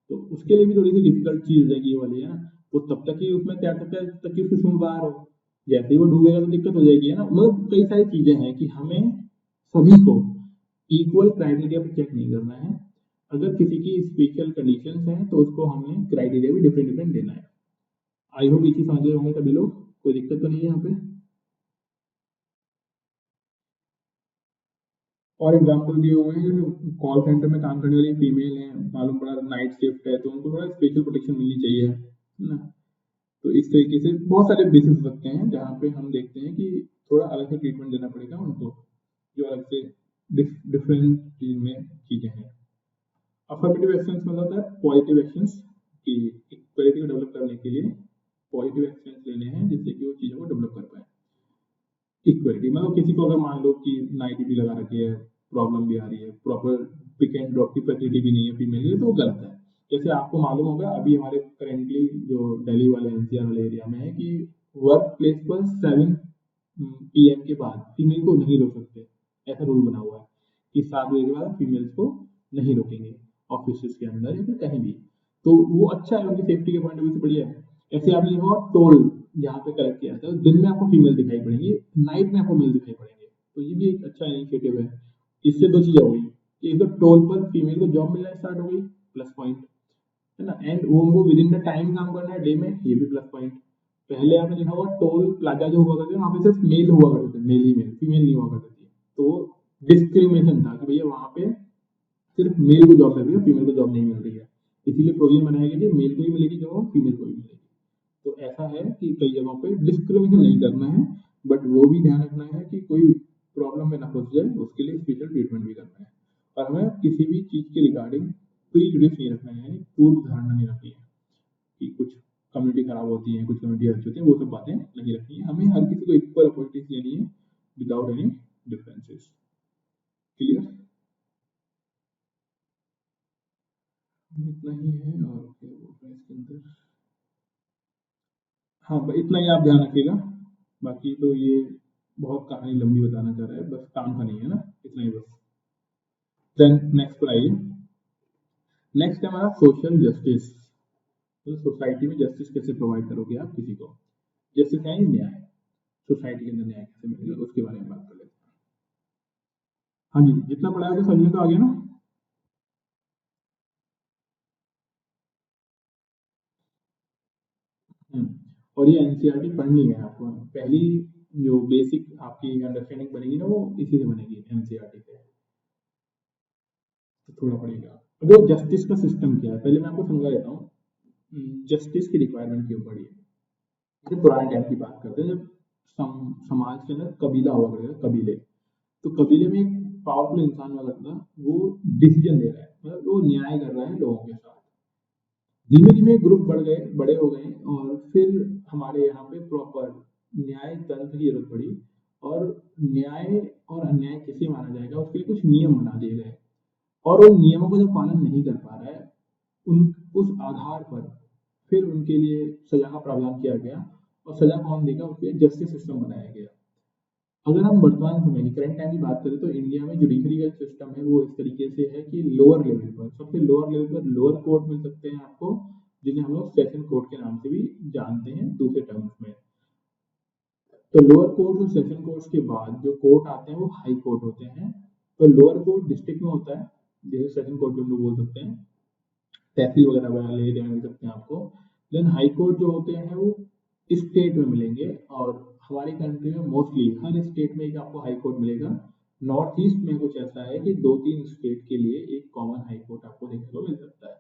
तो उसके लिए भी थोड़ी सी डिफिकल्ट चीज हो जाएगी ये वाली, है ना। वो तब तक ही उसमें तैर सकता है जब तक कि उसकी सूंड बाहर हो, जैसे ही वो डूबेगा तो दिक्कत हो जाएगी, है ना। मतलब कई सारी चीजें हैं कि हमें सभी को इक्वल क्राइटेरिया पर चेक नहीं करना है। अगर किसी की स्पेशल कंडीशंस हैं तो उसको हमें क्राइटेरिया भी डिफरेंट डिफरेंट देना है। आई होप ये चीज समझ रहे होंगे सभी लोग, कोई दिक्कत तो नहीं है यहाँ पे। और एग्जाम्पल दिए हुए हैं, कॉल सेंटर में काम करने वाली फीमेल है, मालूम पड़ा नाइट शिफ्ट है तो उनको थोड़ा स्पेशल प्रोटेक्शन मिलनी चाहिए, है ना। तो इस तरीके से बहुत सारे बेसिस हो सकते हैं जहाँ पे हम देखते हैं कि थोड़ा अलग से ट्रीटमेंट देना पड़ेगा उनको, जो अलग से डिफरेंट चीज में चीजें हैं। अफर्मेटिव एक्शंस मतलब होता है पॉजिटिव एक्शंस, कि इक्वलिटी को डेवलप करने के लिए पॉजिटिव एक्शंस लेने हैं जिससे कि वो चीजों को डेवलप कर पाए। इक्वलिटी मतलब किसी को अगर मान लो कि नाइट ड्यूटी लगा रखी है, प्रॉब्लम भी आ रही है, प्रॉपर पिक एंड ड्रॉप की फैसिलिटी भी नहीं है फीमेल के लिए, तो वो गलत है। जैसे आपको मालूम होगा अभी हमारे करेंटली जो दिल्ली वाले एनसीआर वाले एरिया में है कि वर्क प्लेस पर 7 PM के बाद फीमेल को नहीं रोक सकते, ऐसा रूल बना हुआ है कि 7 बजे के बाद फीमेल्स को नहीं रोकेंगे ऑफिस के अंदर या फिर कहीं भी। तो वो अच्छा है, उनकी सेफ्टी के पॉइंट ऑफ व्यू से बढ़िया है। ऐसे आपने देखा टोल यहाँ पे कलेक्ट किया था, दिन में आपको फीमेल दिखाई पड़ेंगी, नाइट में आपको मेल दिखाई पड़ेंगे, तो ये भी एक अच्छा इनिशिएटिव है। इससे दो चीजें हो गई, कि एक तो टोल पर फीमेल को जॉब मिलना स्टार्ट हो गई, प्लस पॉइंट है ना। एंड वो उनको विद इन द टाइम काम करना है डे में, ये भी प्लस पॉइंट। पहले आपने देखा होगा टोल प्लाजा जो हुआ करते थे वहाँ पे सिर्फ मेल हुआ करते थे, मेल ही मेल, फीमेल नहीं हुआ करती थी। तो डिस्क्रिमिनेशन था कि भैया वहाँ पे सिर्फ मेल को जॉब मिल रही है, फीमेल को जॉब नहीं मिल रही है। इसीलिए प्रोविजन बनाया गया कि मेल को ही मिलेगी जॉब, फीमेल को भी मिलेगी। तो ऐसा है कि कई जगहों पे डिस्क्रिमिनेशन नहीं करना है, बट वो भी ध्यान रखना है कि कोई प्रॉब्लम में ना फंस जाए, उसके लिए स्पेशल ट्रीटमेंट भी करना है। और हमें किसी भी चीज़ के रिगार्डिंग प्रीजुडिस नहीं रखना है, यानी पूर्व धारणा नहीं रखनी है कि कुछ कम्युनिटी खराब होती है, कुछ कम्युनिटी अच्छी होती है, वो सब बातें नहीं रखनी है। हमें हर किसी को इक्वल अपॉर्चुनिटीज देनी है विदाउट एनी डिफरेंसेस। क्लियर? इतना ही है और क्या बोल रहे हैं इसके अंदर। हाँ इतना ही आप ध्यान रखिएगा, बाकी तो ये बहुत कहानी लंबी बताना चाह रहा है, बस काम का नहीं है ना, इतना ही बस। देन नेक्स्ट पर आइए। नेक्स्ट है हमारा सोशल जस्टिस। तो सोसाइटी में जस्टिस कैसे प्रोवाइड करोगे आप किसी को, जस्टिस है न्याय, सोसाइटी के अंदर न्याय कैसे मिलेगा उसके बारे में बात कर लेते हैं। हाँ जी, जितना पढ़ा है समझ में तो आ गया ना। और ये एनसीईआरटी पढ़नी है आपको, पहली जो बेसिक आपकी अंडरस्टैंडिंग बनेगी ना वो इसी से बनेगी, एनसीईआरटी से। तो थोड़ा पड़ेगा। अब जस्टिस का सिस्टम क्या है पहले मैं आपको समझा देता हूँ। जस्टिस की रिक्वायरमेंट क्यों पड़ी है। जब पुराने टाइम की बात करते हैं, जब समाज के अंदर कबीला हुआ करता था, कबीले, तो कबीले में एक पावरफुल इंसान हुआ करता था, वो डिसीजन दे रहा है, मतलब वो न्याय कर रहा है लोगों के साथ। धीमे धीमे ग्रुप बढ़ गए, बड़े हो गए, और फिर हमारे यहाँ पे प्रॉपर न्याय तंत्र की जरूरत पड़ी, और न्याय और अन्याय कैसे माना जाएगा उसके लिए कुछ नियम बना दिए गए। और उन नियमों का जो पालन नहीं कर पा रहा है, उस आधार पर फिर उनके लिए सजा का प्रावधान किया गया, और सजा कौन देगा उसके लिए जस्टिस सिस्टम बनाया गया। अगर हम वर्तमान समय की करंट टाइम की बात करें तो इंडिया में जुडिशरी का सिस्टम है वो इस तरीके से है कि लोअर लेवल पर, सबसे लोअर लेवल पर लोअर कोर्ट मिल सकते हैं आपको, जिन्हें हम लोग सेशन कोर्ट के नाम से भी जानते हैं दूसरे टर्म्स में। तो लोअर कोर्ट और सेशन कोर्ट के बाद जो कोर्ट आते हैं वो हाई कोर्ट होते हैं। तो लोअर कोर्ट डिस्ट्रिक्ट में होता है, जैसे सेशन कोर्ट भी हम लोग बोल सकते हैं, तहसील वगैरह वाले मिल सकते हैं आपको। देन हाई कोर्ट जो होते हैं वो स्टेट में मिलेंगे, और हमारी कंट्री में मोस्टली हर स्टेट में एक आपको हाई कोर्ट मिलेगा। नॉर्थ ईस्ट में कुछ ऐसा है कि 2-3 स्टेट के लिए एक कॉमन हाई कोर्ट आपको देखने को मिल सकता है।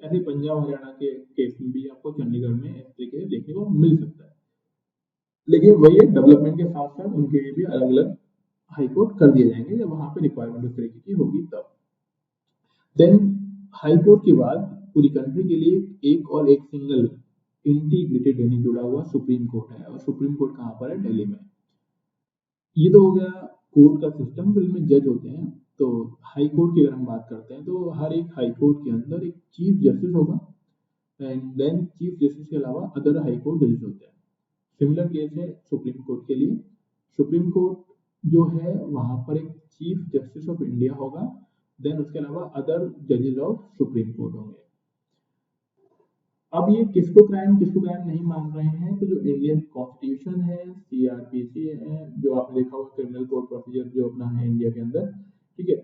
ऐसे पंजाब हरियाणा के केस में भी आपको चंडीगढ़ में इस तरीके से देखने को मिल सकता है। लेकिन वही है, डेवलपमेंट के साथ साथ उनके लिए भी अलग अलग हाई कोर्ट कर दिए जाएंगे जब वहां पे रिक्वायरमेंट उस तरीके की होगी तब। देन हाई कोर्ट के बाद पूरी कंट्री के लिए एक और एक सिंगल इंटीग्रेटेड यानी जुड़ा हुआ सुप्रीम कोर्ट है, और सुप्रीम कोर्ट कहाँ पर है, दिल्ली में। ये तो हो गया कोर्ट का सिस्टम, फिर इनमें जज होते हैं। तो हाई कोर्ट की अगर हम बात करते हैं तो हर एक हाई कोर्ट के अंदर एक चीफ जस्टिस होगा, एंड देन चीफ जस्टिस के अलावा अदर हाई कोर्ट जजेस होते हैं। सिमिलर केस है सुप्रीम कोर्ट के लिए। सुप्रीम कोर्ट जो है वहां पर एक चीफ जस्टिस ऑफ इंडिया होगा, देन उसके अलावा अदर जजेस ऑफ सुप्रीम कोर्ट होंगे। अब ये किसको क्राइम नहीं मान रहे हैं, तो जो इंडियन कॉन्स्टिट्यूशन है, सीआरपीसी है, जो आपने देखा होगा क्रिमिनल कोड प्रोसीजर जो अपना है इंडिया के अंदर, ठीक है,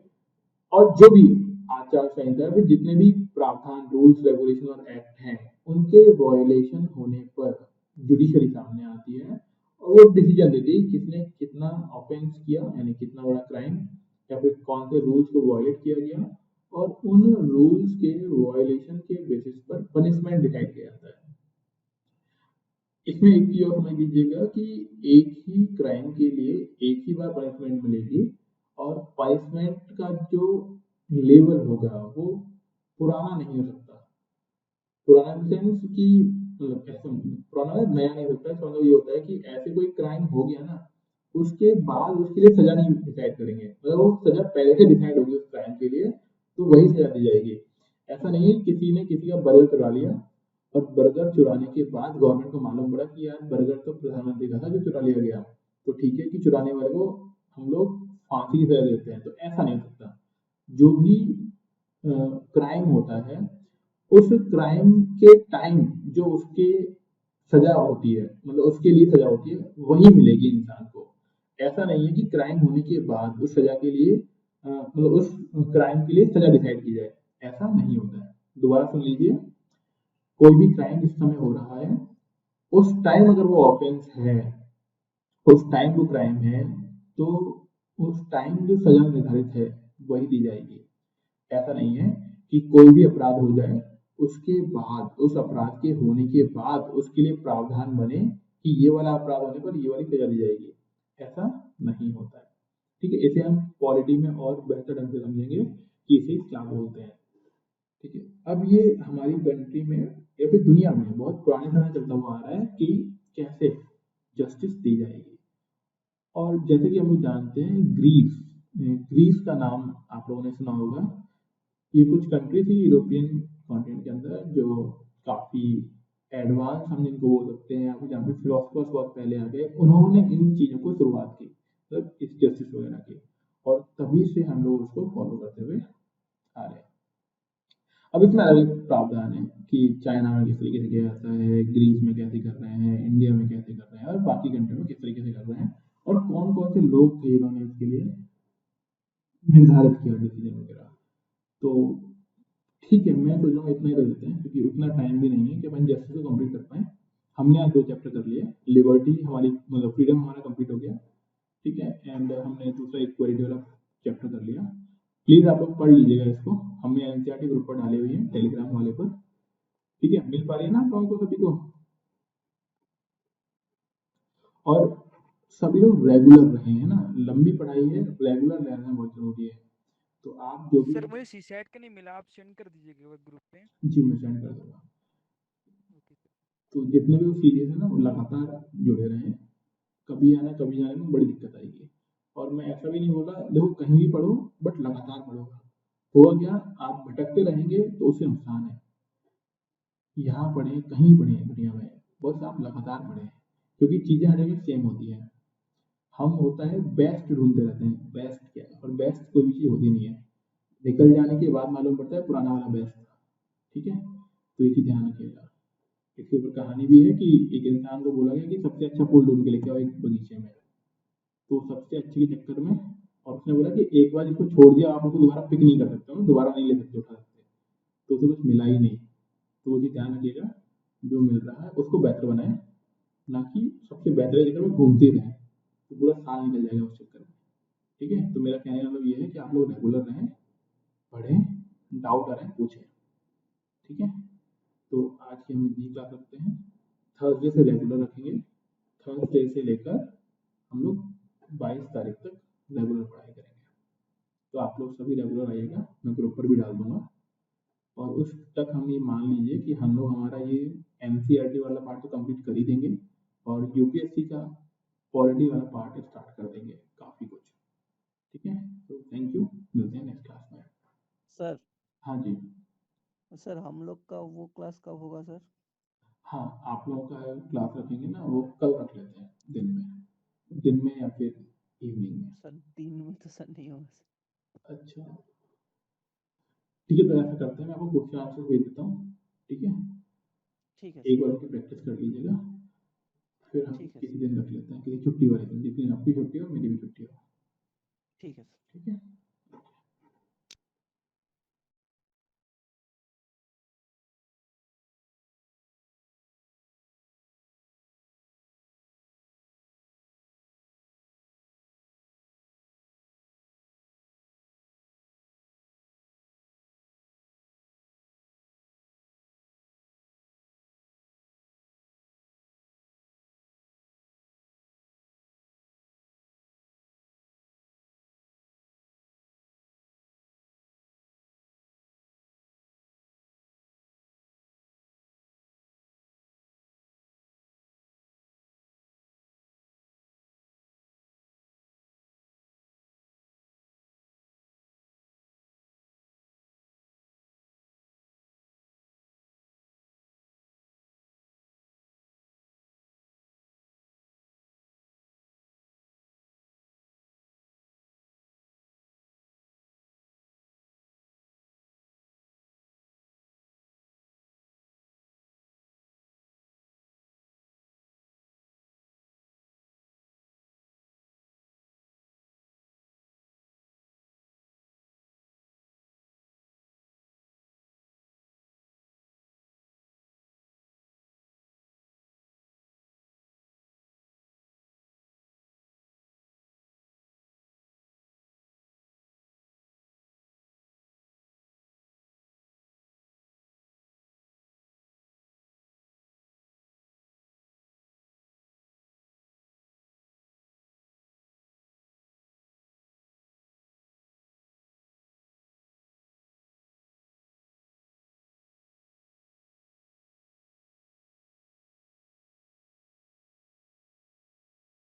और जो भी आचार संहिता है, जितने भी प्रावधान, रूल्स, रेगुलेशन और एक्ट हैं, उनके वायलेशन होने पर जुडिशरी सामने आती है और वो डिसीजन देती है किसने कितना ऑफेंस किया, यानी कितना बड़ा क्राइम, या फिर कौन से रूल्स को वायलेट किया गया, और उन रूल्स के वायलेशन के बेसिस पर पनिशमेंट डिसाइड किया जाता है। इसमें एक चीज और समझ लीजिएगा कि एक ही क्राइम के लिए एक ही बार पनिशमेंट मिलेगी, और पनिशमेंट का जो लेवल होगा वो पुराना नहीं हो सकता। पुराना सेंस की मतलब ऐसे पुराना नया नहीं होता है। इसका मतलब ये होता है कि ऐसे कोई क्राइम हो गया ना, उसके बाद उसके लिए सजा नहीं डिसाइड करेंगे, मतलब वो सजा पहले से डिसाइड होगी उस क्राइम के लिए, तो वही सजा दी जाएगी। ऐसा नहीं है किसी ने किसी का बर्गर चुरा लिया, और बर्गर चुराने के बाद गवर्नमेंट को मालूम पड़ा कि यार बर्गर तो प्रधानमंत्री का था जो चुरा लिया गया, तो ठीक है कि चुराने वाले को हम लोग फांसी की सजा देते हैं। तो ऐसा नहीं हो सकता। जो भी क्राइम होता है, उस क्राइम के टाइम जो उसके सजा होती है, मतलब उसके लिए सजा होती है, वही मिलेगी इंसान को। ऐसा नहीं है कि क्राइम होने के बाद उस सजा के लिए मतलब उस क्राइम के लिए सजा डिसाइड की जाए, ऐसा नहीं होता है। दोबारा सुन लीजिए, कोई भी क्राइम जिस समय हो रहा है उस टाइम अगर वो ऑफेंस है, उस टाइम वो क्राइम है, तो उस टाइम जो सजा निर्धारित है वही दी जाएगी। ऐसा नहीं है कि कोई भी अपराध हो जाए उसके बाद, उस अपराध के होने के बाद उसके लिए प्रावधान बने कि ये वाला अपराध होने पर ये वाली सजा दी जाएगी, ऐसा नहीं होता है। ठीक है, इसे हम पॉलिटी में और बेहतर ढंग से समझेंगे कि इसे क्या बोलते हैं। ठीक है, अब ये हमारी कंट्री में या फिर दुनिया में बहुत पुराने समय चलता हुआ आ रहा है कि कैसे जस्टिस दी जाएगी। और जैसे कि हम लोग जानते हैं, ग्रीस, ग्रीस का नाम आप लोगों ने सुना होगा। ये कुछ कंट्री थी यूरोपियन कॉन्टिनेंट के अंदर जो काफ़ी एडवांस हम इनको बोल सकते हैं, या फिर जहाँ पे फिलोसफर्स बहुत पहले आ गए, उन्होंने इन चीज़ों को शुरुआत की, मतलब इस जस्टिस वगैरह की, और तभी से हम लोग उसको फॉलो करते हुए आ रहे हैं। अब इसमें अलग अलग प्रावधान है कि चाइना में किस तरीके से किया जाता है, ग्रीस में कैसे कर रहे हैं, इंडिया में कैसे कर रहे हैं, और बाकी कंट्री में किस तरीके से कर रहे हैं, और कौन कौन से लोग थे जिन्होंने इसके लिए निर्धारित किया डिसीजन वगैरह। तो ठीक है, मैं सोच रहा हूँ इतना ही रख देते हैं, क्योंकि उतना टाइम भी नहीं है कि अपन जस्टिस को कंप्लीट कर पाए। हमने आज 2 चैप्टर कर लिए, लिबर्टी हमारी मतलब फ्रीडम हमारा कंप्लीट हो गया, ठीक है, एंड हमने दूसरा इक्वालिटी वाला चैप्टर कर लिया। प्लीज़ आप लोग पढ़ लीजिएगा इसको, हमने एनसीईआरटी ग्रुप पर डाली हुई है टेलीग्राम वाले पर। ठीक है, मिल पा रही है ना आप लोगों को सभी को? और सभी लोग रेगुलर रहें, है ना, लंबी पढ़ाई है, रेगुलर रहना बहुत जरूरी है। तो आप जो भी सर मुझे सीसैट का नहीं मिला, आप सेंड कर दीजिएगा ग्रुप पे। जी मैं सेंड कर दूंगा। Okay sir. तो जितने भी सीरियस है ना वो लगातार जुड़े रहें, कभी आना कभी जाने में बड़ी दिक्कत आएगी। और मैं ऐसा भी नहीं बोला, देखो कहीं भी पढ़ो बट लगातार पढ़ो। होगा क्या, आप भटकते रहेंगे तो उससे नुकसान है। यहाँ पढ़ें कहीं पढ़ें दुनिया में, बस आप लगातार पढ़ें, क्योंकि चीज़ें हर जगह सेम होती है। हम होता है बेस्ट ढूंढते रहते हैं, बेस्ट क्या है, और बेस्ट कोई भी चीज़ होती नहीं है। निकल जाने के बाद मालूम पड़ता है पुराना वाला बेस्ट था। ठीक है, तो ये चीज़ ध्यान रखिएगा। इसके ऊपर कहानी भी है कि एक इंसान को बोला गया कि सबसे अच्छा फूल ढूंढ के लेके आओ एक बगीचे में, तो सबसे अच्छे के चक्कर में, और उसने बोला कि एक बार इसको छोड़ दिया आप उसको दोबारा पिक नहीं कर सकते हो, दोबारा नहीं ले सकते, उठा सकते, तो उसे कुछ मिला ही नहीं। तो वो चीज़ ध्यान रखिएगा, जो मिल रहा है उसको बेहतर बनाएं, ना कि सबसे बेहतर के चक्कर में घूमते रहें, तो पूरा साल निकल जाएगा उस चक्कर में। ठीक है, तो मेरा कहने का मतलब ये है कि आप लोग रेगुलर रहें, पढ़ें, डाउट आ रहे हैं पूछें। ठीक है, तो आज की हम इतनी क्लास रखते हैं, थर्सडे से रेगुलर रखेंगे। थर्सडे से लेकर हम लोग 22 तारीख तक रेगुलर पढ़ाई करेंगे। तो आप लोग सभी रेगुलर आइएगा, मैं ग्रुप पर भी डाल दूंगा, और उस तक हम ये मान लीजिए कि हम लोग हमारा ये एनसीईआरटी वाला पार्ट तो कंप्लीट कर ही देंगे, और यूपीएससी का पॉलिटी वाला पार्ट स्टार्ट कर देंगे काफ़ी कुछ। ठीक है, तो थैंक यू, मिलते हैं नेक्स्ट क्लास में। सर हाँ जी। सर हम लोग का वो क्लास कब होगा सर? हाँ, आप लोगों का क्लास रखेंगे ना, वो कल रख लेते हैं, दिन में या फिर इवनिंग में। सर दिन में तो सर नहीं होगा सर। अच्छा, ठीक है, तो ऐसा करते हैं, मैं आपको क्वेश्चन आंसर भेज देता हूँ। ठीक है, ठीक है एक सर। बार की प्रैक्टिस कर लीजिएगा, फिर हम ठीक है किसी सर। दिन रख लेते हैं, किसी छुट्टी वाले दिन, जिस दिन आपकी छुट्टी हो मेरी भी छुट्टी हो। ठीक है सर। ठीक है।